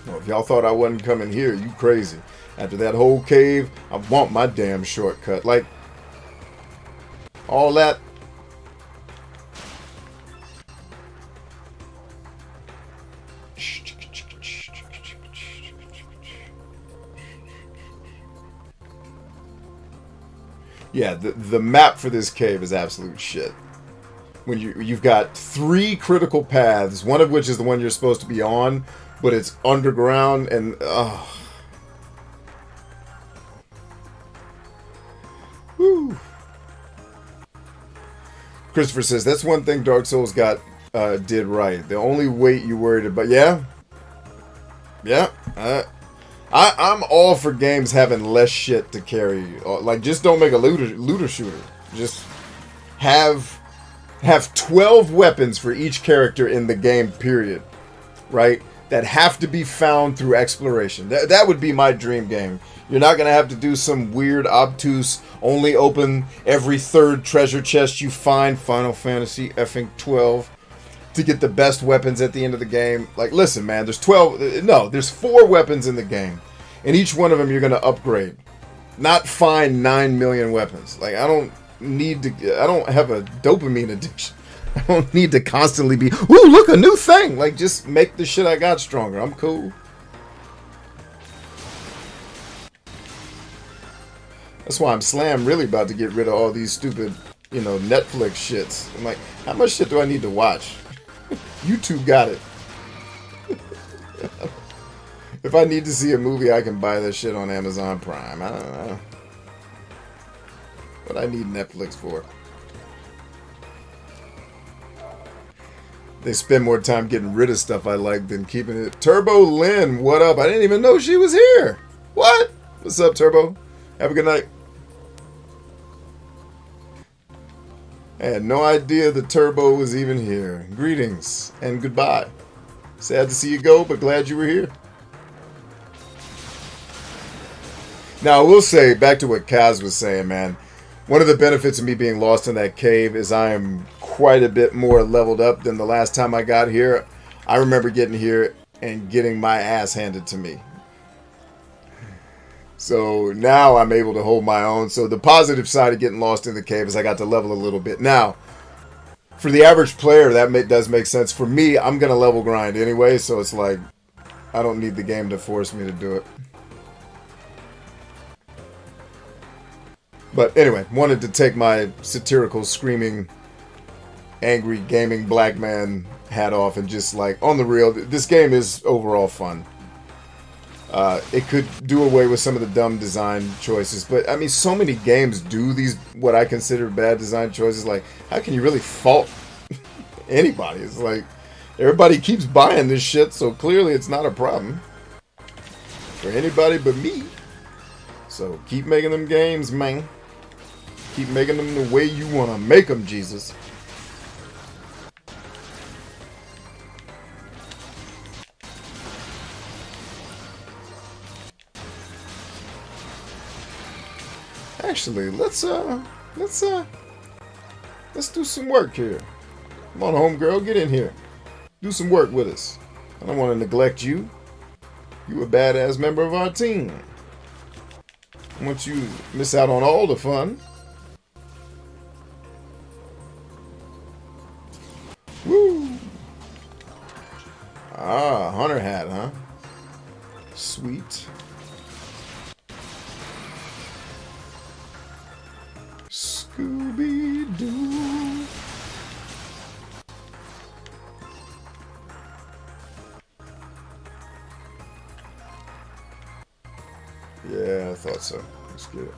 Well, if y'all thought I wasn't coming here, you crazy. After that whole cave, I want my damn shortcut. Like, all that. Yeah, the map for this cave is absolute shit. When you've got 3 critical paths, one of which is the one you're supposed to be on, but it's underground and Woo. Christopher says that's one thing Dark Souls did right. The only weight you worried about, yeah. I'm all for games having less shit to carry. Like, just don't make a looter shooter. Just have 12 weapons for each character in the game. Period. Right? That have to be found through exploration. That would be my dream game. You're not going to have to do some weird, obtuse, only open every 3rd treasure chest you find, Final Fantasy effing 12, to get the best weapons at the end of the game. Like, listen, man, there's 4 weapons in the game, and each one of them you're going to upgrade. Not find 9 million weapons. Like, I don't have a dopamine addiction. I don't need to constantly be, ooh, look, a new thing. Like, just make the shit I got stronger. I'm cool. That's why I'm really about to get rid of all these stupid, Netflix shits. I'm like, how much shit do I need to watch? YouTube got it. If I need to see a movie, I can buy that shit on Amazon Prime. I don't know what I need Netflix for. They spend more time getting rid of stuff I like than keeping it. Turbo Lynn, what up? I didn't even know she was here. What? What's up, Turbo? Have a good night. I had no idea the Turbo was even here. Greetings and goodbye. Sad to see you go, but glad you were here. Now, I will say, back to what Kaz was saying, man. One of the benefits of me being lost in that cave is I am quite a bit more leveled up than the last time I got here. I remember getting here and getting my ass handed to me. So now I'm able to hold my own. So the positive side of getting lost in the cave is I got to level a little bit. Now, for the average player, that does make sense. For me, I'm going to level grind anyway. So it's like, I don't need the game to force me to do it. But anyway, wanted to take my satirical, screaming, angry, gaming black man hat off and just like, on the real, this game is overall fun. It could do away with some of the dumb design choices, but I mean, so many games do these what I consider bad design choices. Like, how can you really fault anybody? It's like everybody keeps buying this shit, so clearly it's not a problem for anybody but me. So keep making them games, man. Keep making them the way you want to make them, Jesus. Actually, let's do some work here. Come on, homegirl, get in here. Do some work with us. I don't want to neglect you. You a badass member of our team. I want you to miss out on all the fun. Woo! Ah, hunter hat, huh? Sweet. Scooby-Doo. Yeah, I thought so. Let's get it.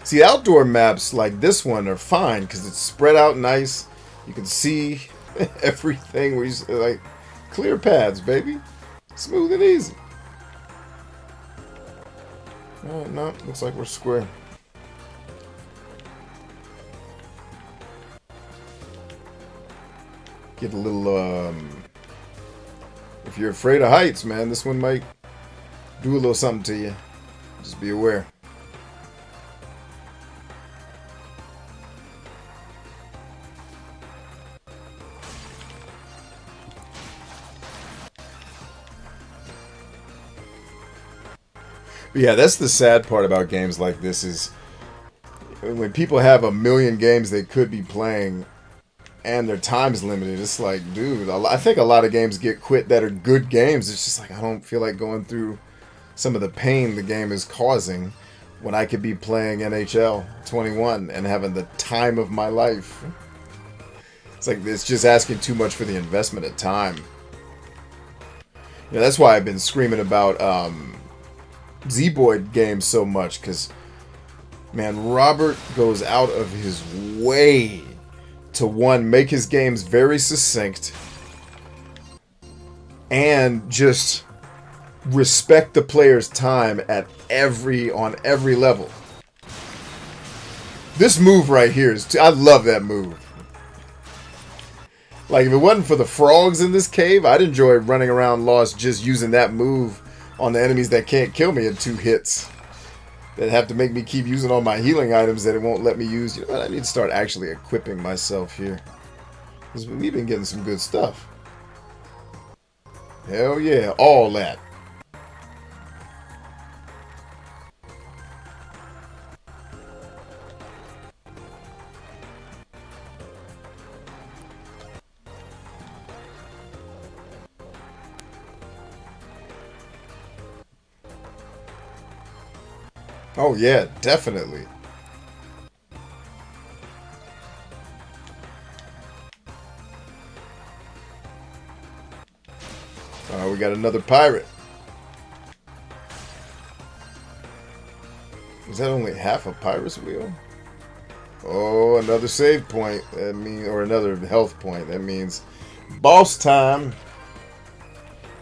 See, outdoor maps like this one are fine because it's spread out nice. You can see everything. Where you like clear paths, baby. Smooth and easy. No, looks like we're square. Get a little, if you're afraid of heights, man, this one might do a little something to you. Just be aware. But yeah, that's the sad part about games like this is when people have a million games they could be playing and their time's limited. It's like, dude, I think a lot of games get quit that are good games. It's just like, I don't feel like going through some of the pain the game is causing when I could be playing NHL 21 and having the time of my life. It's like, it's just asking too much for the investment of time. You know, that's why I've been screaming about Z-Boyd games so much, because, man, Robert goes out of his way to, one, make his games very succinct and just respect the player's time at on every level. This move right here is I love that move. Like, if it wasn't for the frogs in this cave, I'd enjoy running around lost just using that move on the enemies that can't kill me in 2 hits. That have to make me keep using all my healing items that it won't let me use. You know what? I need to start actually equipping myself here, because we've been getting some good stuff. Hell yeah, all that. Oh yeah, definitely. We got another pirate. Is that only half a pirate's wheel? Oh, another save point. That means, or another health point. That means boss time.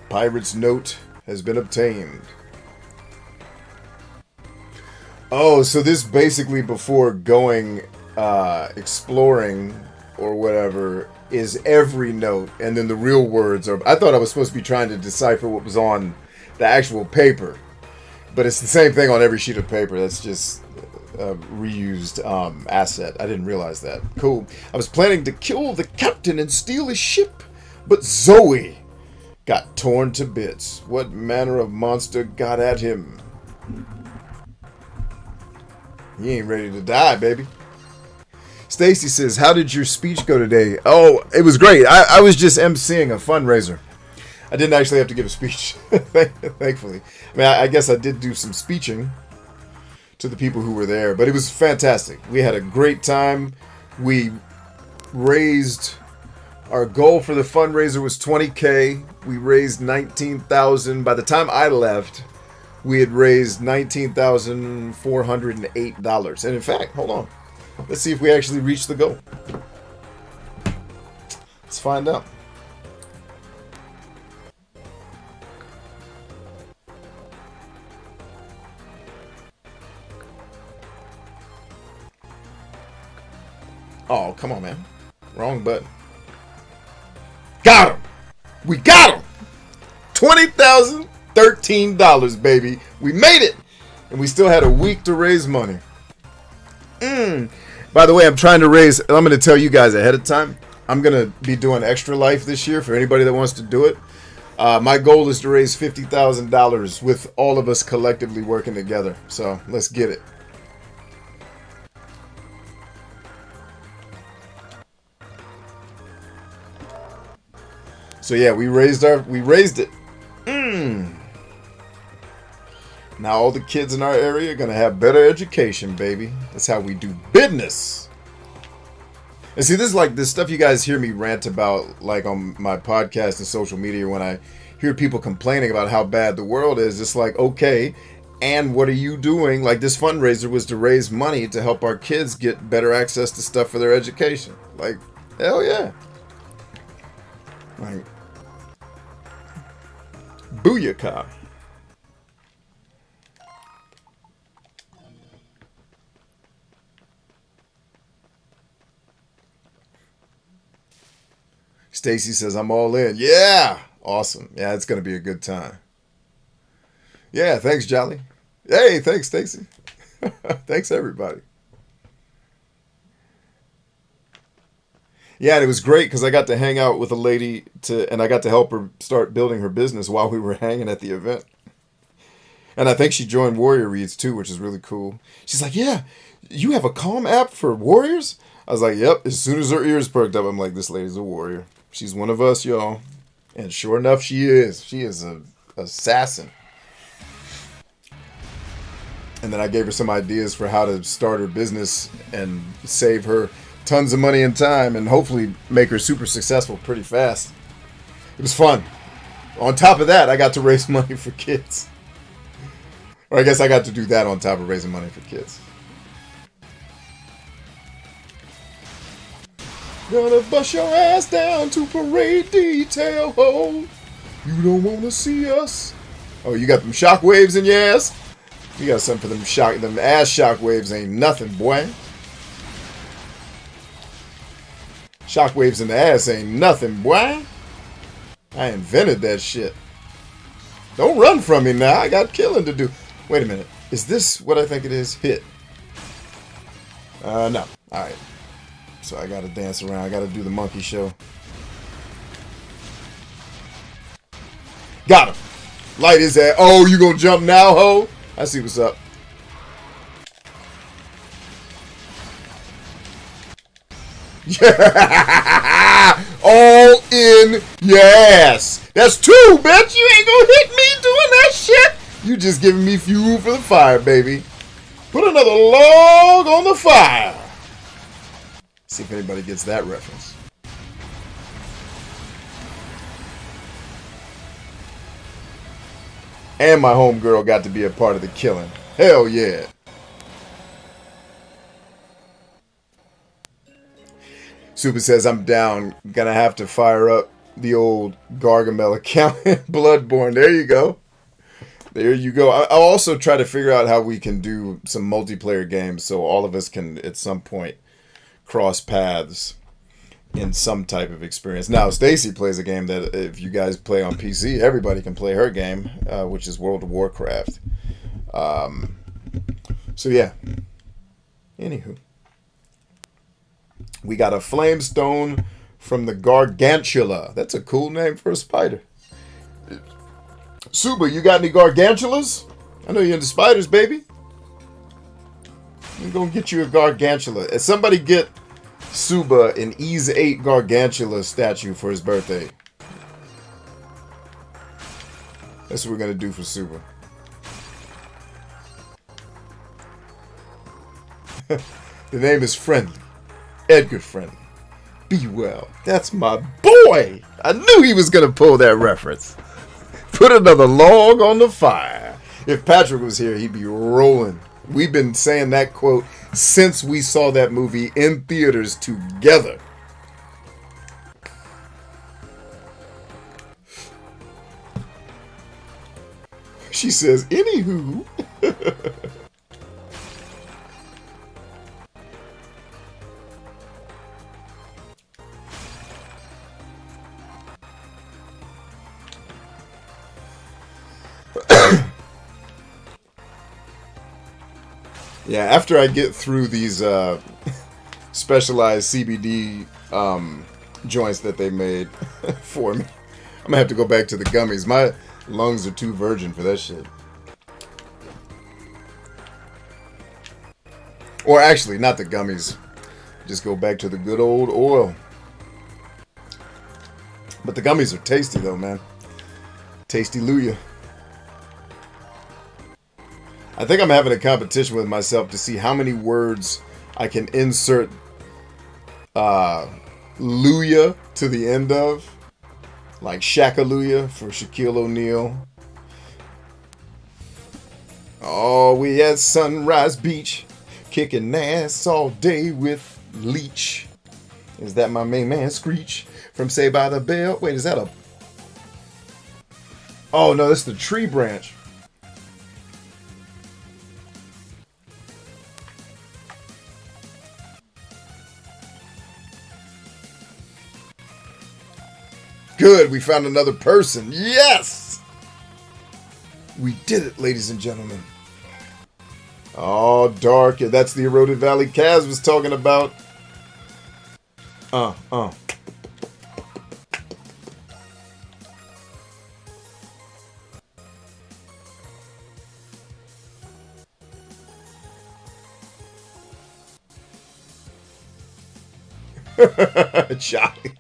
Pirate's note has been obtained. Oh, so this basically before going exploring or whatever is every note, and then the real words are... I thought I was supposed to be trying to decipher what was on the actual paper, but it's the same thing on every sheet of paper. That's just a reused asset. I didn't realize that. Cool. I was planning to kill the captain and steal his ship, but Zoe got torn to bits. What manner of monster got at him? He ain't ready to die, baby. Stacy says, how did your speech go today? Oh, it was great. I was just emceeing a fundraiser. I didn't actually have to give a speech, thankfully. I mean, I guess I did do some speeching to the people who were there, but it was fantastic. We had a great time. We raised Our goal for the fundraiser was $20K. We raised $19,000. By the time I left, we had raised $19,408. And in fact, hold on. Let's see if we actually reached the goal. Let's find out. Oh, come on, man. Wrong button. Got him! We got him! $20,013, baby. We made it! And we still had a week to raise money. By the way, I'm trying to raise... I'm going to tell you guys ahead of time. I'm going to be doing Extra Life this year for anybody that wants to do it. My goal is to raise $50,000 with all of us collectively working together. So, let's get it. So yeah, we raised it. Now all the kids in our area are gonna have better education, baby. That's how we do business. And see, this is like this stuff you guys hear me rant about, like on my podcast and social media, when I hear people complaining about how bad the world is. It's like, okay, and what are you doing? Like, this fundraiser was to raise money to help our kids get better access to stuff for their education. Like, hell yeah. Like, booyaka. Stacy says, I'm all in. Yeah. Awesome. Yeah, it's going to be a good time. Yeah, thanks, Jolly. Hey, thanks, Stacy. Thanks, everybody. Yeah, and it was great because I got to hang out with a lady and I got to help her start building her business while we were hanging at the event. And I think she joined Warrior Reads too, which is really cool. She's like, yeah, you have a Calm app for warriors? I was like, yep. As soon as her ears perked up, I'm like, this lady's a warrior. She's one of us, y'all. And sure enough, she is. She is an assassin. And then I gave her some ideas for how to start her business and save her tons of money and time and hopefully make her super successful pretty fast. It was fun. On top of that, I got to raise money for kids. Or I guess I got to do that on top of raising money for kids. Gonna bust your ass down to parade detail, ho. You don't wanna see us. Oh, you got them shockwaves in your ass? You got something for them ass shockwaves ain't nothing, boy. Shockwaves in the ass ain't nothing, boy. I invented that shit. Don't run from me now. I got killing to do. Wait a minute. Is this what I think it is? Hit. No. Alright. So I gotta dance around. I gotta do the monkey show. Got him. Light his ass. Oh, you gonna jump now, ho? I see what's up. Yeah. All in your ass. That's two, bitch. You ain't gonna hit me doing that shit. You just giving me fuel for the fire, baby. Put another log on the fire. See if anybody gets that reference. And my homegirl got to be a part of the killing. Hell yeah. Super says, I'm down. Gonna have to fire up the old Gargamel account in Bloodborne. There you go. There you go. I'll also try to figure out how we can do some multiplayer games so all of us can, at some point, cross paths in some type of experience. Now, Stacy plays a game that if you guys play on PC, everybody can play her game, which is World of Warcraft. So, yeah. Anywho. We got a flamestone from the Gargantula. That's a cool name for a spider. Suba, you got any Gargantulas? I know you're into spiders, baby. I'm gonna get you a Gargantula. If somebody get Suba an Ease 8 Gargantula statue for his birthday. That's what we're gonna do for Suba. The name is Friendly. Edgar Friendly. Be well. That's my boy. I knew he was going to pull that reference. Put another log on the fire. If Patrick was here, he'd be rolling. We've been saying that quote since we saw that movie in theaters together. She says, anywho. Yeah, after I get through these specialized CBD joints that they made for me, I'm going to have to go back to the gummies. My lungs are too virgin for that shit. Or actually, not the gummies. Just go back to the good old oil. But the gummies are tasty though, man. Tasty-luya. I think I'm having a competition with myself to see how many words I can insert Luya to the end of. Like Shaq-a-Luya for Shaquille O'Neal. Oh, we at Sunrise Beach, kicking ass all day with Leech. Is that my main man Screech from Saved by the Bell? Wait, is that a... Oh, no, that's the tree branch. Good, we found another person. Yes! We did it, ladies and gentlemen. Oh, dark. That's the eroded valley Kaz was talking about. Charlie.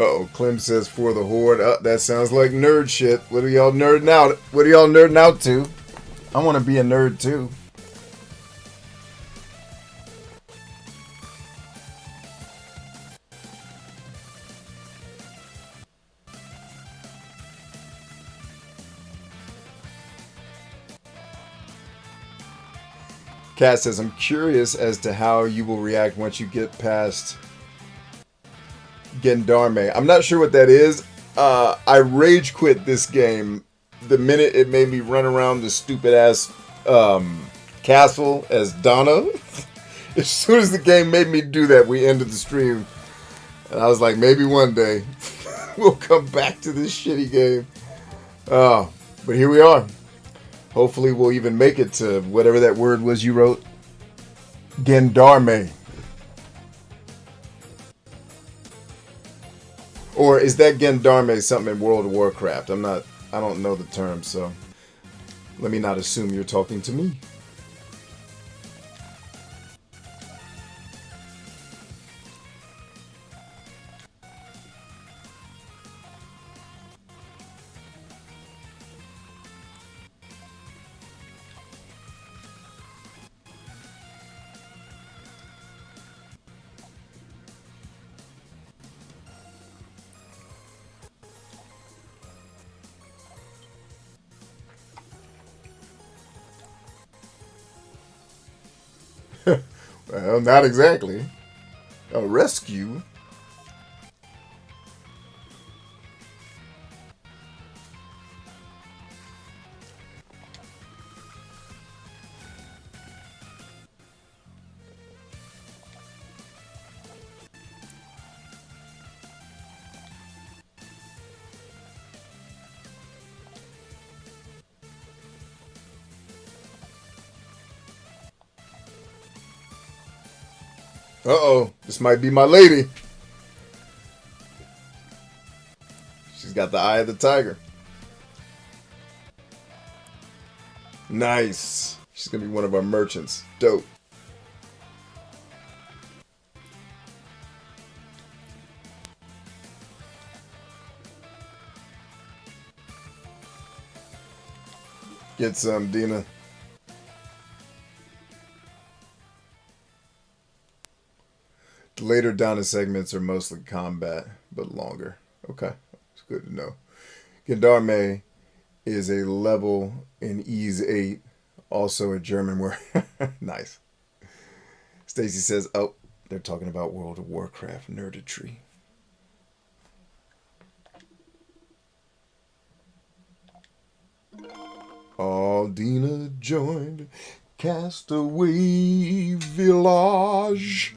Uh-oh, Clem says for the horde. That sounds like nerd shit. What are y'all nerding out? What are y'all nerding out to? I want to be a nerd too. Kat says, I'm curious as to how you will react once you get past Gendarme. I'm not sure what that is. I rage quit this game the minute it made me run around the stupid ass castle as Donna. As soon as the game made me do that, we ended the stream. And I was like, maybe one day we'll come back to this shitty game. Oh, but here we are. Hopefully we'll even make it to whatever that word was you wrote. Gendarme. Or is that Gendarme something in World of Warcraft? I don't know the term, so let me not assume you're talking to me. Well, not exactly. A rescue? Uh-oh, this might be my lady. She's got the eye of the tiger. Nice. She's going to be one of our merchants. Dope. Get some, Dina. The later Donna segments are mostly combat, but longer. Okay, it's good to know. Gendarme is a level in Ease 8, also a German word. Nice. Stacy says, oh, they're talking about World of Warcraft nerdetry. Aldina joined Castaway Village.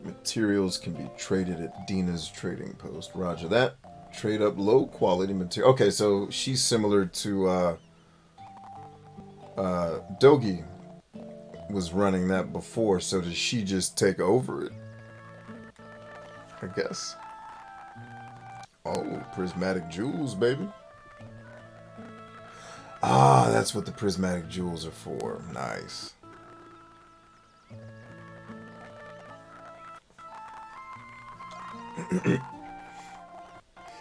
Materials can be traded at Dina's trading post. Roger that. Trade up low quality material. Okay, so she's similar to Dogi was running that before, so does she just take over it? I guess. Oh, prismatic jewels, baby. Ah, that's what the prismatic jewels are for. Nice.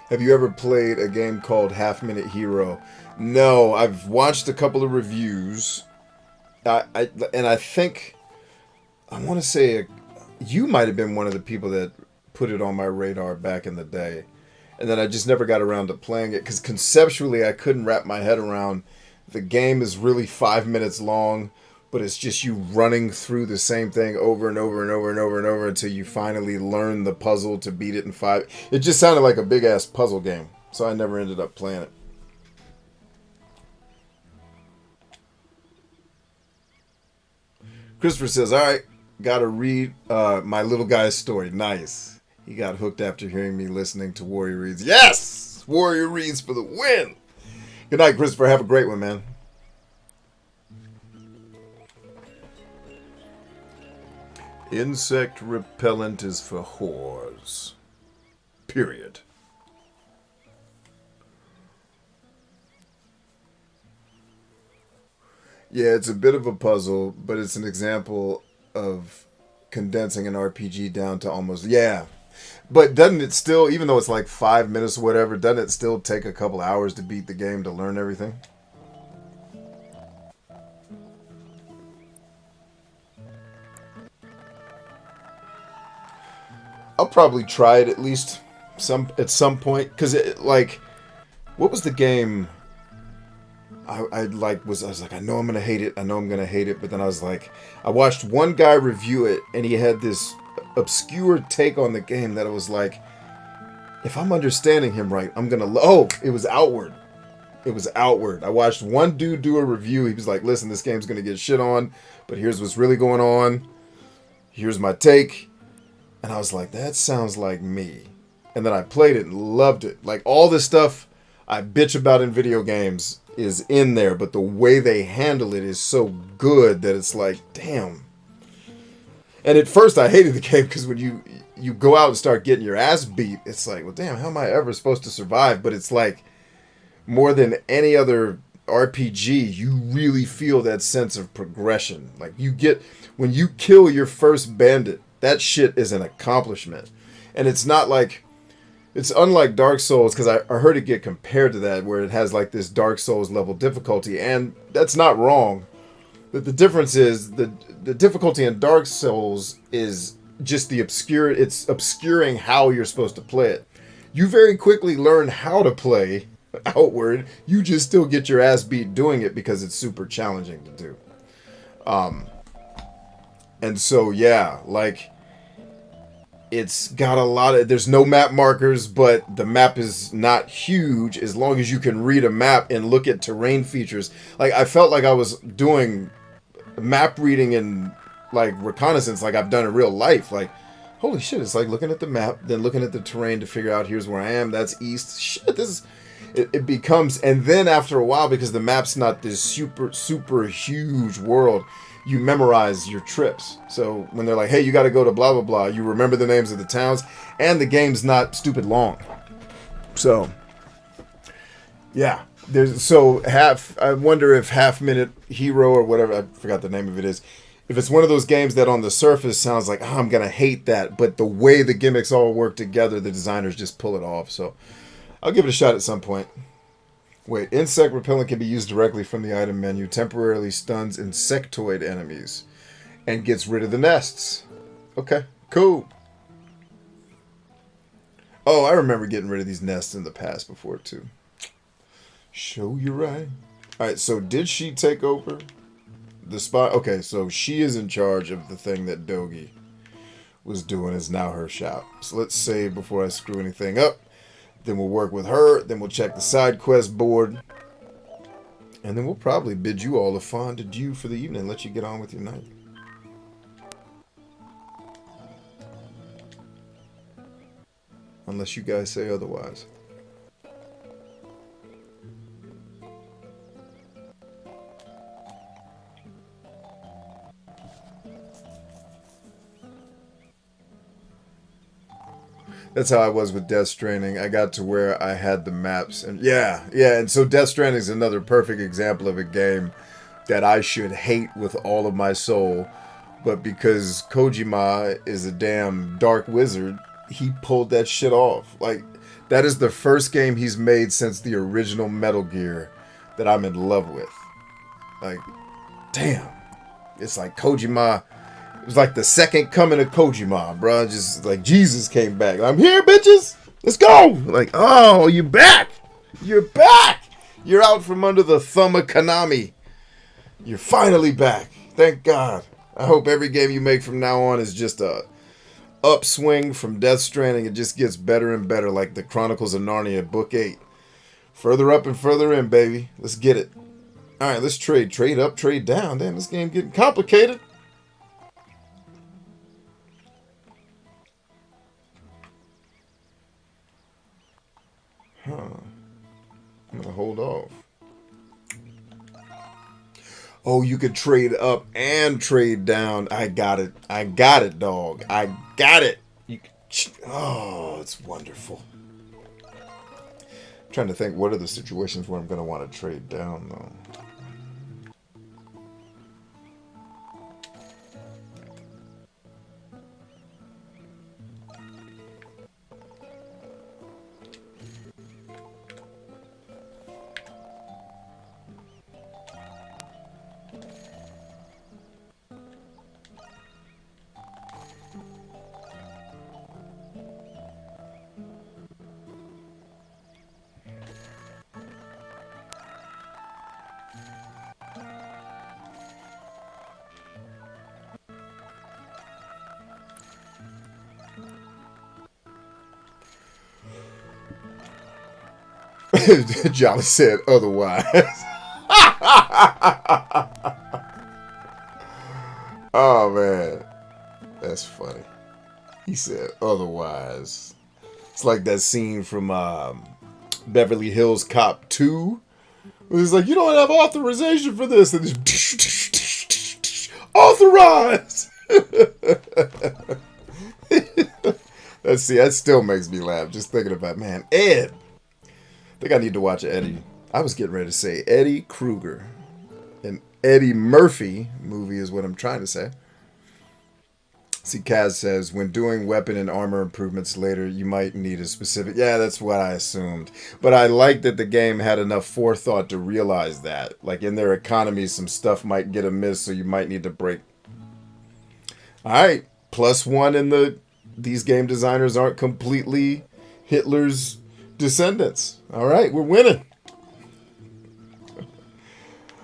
Have you ever played a game called Half Minute Hero? No, I've watched a couple of reviews. And I think I want to say you might have been one of the people that put it on my radar back in the day. And then I just never got around to playing it because conceptually I couldn't wrap my head around. The game is really 5 minutes long, but it's just you running through the same thing over and over and over and over and over until you finally learn the puzzle to beat it in 5. It just sounded like a big-ass puzzle game, so I never ended up playing it. Christopher says, all right, gotta read my little guy's story. Nice. He got hooked after hearing me listening to Warrior Reads. Yes! Warrior Reads for the win! Good night, Christopher. Have a great one, man. Insect repellent is for whores. Period. Yeah, it's a bit of a puzzle, but it's an example of condensing an RPG down to almost... Yeah. But doesn't it still, even though it's like 5 minutes or whatever, doesn't it still take a couple hours to beat the game to learn everything? I'll probably try it at least at some point, because like, what was the game? I was like, I know I'm gonna hate it. I know I'm gonna hate it, but then I was like, I watched one guy review it, and he had this obscure take on the game that I was like, if I'm understanding him right, I'm gonna. It was Outward. It was Outward. I watched one dude do a review. He was like, listen, this game's gonna get shit on, but here's what's really going on. Here's my take. And I was like, that sounds like me. And then I played it and loved it. Like, all the stuff I bitch about in video games is in there, but the way they handle it is so good that it's like, damn. And at first I hated the game because when you go out and start getting your ass beat, it's like, well, damn, how am I ever supposed to survive? But it's like, more than any other RPG, you really feel that sense of progression. Like, you get, when you kill your first bandit, that shit is an accomplishment. And it's not like, it's unlike Dark Souls, because I heard it get compared to that, where it has like this Dark Souls level difficulty, and that's not wrong. But the difference is, the difficulty in Dark Souls is just it's obscuring how you're supposed to play it. You very quickly learn how to play Outward, you just still get your ass beat doing it because it's super challenging to do. And so, yeah, like, it's got a lot of... There's no map markers, but the map is not huge as long as you can read a map and look at terrain features. Like, I felt like I was doing map reading and, like, reconnaissance like I've done in real life. Like, holy shit, it's like looking at the map, then looking at the terrain to figure out here's where I am, that's east. Shit, this is... it becomes, and then after a while, because the map's not this super huge world, you memorize your trips. So when they're like, hey, you got to go to blah blah blah, you remember the names of the towns, and the game's not stupid long. So yeah, I wonder if Half Minute Hero or whatever, I forgot the name of it is, if it's one of those games that on the surface sounds like, oh, I'm gonna hate that, but the way the gimmicks all work together, the designers just pull it off. So I'll give it a shot at some point. Wait, insect repellent can be used directly from the item menu. Temporarily stuns insectoid enemies and gets rid of the nests. Okay, cool. Oh, I remember getting rid of these nests in the past before too. Show you right. Alright, so did she take over the spot? Okay, so she is in charge of the thing that Dogi was doing, is now her shop. So let's save before I screw anything up. Then we'll work with her. Then we'll check the side quest board. And then we'll probably bid you all a fond adieu for the evening and let you get on with your night. Unless you guys say otherwise. That's how I was with Death Stranding. I got to where I had the maps. And yeah. And so Death Stranding is another perfect example of a game that I should hate with all of my soul. But because Kojima is a damn dark wizard, he pulled that shit off. Like, that is the first game he's made since the original Metal Gear that I'm in love with. Like, damn. It's like Kojima. It was like the second coming of Kojima, bro. Just like Jesus came back. I'm here, bitches. Let's go. Like, oh, you're back. You're back. You're out from under the thumb of Konami. You're finally back. Thank God. I hope every game you make from now on is just a upswing from Death Stranding. It just gets better and better, like the Chronicles of Narnia, Book 8. Further up and further in, baby. Let's get it. All right, let's trade. Trade up, trade down. Damn, this game getting complicated. Huh. I'm gonna hold off. Oh, you could trade up and trade down. I got it. I got it, dog. I got it. Oh, it's wonderful. I'm trying to think, what are the situations where I'm gonna want to trade down, though? Jolly said otherwise. Oh, man. That's funny. He said otherwise. It's like that scene from Beverly Hills Cop 2. Where he's like, you don't have authorization for this. And just authorize! That still makes me laugh. Just thinking about, man, Ed. I think I need to watch Eddie. I was getting ready to say Eddie Kruger. An Eddie Murphy movie is what I'm trying to say. See, Kaz says, when doing weapon and armor improvements later, you might need a specific... Yeah, that's what I assumed. But I like that the game had enough forethought to realize that. Like, in their economy, some stuff might get amiss, so you might need to break. Alright, +1 in the... These game designers aren't completely Hitler's descendants. Alright, we're winning.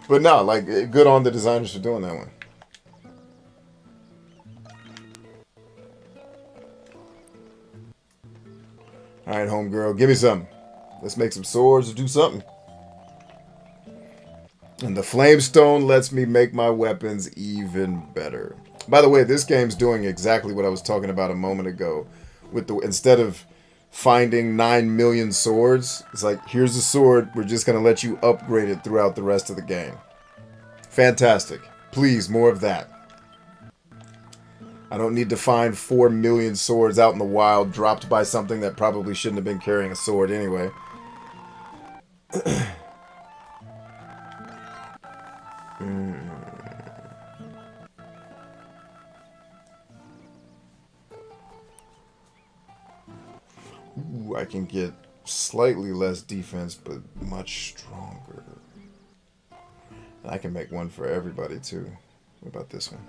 But no, like, good on the designers for doing that one. Alright, homegirl, give me something. Let's make some swords or do something. And the Flamestone lets me make my weapons even better. By the way, this game's doing exactly what I was talking about a moment ago. With the instead of finding 9 million swords. It's like, here's a sword. We're just going to let you upgrade it throughout the rest of the game. Fantastic. Please, more of that. I don't need to find 4 million swords out in the wild dropped by something that probably shouldn't have been carrying a sword anyway. Ooh, I can get slightly less defense, but much stronger. And I can make one for everybody, too. What about this one?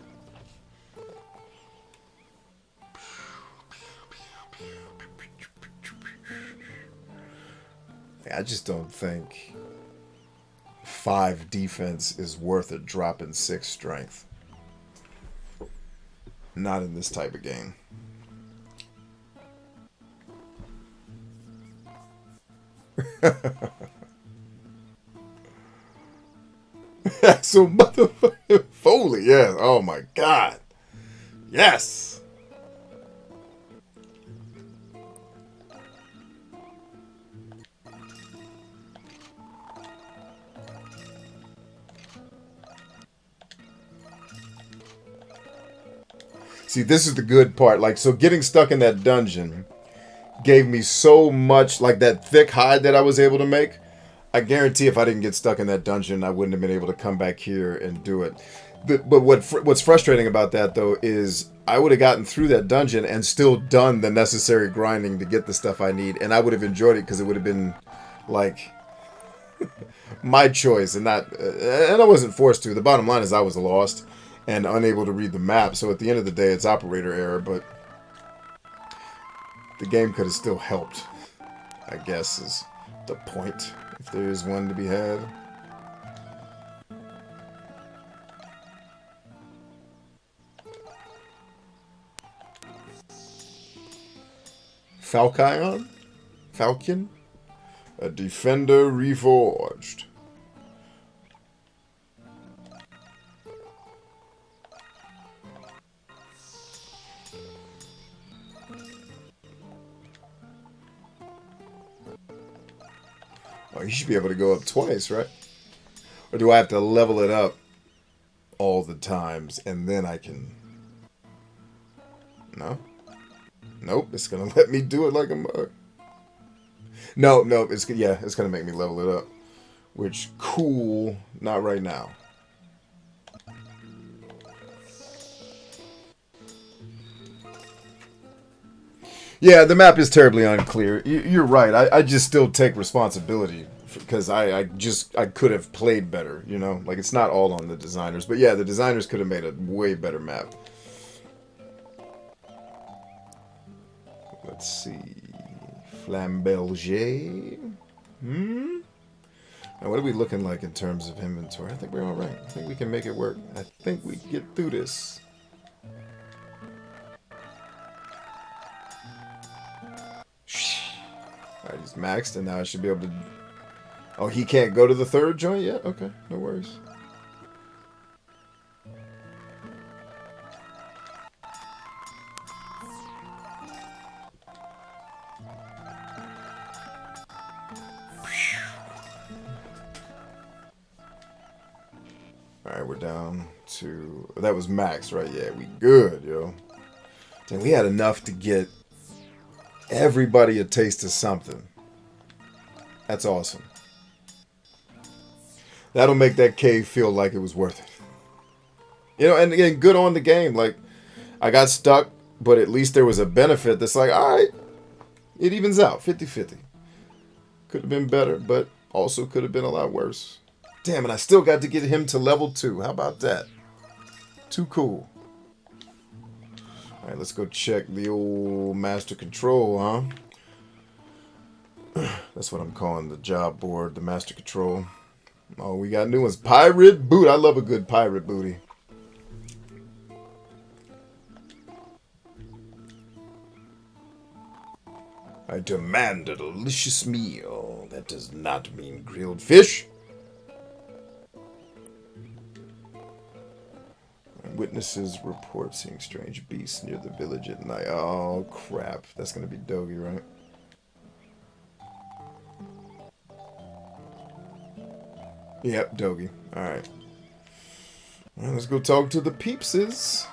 I just don't think 5 defense is worth a drop in 6 strength. Not in this type of game. So motherfucking Foley, yes. Oh my god. Yes. See, this is the good part. Like, so getting stuck in that dungeon gave me so much, like that thick hide that I was able to make. I guarantee if I didn't get stuck in that dungeon, I wouldn't have been able to come back here and do it. But what's frustrating about that, though, is I would have gotten through that dungeon and still done the necessary grinding to get the stuff I need. And I would have enjoyed it because it would have been, like, my choice and not... and I wasn't forced to. The bottom line is I was lost and unable to read the map. So at the end of the day, it's operator error. But the game could have still helped, I guess, is the point. If there is one to be had. Falcon? Falcon? A defender reforged. Oh, you should be able to go up twice, right? Or do I have to level it up all the times and then I can... No? Nope, it's going to let me do it like a mug. No, it's going to make me level it up. Which, cool, not right now. Yeah, the map is terribly unclear. You're right. I just still take responsibility because I could have played better, you know? Like, it's not all on the designers. But yeah, the designers could have made a way better map. Let's see. Flambelge. Now, what are we looking like in terms of inventory? I think we're all right. I think we can make it work. I think we can get through this. Alright, he's maxed, and now I should be able to... Oh, he can't go to the third joint yet? Okay, no worries. Alright, we're down to... That was max, right? Yeah, we good, yo. And we had enough to get everybody a taste of something. That's awesome. That'll make that cave feel like it was worth it. You know, and again, good on the game. Like, I got stuck, but at least there was a benefit that's like, alright, it evens out, 50-50. Could have been better, but also could have been a lot worse. Damn it, I still got to get him to level 2. How about that? Too cool. Alright, let's go check the old master control, huh? That's what I'm calling the job board, the master control. Oh, we got new ones. Pirate boot. I love a good pirate booty. I demand a delicious meal. That does not mean grilled fish. Witnesses report seeing strange beasts near the village at night. Oh, crap. That's going to be Dogi, right? Yep, Doggy. Alright. Well, let's go talk to the peepses.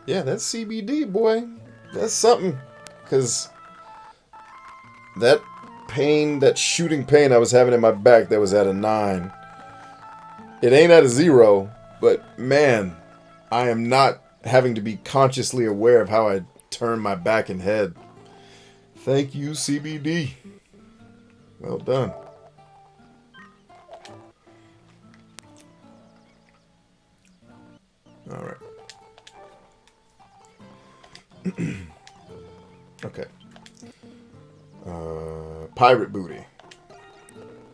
Yeah, that's CBD, boy. That's something. Because that pain, that shooting pain I was having in my back that was at a 9. It ain't at a 0, but man, I am not having to be consciously aware of how I turn my back and head. Thank you, CBD. Well done. All right. Okay. Pirate booty.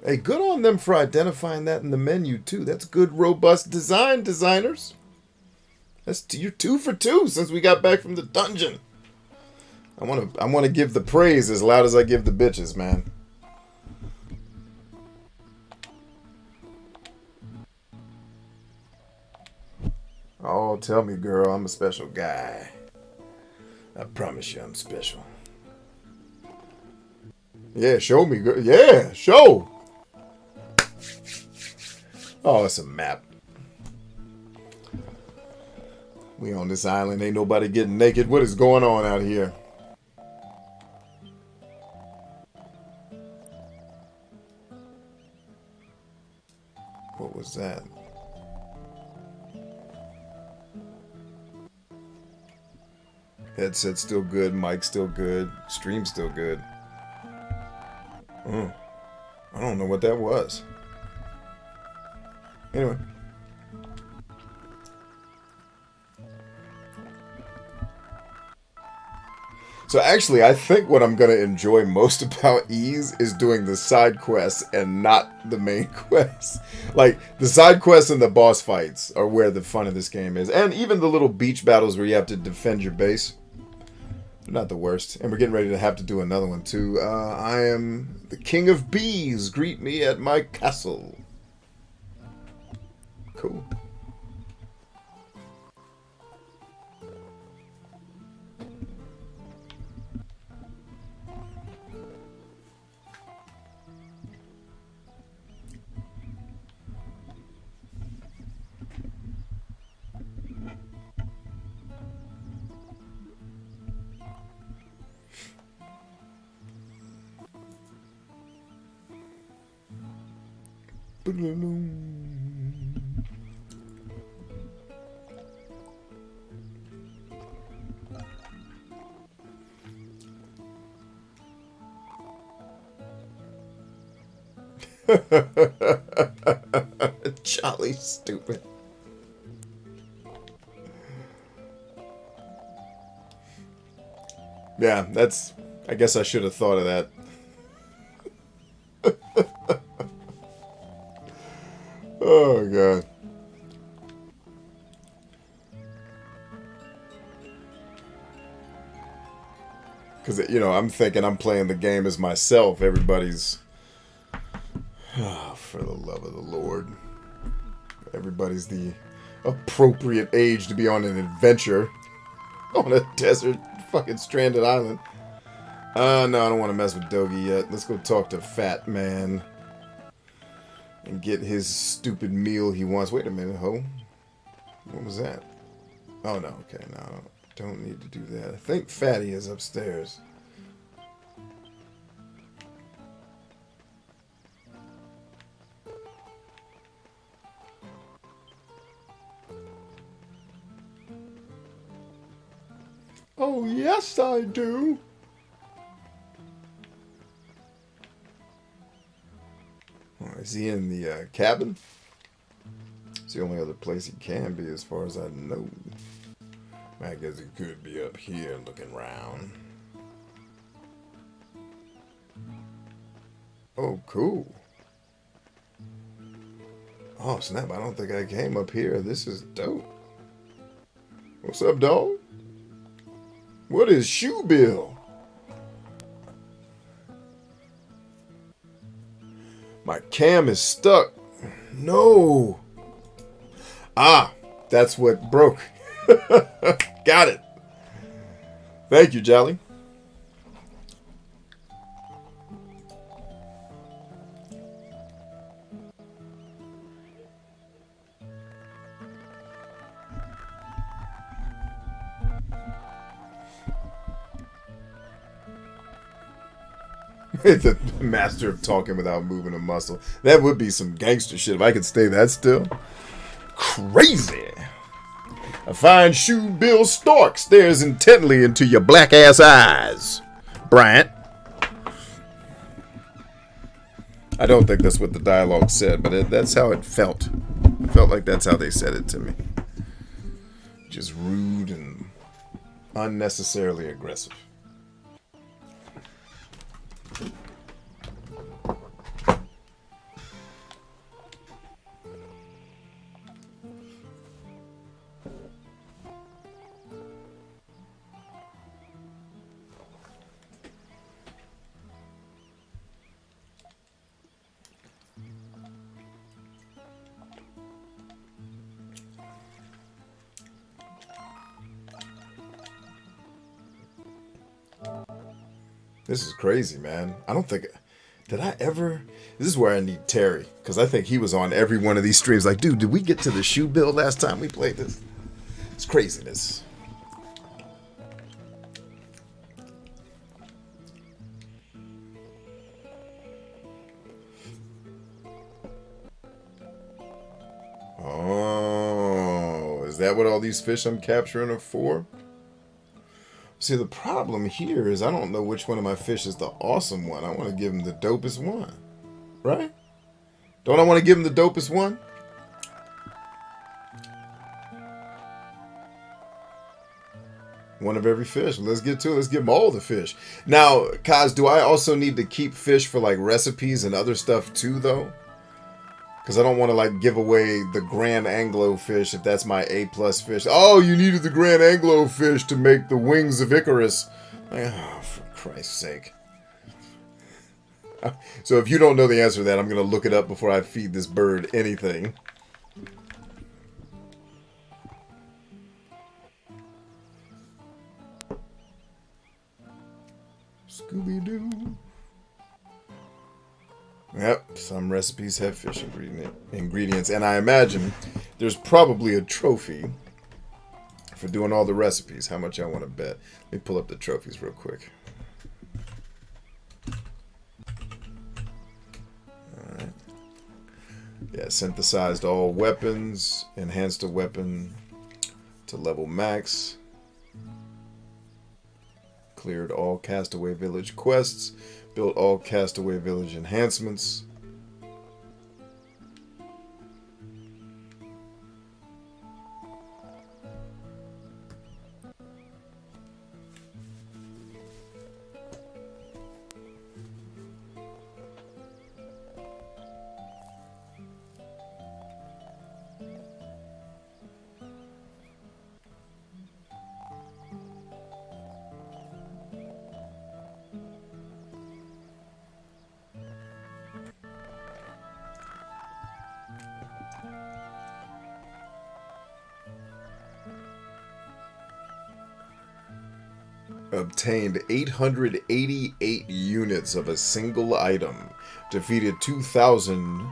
Hey, good on them for identifying that in the menu too. That's good, robust design, designers. You're 2 for 2 since we got back from the dungeon. I want to give the praise as loud as I give the bitches, man. Oh, tell me, girl, I'm a special guy. I promise you I'm special. Yeah, show me, girl. Yeah, show. Oh, it's a map. We on this island. Ain't nobody getting naked. What is going on out here? What was that? Headset still good. Mic still good. Stream still good. I don't know what that was. Anyway. So actually, I think what I'm going to enjoy most about Ease is doing the side quests and not the main quests. Like, the side quests and the boss fights are where the fun of this game is. And even the little beach battles where you have to defend your base. They're not the worst. And we're getting ready to have to do another one, too. I am the king of bees. Greet me at my castle. Cool. Jolly stupid. Yeah, that's... I guess I should have thought of that. Oh, God. Because, you know, I'm thinking I'm playing the game as myself. Everybody's... Oh, for the love of the Lord. Everybody's the appropriate age to be on an adventure. On a desert fucking stranded island. No, I don't want to mess with Dogi yet. Let's go talk to Fat Man. And get his stupid meal he wants. Wait a minute, ho. What was that? Oh, no. Okay, no. Don't need to do that. I think Fatty is upstairs. Oh, yes, I do. Oh, is he in the cabin? It's the only other place he can be as far as I know. I guess he could be up here looking around. Oh, cool. Oh, snap. I don't think I came up here. This is dope. What's up, dog? What is Shoe Bill? My cam is stuck. No. Ah, that's what broke. Got it. Thank you, Jolly. The master of talking without moving a muscle. That would be some gangster shit if I could stay that still. Crazy. A fine shoe Bill Stork stares intently into your black ass eyes, Bryant. I don't think that's what the dialogue said, but that's how it felt. It felt like that's how they said it to me. Just rude and unnecessarily aggressive. This is crazy, man. I don't think... Did I ever... This is where I need Terry. Because I think he was on every one of these streams. Like, dude, did we get to the shoe build last time we played this? It's craziness. Oh, is that what all these fish I'm capturing are for? See, the problem here is I don't know which one of my fish is the awesome one. I want to give him the dopest one. Right? Don't I want to give him the dopest one? One of every fish. Let's get to it. Let's give him all the fish. Now, Kaz, do I also need to keep fish for like recipes and other stuff too, though? Because I don't want to like give away the Grand Anglo fish if that's my A+ fish. Oh, you needed the Grand Anglo fish to make the wings of Icarus. Like, oh, for Christ's sake. So if you don't know the answer to that, I'm going to look it up before I feed this bird anything. Scooby-Doo. Yep, some recipes have fish ingredients, and I imagine there's probably a trophy for doing all the recipes. How much I want to bet? Let me pull up the trophies real quick. Alright. Yeah, synthesized all weapons, enhanced a weapon to level max, cleared all Castaway Village quests, built all Castaway Village enhancements. Obtained 888 units of a single item. Defeated 2,000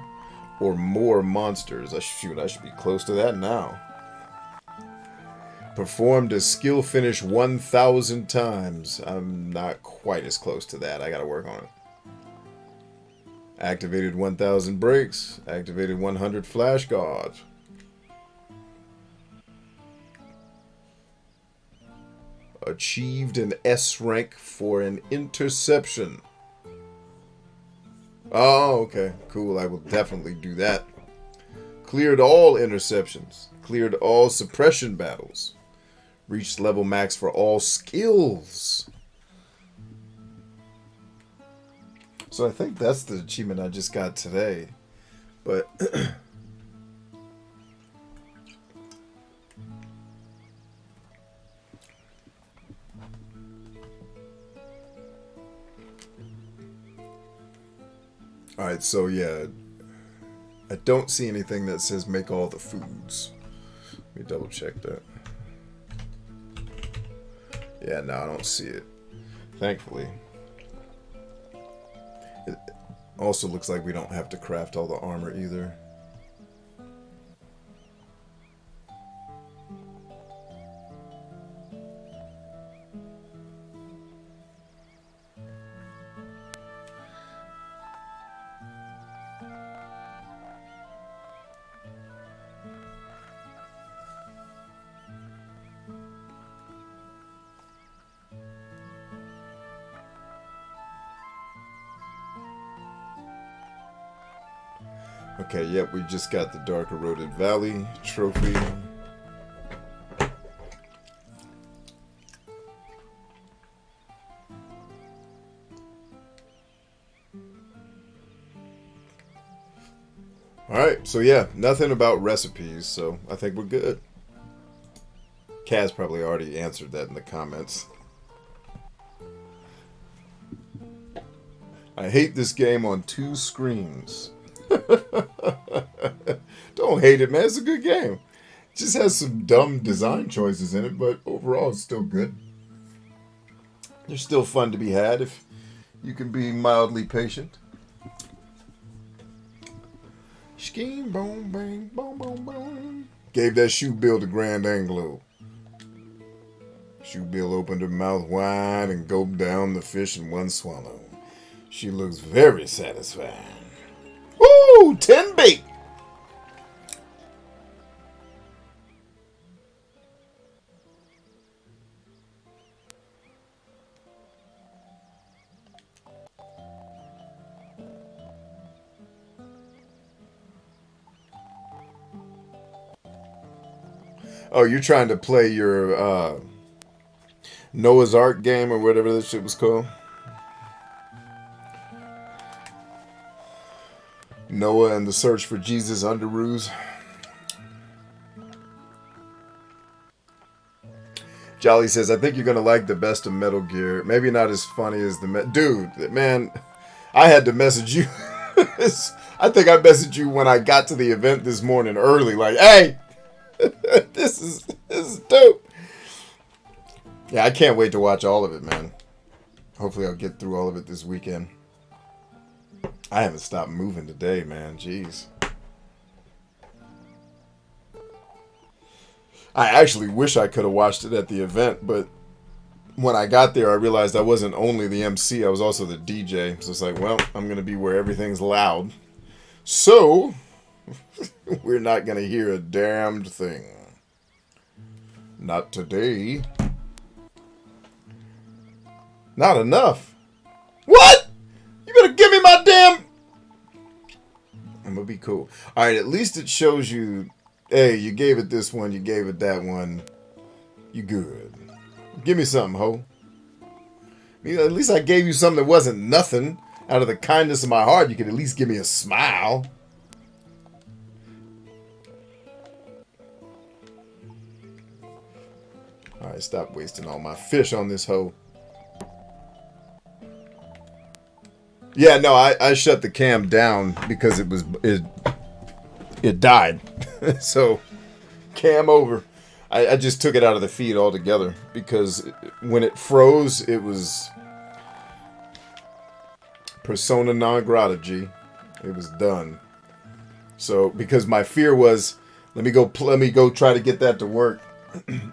or more monsters. I should be close to that now. Performed a skill finish 1,000 times. I'm not quite as close to that. I gotta work on it. Activated 1,000 breaks. Activated 100 flash guards. Achieved an S rank for an interception. Oh, okay. Cool. I will definitely do that. Cleared all interceptions. Cleared all suppression battles. Reached level max for all skills. So I think that's the achievement I just got today. But... Alright, so yeah, I don't see anything that says make all the foods. Let me double check that. Yeah, no, I don't see it. Thankfully. It also looks like we don't have to craft all the armor either. Okay, yep, we just got the Dark Eroded Valley trophy. Alright, so yeah, nothing about recipes, so I think we're good. Kaz probably already answered that in the comments. I hate this game on 2 screens. Don't hate it, man. It's a good game. It just has some dumb design choices in it, but overall it's still good. They're still fun to be had if you can be mildly patient. Scheme, boom, bang, boom, boom, boom. Gave that shoe bill to Grand Anglo. Shoe bill opened her mouth wide and gulped down the fish in one swallow. She looks very satisfied. Woo! 10 bait! Oh, you're trying to play your Noah's Ark game or whatever that shit was called? Noah and the Search for Jesus Underoos. Jolly says, I think you're going to like the best of Metal Gear. Maybe not as funny as the... Dude, man, I had to message you. I think I messaged you when I got to the event this morning early. Like, hey, this is dope. Yeah, I can't wait to watch all of it, man. Hopefully I'll get through all of it this weekend. I haven't stopped moving today, man. Jeez. I actually wish I could have watched it at the event, but when I got there, I realized I wasn't only the MC, I was also the DJ. So it's like, well, I'm going to be where everything's loud. So, we're not going to hear a damned thing. Not today. Not enough. What? You better give me my damn... I'm going to be cool. Alright, at least it shows you... Hey, you gave it this one, you gave it that one. You good. Give me something, ho. At least I gave you something that wasn't nothing. Out of the kindness of my heart, you could at least give me a smile. Alright, stop wasting all my fish on this hoe. Yeah, no, I shut the cam down because it died. So, cam over. I just took it out of the feed altogether because when it froze, it was persona non grata, G. It was done. So, because my fear was, let me go try to get that to work,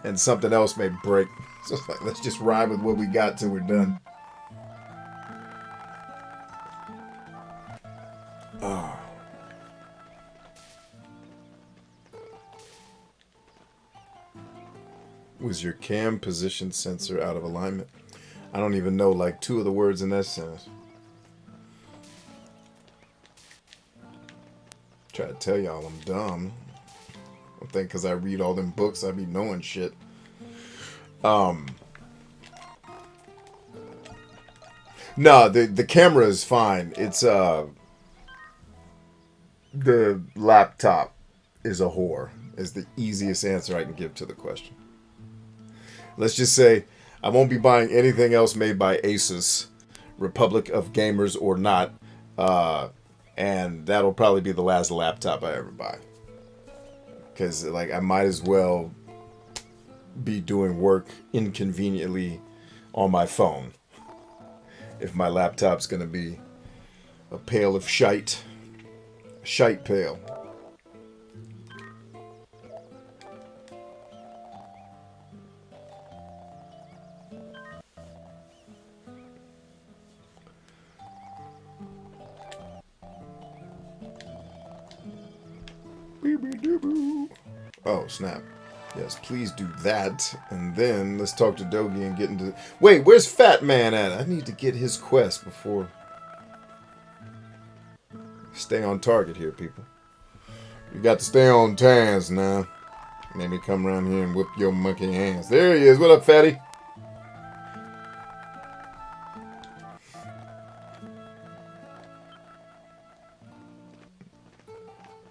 and something else may break. So it's like, let's just ride with what we got till we're done. Oh. Was your cam position sensor out of alignment? I don't even know like 2 of the words in that sentence. Try to tell y'all I'm dumb. I think because I read all them books, I be knowing shit. No, the camera is fine. It's the laptop is a whore. Is the easiest answer I can give to the question. Let's just say I won't be buying anything else made by Asus, Republic of Gamers or not, and that'll probably be the last laptop I ever buy. Because like I might as well be doing work inconveniently on my phone. If my laptop's going to be a pail of shite. Shite pail. Oh, snap. Yes, please do that. And then let's talk to Dogi and get into... Wait, where's Fat Man at? I need to get his quest before... Stay on target here, people. You got to stay on task now. Let me come around here and whip your monkey hands. There he is. What up, fatty?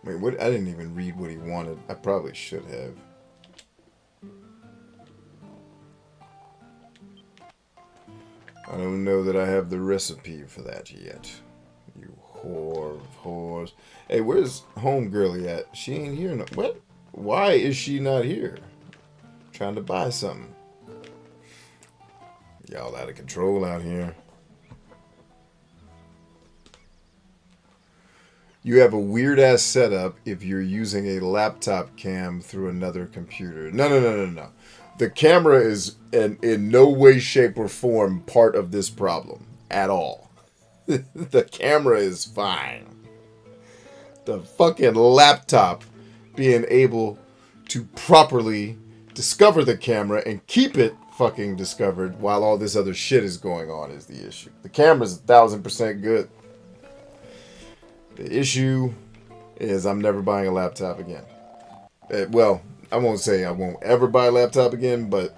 Wait, what? I didn't even read what he wanted. I probably should have. I don't know that I have the recipe for that yet. You whore of whores. Hey, where's homegirlie at? She ain't here. No. What? Why is she not here? Trying to buy something. Y'all out of control out here. You have a weird-ass setup if you're using a laptop cam through another computer. No. The camera is in no way, shape, or form part of this problem. At all. The camera is fine. The fucking laptop being able to properly discover the camera and keep it fucking discovered while all this other shit is going on is the issue. The camera's 1000% good. The issue is I'm never buying a laptop again. Well, I won't say I won't ever buy a laptop again, but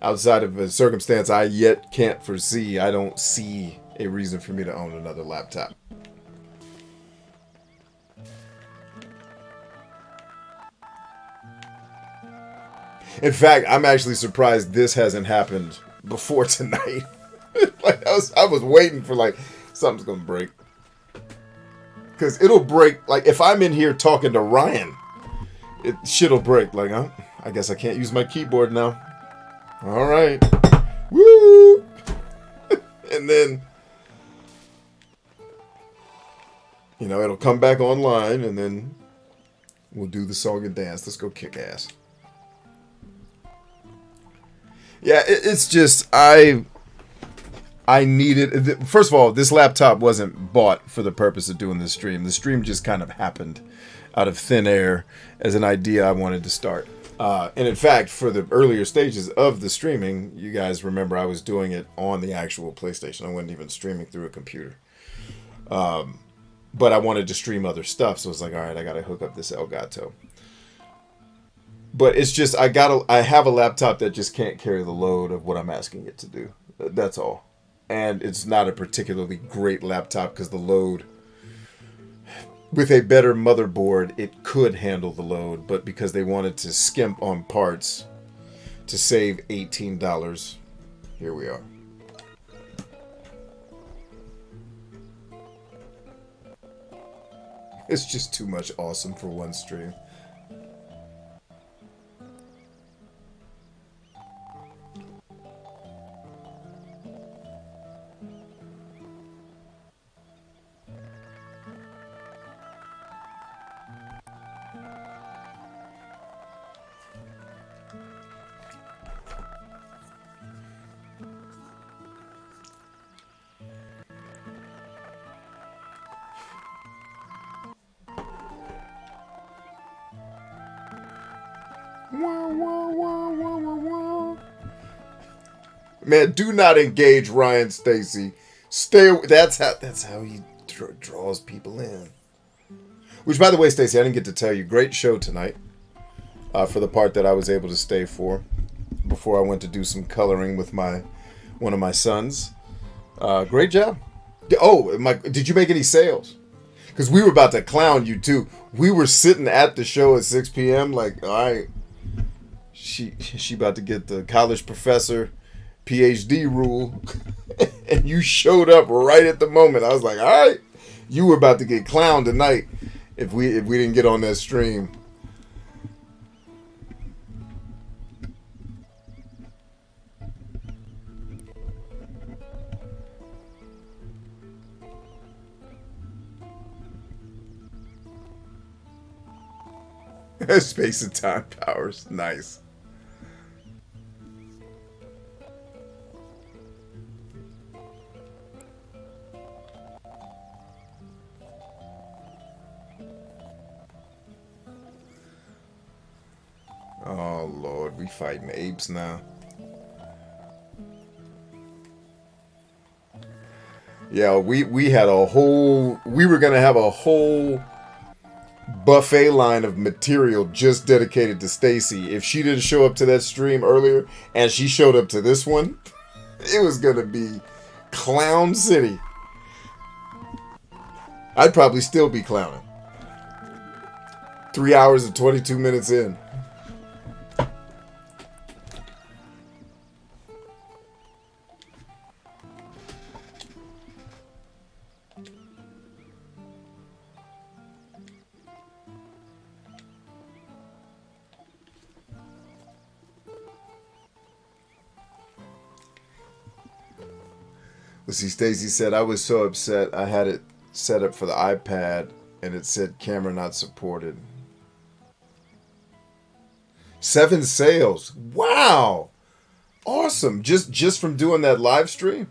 outside of a circumstance I yet can't foresee, I don't see a reason for me to own another laptop. In fact, I'm actually surprised this hasn't happened before tonight. Like I was waiting for like something's gonna break. Because it'll break, like, if I'm in here talking to Ryan, shit'll break. Like, huh? I guess I can't use my keyboard now. All right. Woo! And then, you know, it'll come back online, and then we'll do the song and dance. Let's go kick ass. Yeah, it's just, I needed... First of all, this laptop wasn't bought for the purpose of doing this stream. The stream just kind of happened out of thin air as an idea I wanted to start. And in fact, for the earlier stages of the streaming, you guys remember I was doing it on the actual PlayStation. I wasn't even streaming through a computer. But I wanted to stream other stuff, so it's like, all right, I got to hook up this Elgato. But it's just, I have a laptop that just can't carry the load of what I'm asking it to do. That's all. And it's not a particularly great laptop because the load, with a better motherboard, it could handle the load. But because they wanted to skimp on parts to save $18, here we are. It's just too much awesome for one stream. Man, do not engage Ryan Stacy. Stay. That's how he draws people in. Which, by the way, Stacy, I didn't get to tell you. Great show tonight. For the part that I was able to stay for, before I went to do some coloring with one of my sons. Great job. Oh, did you make any sales? Because we were about to clown you too. We were sitting at the show at 6 p.m. Like, all right, she about to get the college professor PhD rule, and you showed up right at the moment. I was like, all right, you were about to get clowned tonight if we didn't get on that stream. Space and time powers. Nice. Oh, Lord. We fighting apes now. Yeah, we had a whole... We were going to have a whole buffet line of material just dedicated to Stacy. If she didn't show up to that stream earlier and she showed up to this one, it was going to be Clown City. I'd probably still be clowning. 3 hours and 22 minutes in. Let's see, Stacy said, I was so upset. I had it set up for the iPad and it said camera not supported. 7 sales. Wow. Awesome. Just from doing that live stream.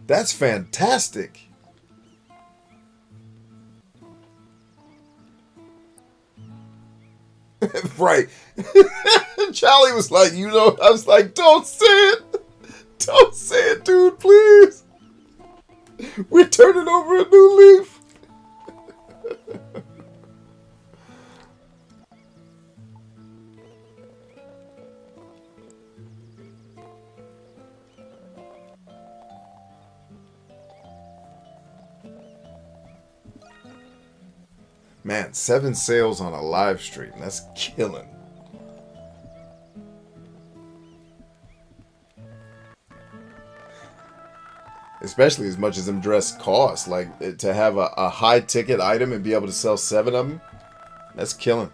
That's fantastic. Right. Charlie was like, you know, I was like, don't say it. Don't say it, dude, please. We're turning over a new leaf. Man, 7 sales on a live stream. That's killing. Especially as much as them dress cost. Like, to have a high ticket item and be able to sell 7 of them, that's killing.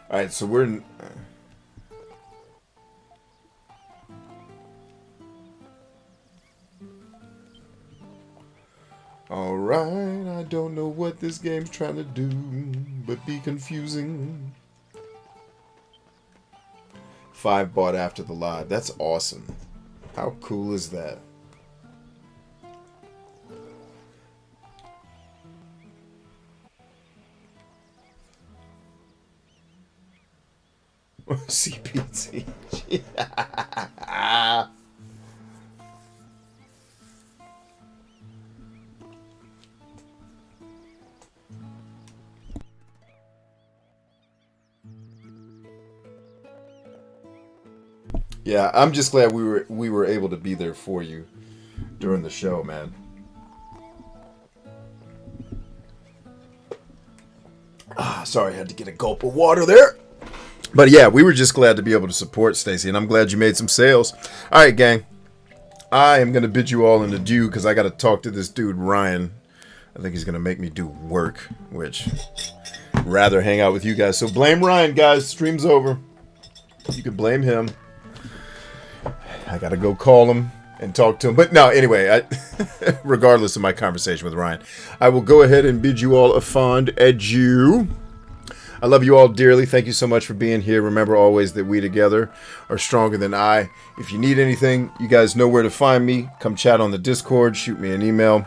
Alright, so we're... Alright, I don't know what this game's trying to do, but be confusing. 5 bought after the live. That's awesome. How cool is that? CPT. Yeah, I'm just glad we were able to be there for you during the show, man. Sorry, I had to get a gulp of water there. But yeah, we were just glad to be able to support Stacy, and I'm glad you made some sales. All right, gang. I am going to bid you all an adieu because I got to talk to this dude, Ryan. I think he's going to make me do work, which I'd rather hang out with you guys. So blame Ryan, guys. Stream's over. You can blame him. I got to go call him and talk to him. But no, anyway, regardless of my conversation with Ryan, I will go ahead and bid you all a fond adieu. I love you all dearly. Thank you so much for being here. Remember always that we together are stronger than I. If you need anything, you guys know where to find me. Come chat on the Discord. Shoot me an email.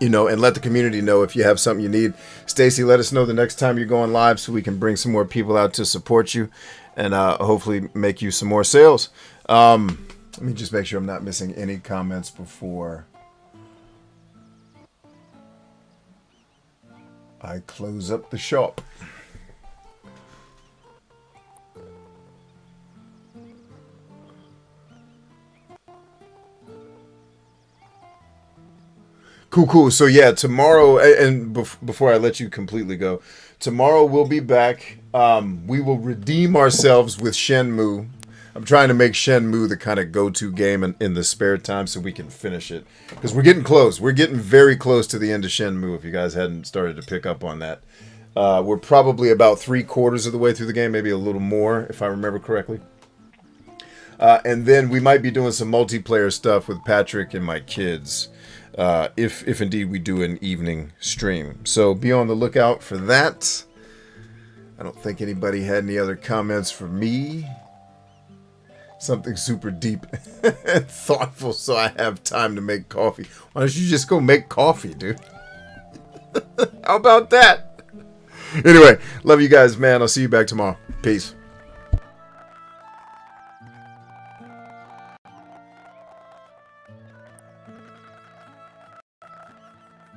You know, and let the community know if you have something you need. Stacy, let us know the next time you're going live so we can bring some more people out to support you and hopefully make you some more sales. Let me just make sure I'm not missing any comments before I close up the shop. Cool. So yeah, tomorrow, and before I let you completely go, tomorrow we'll be back. We will redeem ourselves with Shenmue. I'm trying to make Shenmue the kind of go-to game in the spare time so we can finish it. Because we're getting close. We're getting very close to the end of Shenmue, if you guys hadn't started to pick up on that. We're probably about 3/4 of the way through the game, maybe a little more, if I remember correctly. And then we might be doing some multiplayer stuff with Patrick and my kids, if indeed we do an evening stream. So be on the lookout for that. I don't think anybody had any other comments for me. Something super deep and thoughtful so I have time to make coffee. Why don't you just go make coffee, dude? How about that? Anyway, love you guys, man. I'll see you back tomorrow. Peace.